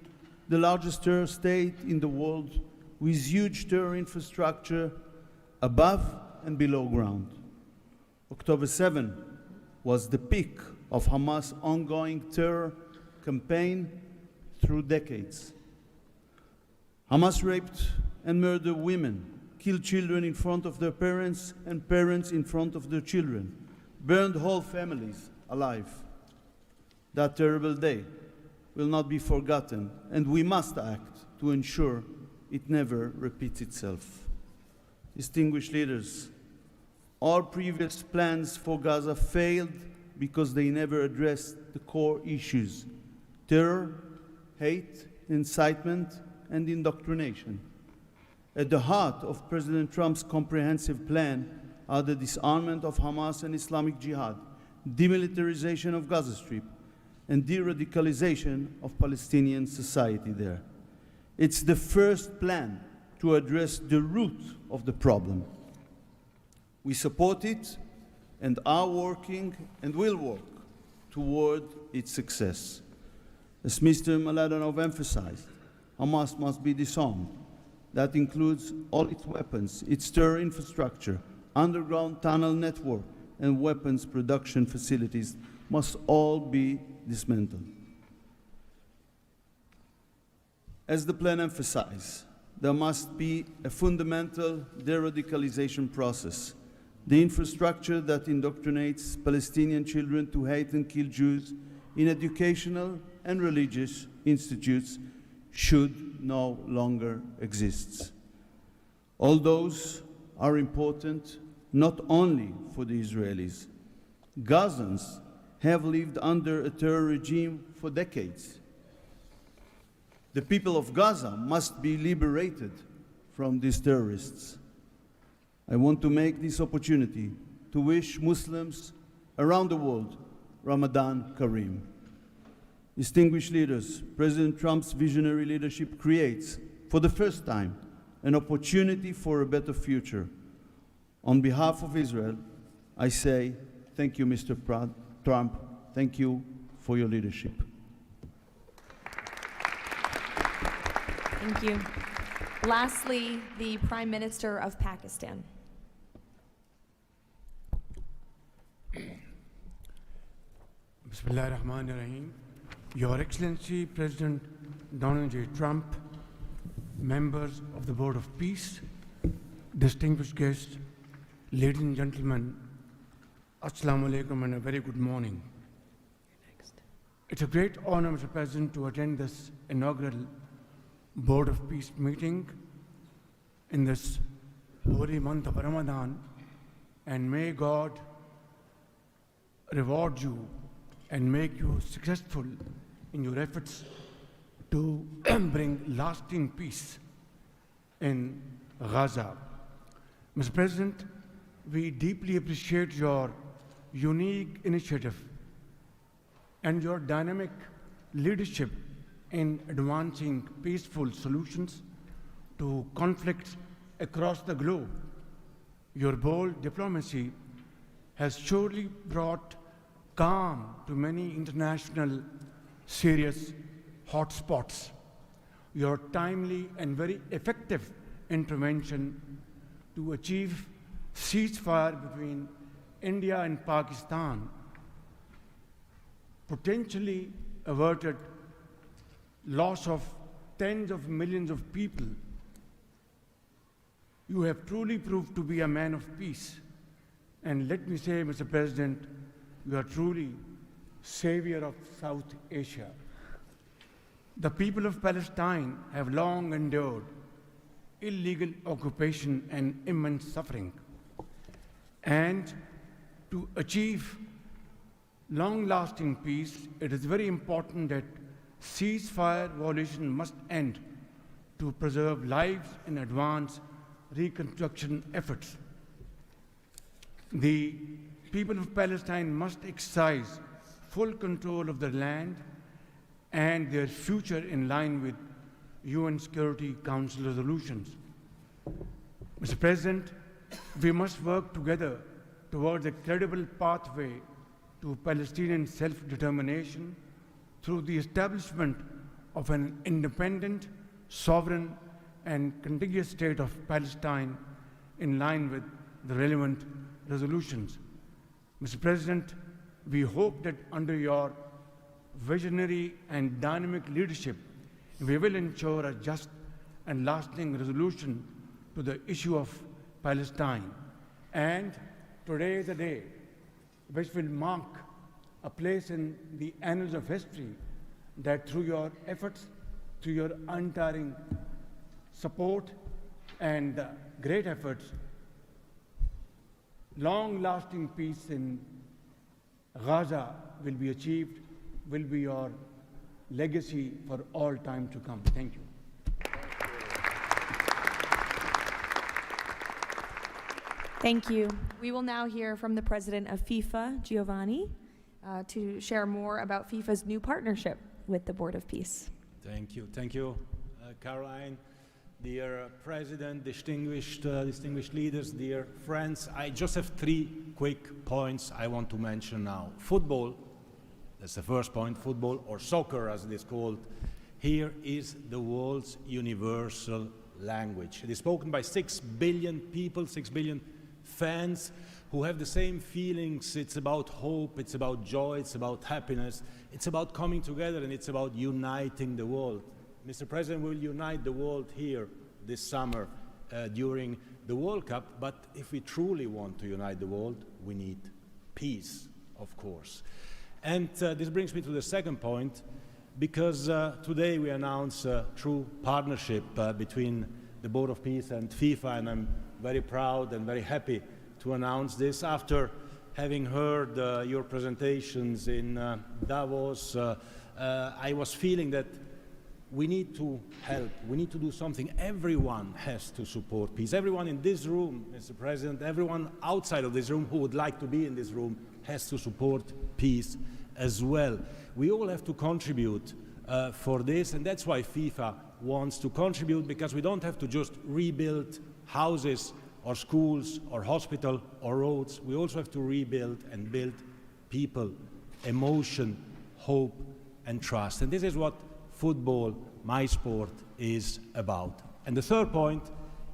the largest terror state in the world with huge terror infrastructure above and below ground. October 7 was the peak of Hamas' ongoing terror campaign through decades. Hamas raped and murdered women, killed children in front of their parents and parents in front of their children, burned whole families alive. That terrible day will not be forgotten, and we must act to ensure it never repeats itself. Distinguished leaders, all previous plans for Gaza failed because they never addressed the core issues: terror, hate, incitement, and indoctrination. At the heart of President Trump's comprehensive plan are the disarmament of Hamas and Islamic Jihad, demilitarization of Gaza Strip, and de-radicalization of Palestinian society there. It's the first plan to address the root of the problem. We support it and are working and will work toward its success. As Mr. Mladenov emphasized, Hamas must be disarmed. That includes all its weapons, its terror infrastructure, underground tunnel network, and weapons production facilities must all be dismantled. As the plan emphasized, there must be a fundamental de-radicalization process. The infrastructure that indoctrinates Palestinian children to hate and kill Jews in educational and religious institutes should no longer exist. All those are important not only for the Israelis. Gazans have lived under a terror regime for decades. The people of Gaza must be liberated from these terrorists. I want to make this opportunity to wish Muslims around the world Ramadan Kareem. Distinguished leaders, President Trump's visionary leadership creates, for the first time, an opportunity for a better future. On behalf of Israel, I say thank you, Mr. Trump. Thank you for your leadership. Thank you. Lastly, the Prime Minister of Pakistan. Bismillah ar-Rahman ar-Rahim. Your Excellency, President Donald J. Trump, members of the Board of Peace, distinguished guests, ladies and gentlemen, Assalamu alaikum and a very good morning. It's a great honor, Mr. President, to attend this inaugural Board of Peace meeting in this holy month of Ramadan, and may God reward you and make you successful in your efforts to bring lasting peace in Gaza. Mr. President, we deeply appreciate your unique initiative and your dynamic leadership in advancing peaceful solutions to conflicts across the globe. Your bold diplomacy has surely brought calm to many international serious hotspots. Your timely and very effective intervention to achieve ceasefire between India and Pakistan potentially averted loss of tens of millions of people. You have truly proved to be a man of peace. And let me say, Mr. President, you are truly savior of South Asia. The people of Palestine have long endured illegal occupation and immense suffering. And to achieve long-lasting peace, it is very important that ceasefire violation must end to preserve lives and advance reconstruction efforts. The people of Palestine must exercise full control of their land and their future in line with UN Security Council resolutions. Mr. President, we must work together towards a credible pathway to Palestinian self-determination through the establishment of an independent, sovereign, and contiguous state of Palestine in line with the relevant resolutions. Mr. President, we hope that under your visionary and dynamic leadership, we will ensure a just and lasting resolution to the issue of Palestine. And today is a day which will mark a place in the annals of history that through your efforts, through your untiring support and great efforts, long-lasting peace in Gaza will be achieved, will be your legacy for all time to come. Thank you. Thank you. We will now hear from the president of FIFA, Giovanni, to share more about FIFA's new partnership with the Board of Peace. Thank you, Caroline. Dear President, distinguished leaders, dear friends, I just have 3 quick points I want to mention now. Football, that's the first point, football, or soccer as it is called, here is the world's universal language. It is spoken by 6 billion people, 6 billion fans who have the same feelings. It's about hope, it's about joy, it's about happiness, it's about coming together, and it's about uniting the world. Mr. President, we will unite the world here this summer during the World Cup, but if we truly want to unite the world, we need peace, of course. And this brings me to the second point, because today we announce a true partnership between the Board of Peace and FIFA, and I'm very proud and very happy to announce this. After having heard your presentations in Davos, I was feeling that we need to help, we need to do something. Everyone has to support peace. Everyone in this room, Mr. President, everyone outside of this room who would like to be in this room has to support peace as well. We all have to contribute for this, and that's why FIFA wants to contribute, because we don't have to just rebuild houses or schools or hospital or roads. We also have to rebuild and build people, emotion, hope, and trust. And this is what football, my sport, is about. And the third point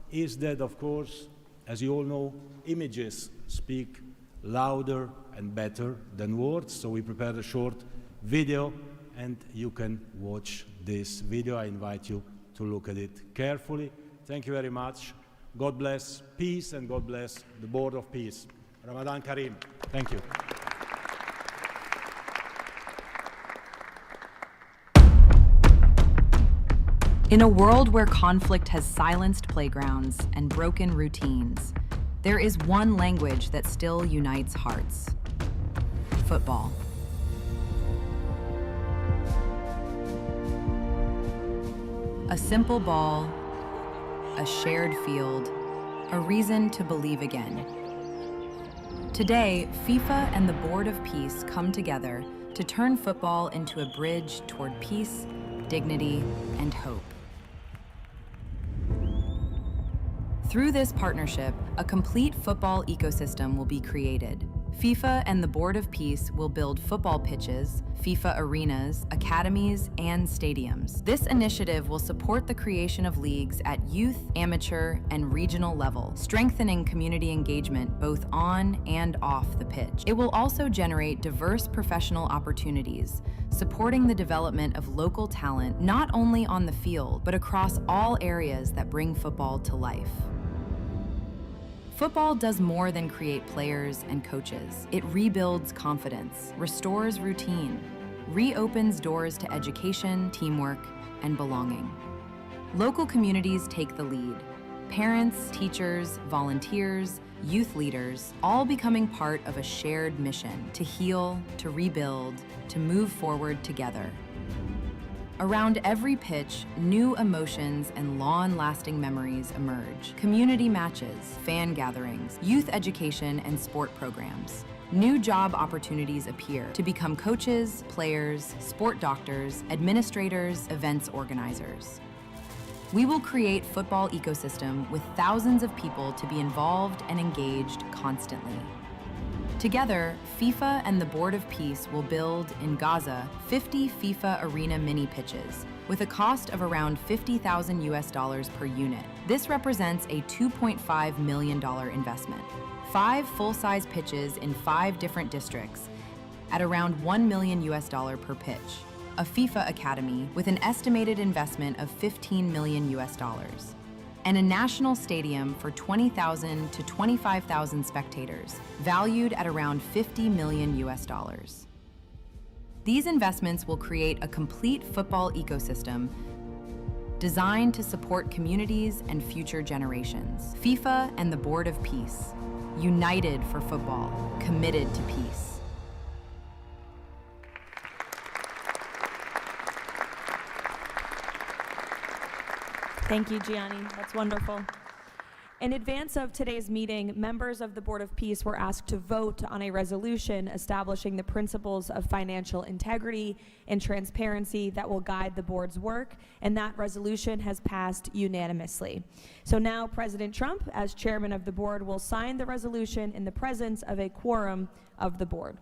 is that, of course, as you all know, images speak louder and better than words. So we prepared a short video, and you can watch this video. I invite you to look at it carefully. Thank you very much. God bless peace, and God bless the Board of Peace. Ramadan Kareem. Thank you. In a world where conflict has silenced playgrounds and broken routines, there is one language that still unites hearts: football. A simple ball, a shared field, a reason to believe again. Today, FIFA and the Board of Peace come together to turn football into a bridge toward peace, dignity, and hope. Through this partnership, a complete football ecosystem will be created. FIFA and the Board of Peace will build football pitches, FIFA arenas, academies, and stadiums. This initiative will support the creation of leagues at youth, amateur, and regional level, strengthening community engagement both on and off the pitch. It will also generate diverse professional opportunities, supporting the development of local talent not only on the field, but across all areas that bring football to life. Football does more than create players and coaches. It rebuilds confidence, restores routine, reopens doors to education, teamwork, and belonging. Local communities take the lead. Parents, teachers, volunteers, youth leaders, all becoming part of a shared mission to heal, to rebuild, to move forward together. Around every pitch, new emotions and long-lasting memories emerge. Community matches, fan gatherings, youth education, and sport programs. New job opportunities appear to become coaches, players, sport doctors, administrators, events organizers. We will create football ecosystem with thousands of people to be involved and engaged constantly. Together, FIFA and the Board of Peace will build, in Gaza, 50 FIFA arena mini pitches, with a cost of around $50,000 per unit. This represents a $2.5 million investment. 5 full-size pitches in 5 different districts at around $1 million per pitch. A FIFA academy with an estimated investment of $15 million. And a national stadium for 20,000 to 25,000 spectators, valued at around $50 million. These investments will create a complete football ecosystem designed to support communities and future generations. FIFA and the Board of Peace, united for football, committed to peace. Thank you, Gianni. That's wonderful. In advance of today's meeting, members of the Board of Peace were asked to vote on a resolution establishing the principles of financial integrity and transparency that will guide the board's work, and that resolution has passed unanimously. So now President Trump, as chairman of the board, will sign the resolution in the presence of a quorum of the board.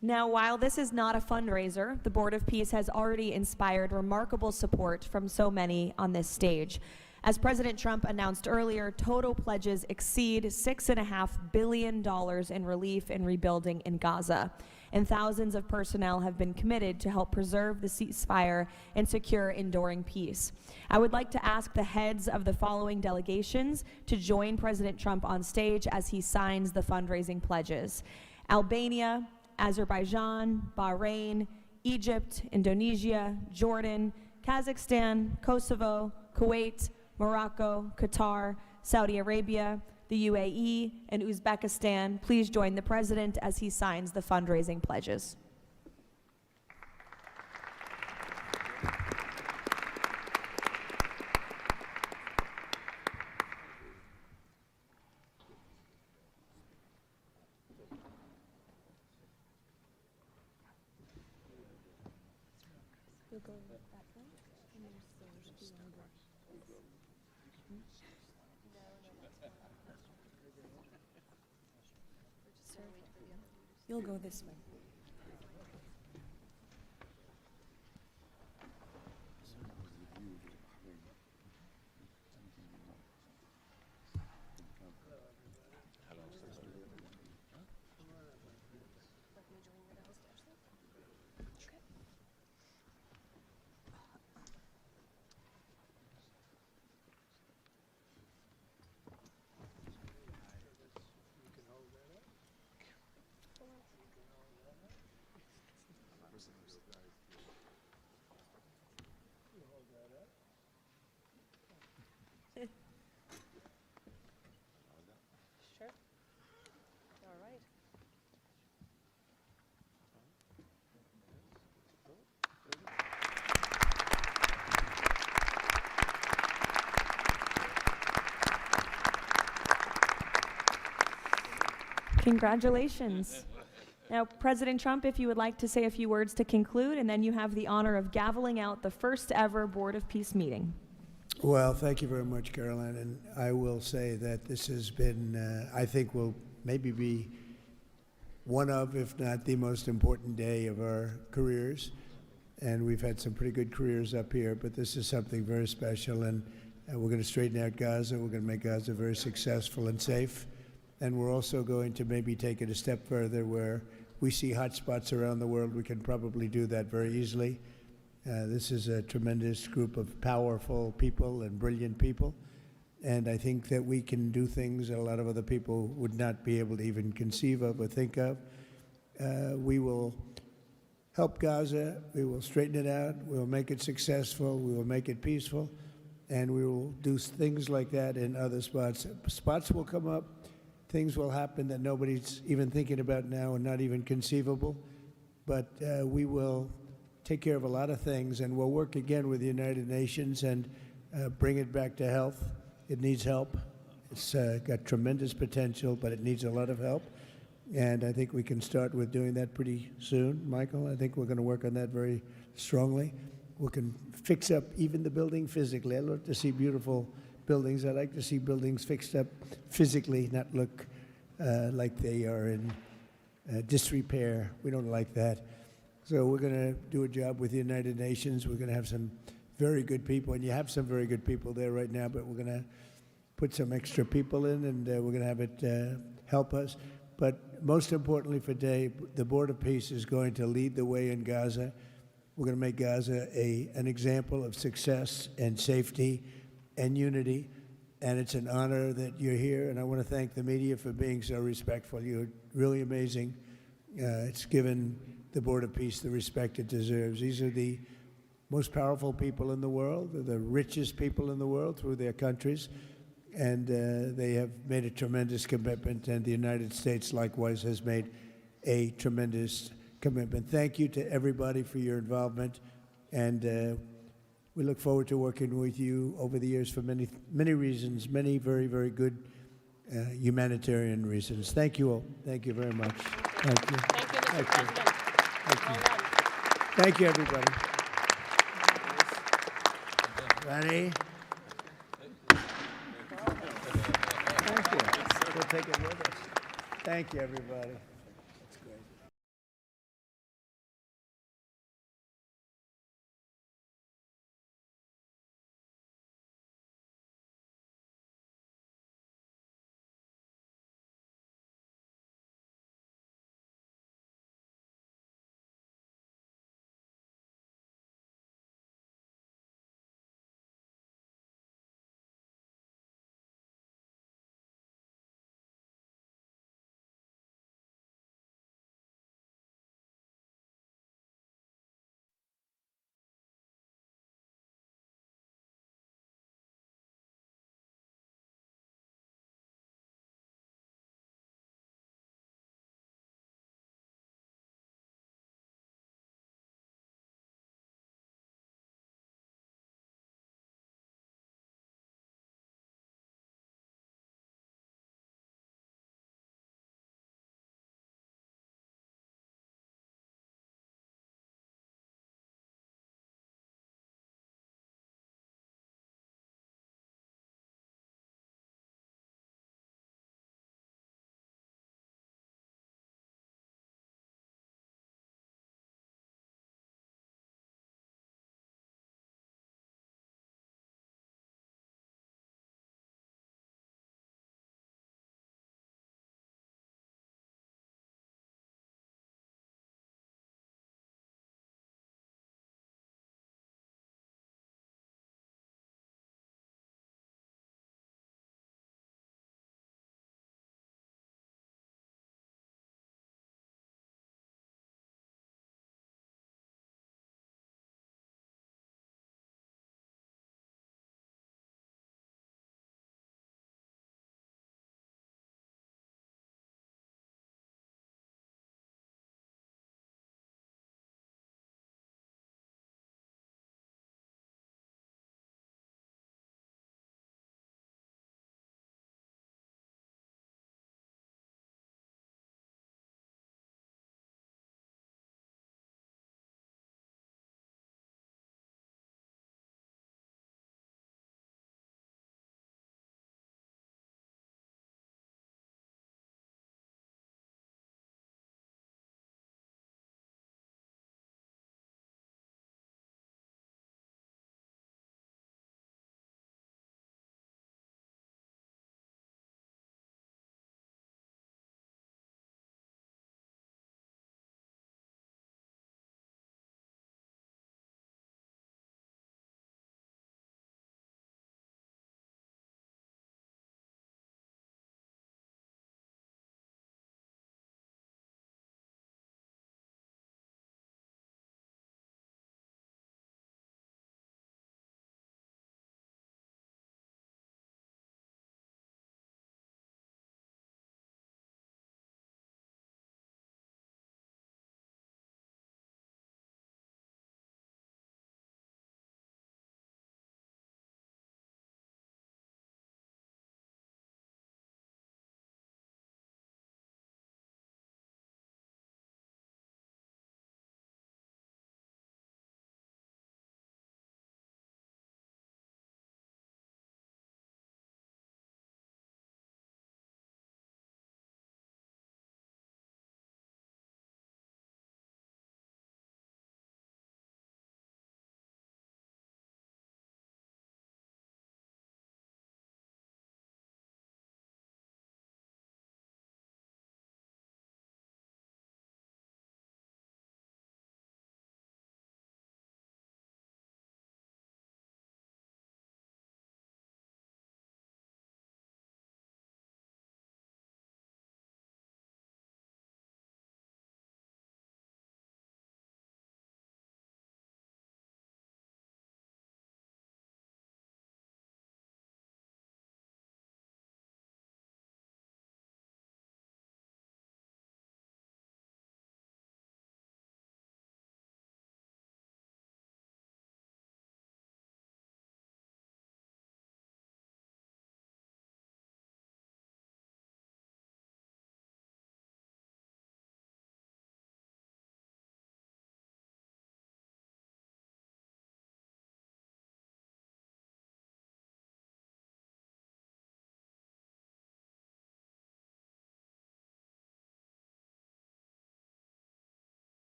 Now, while this is not a fundraiser, the Board of Peace has already inspired remarkable support from so many on this stage. As President Trump announced earlier, total pledges exceed $6.5 billion in relief and rebuilding in Gaza, and thousands of personnel have been committed to help preserve the ceasefire and secure enduring peace. I would like to ask the heads of the following delegations to join President Trump on stage as he signs the fundraising pledges: Albania, Azerbaijan, Bahrain, Egypt, Indonesia, Jordan, Kazakhstan, Kosovo, Kuwait, Morocco, Qatar, Saudi Arabia, the UAE, and Uzbekistan. Please join the President as he signs the fundraising pledges. You'll go this way. Sure. All right. Congratulations. Now, President Trump, if you would like to say a few words to conclude, and then you have the honor of gaveling out the first ever Board of Peace meeting. Well, thank you very much, Caroline. And I will say that this has been, I think, will maybe be one of, if not the most important day of our careers. And we've had some pretty good careers up here, but this is something very special. And we're going to straighten out Gaza. We're going to make Gaza very successful and safe. And we're also going to maybe take it a step further where we see hot spots around the world. We can probably do that very easily. This is a tremendous group of powerful people and brilliant people. And I think that we can do things that a lot of other people would not be able to even conceive of or think of. We will help Gaza. We will straighten it out. We will make it successful. We will make it peaceful. And we will do things like that in other spots. Spots will come up. Things will happen that nobody's even thinking about now and not even conceivable. But we will take care of a lot of things, and we'll work again with the United Nations and bring it back to health. It needs help. It's got tremendous potential, but it needs a lot of help. And I think we can start with doing that pretty soon, Michael. I think we're going to work on that very strongly. We can fix up even the building physically. I love to see beautiful buildings. I like to see buildings fixed up physically, not look like they are in disrepair. We don't like that. So we're going to do a job with the United Nations. We're going to have some very good people, and you have some very good people there right now, but we're going to put some extra people in, and we're going to have it help us. But most importantly for today, the Board of Peace is going to lead the way in Gaza. We're going to make Gaza an example of success and safety and unity. And it's an honor that you're here. And I want to thank the media for being so respectful. You're really amazing. It's given the Board of Peace the respect it deserves. These are the most powerful people in the world. They're the richest people in the world through their countries. And they have made a tremendous commitment. And the United States, likewise, has made a tremendous commitment. Thank you to everybody for your involvement. And we look forward to working with you over the years for many, many reasons, many very, very good humanitarian reasons. Thank you all. Thank you very much. Thank you. Thank you, Mr. President. Thank you. Thank you, everybody. Ready? Thank you. We'll take it with us. Thank you, everybody.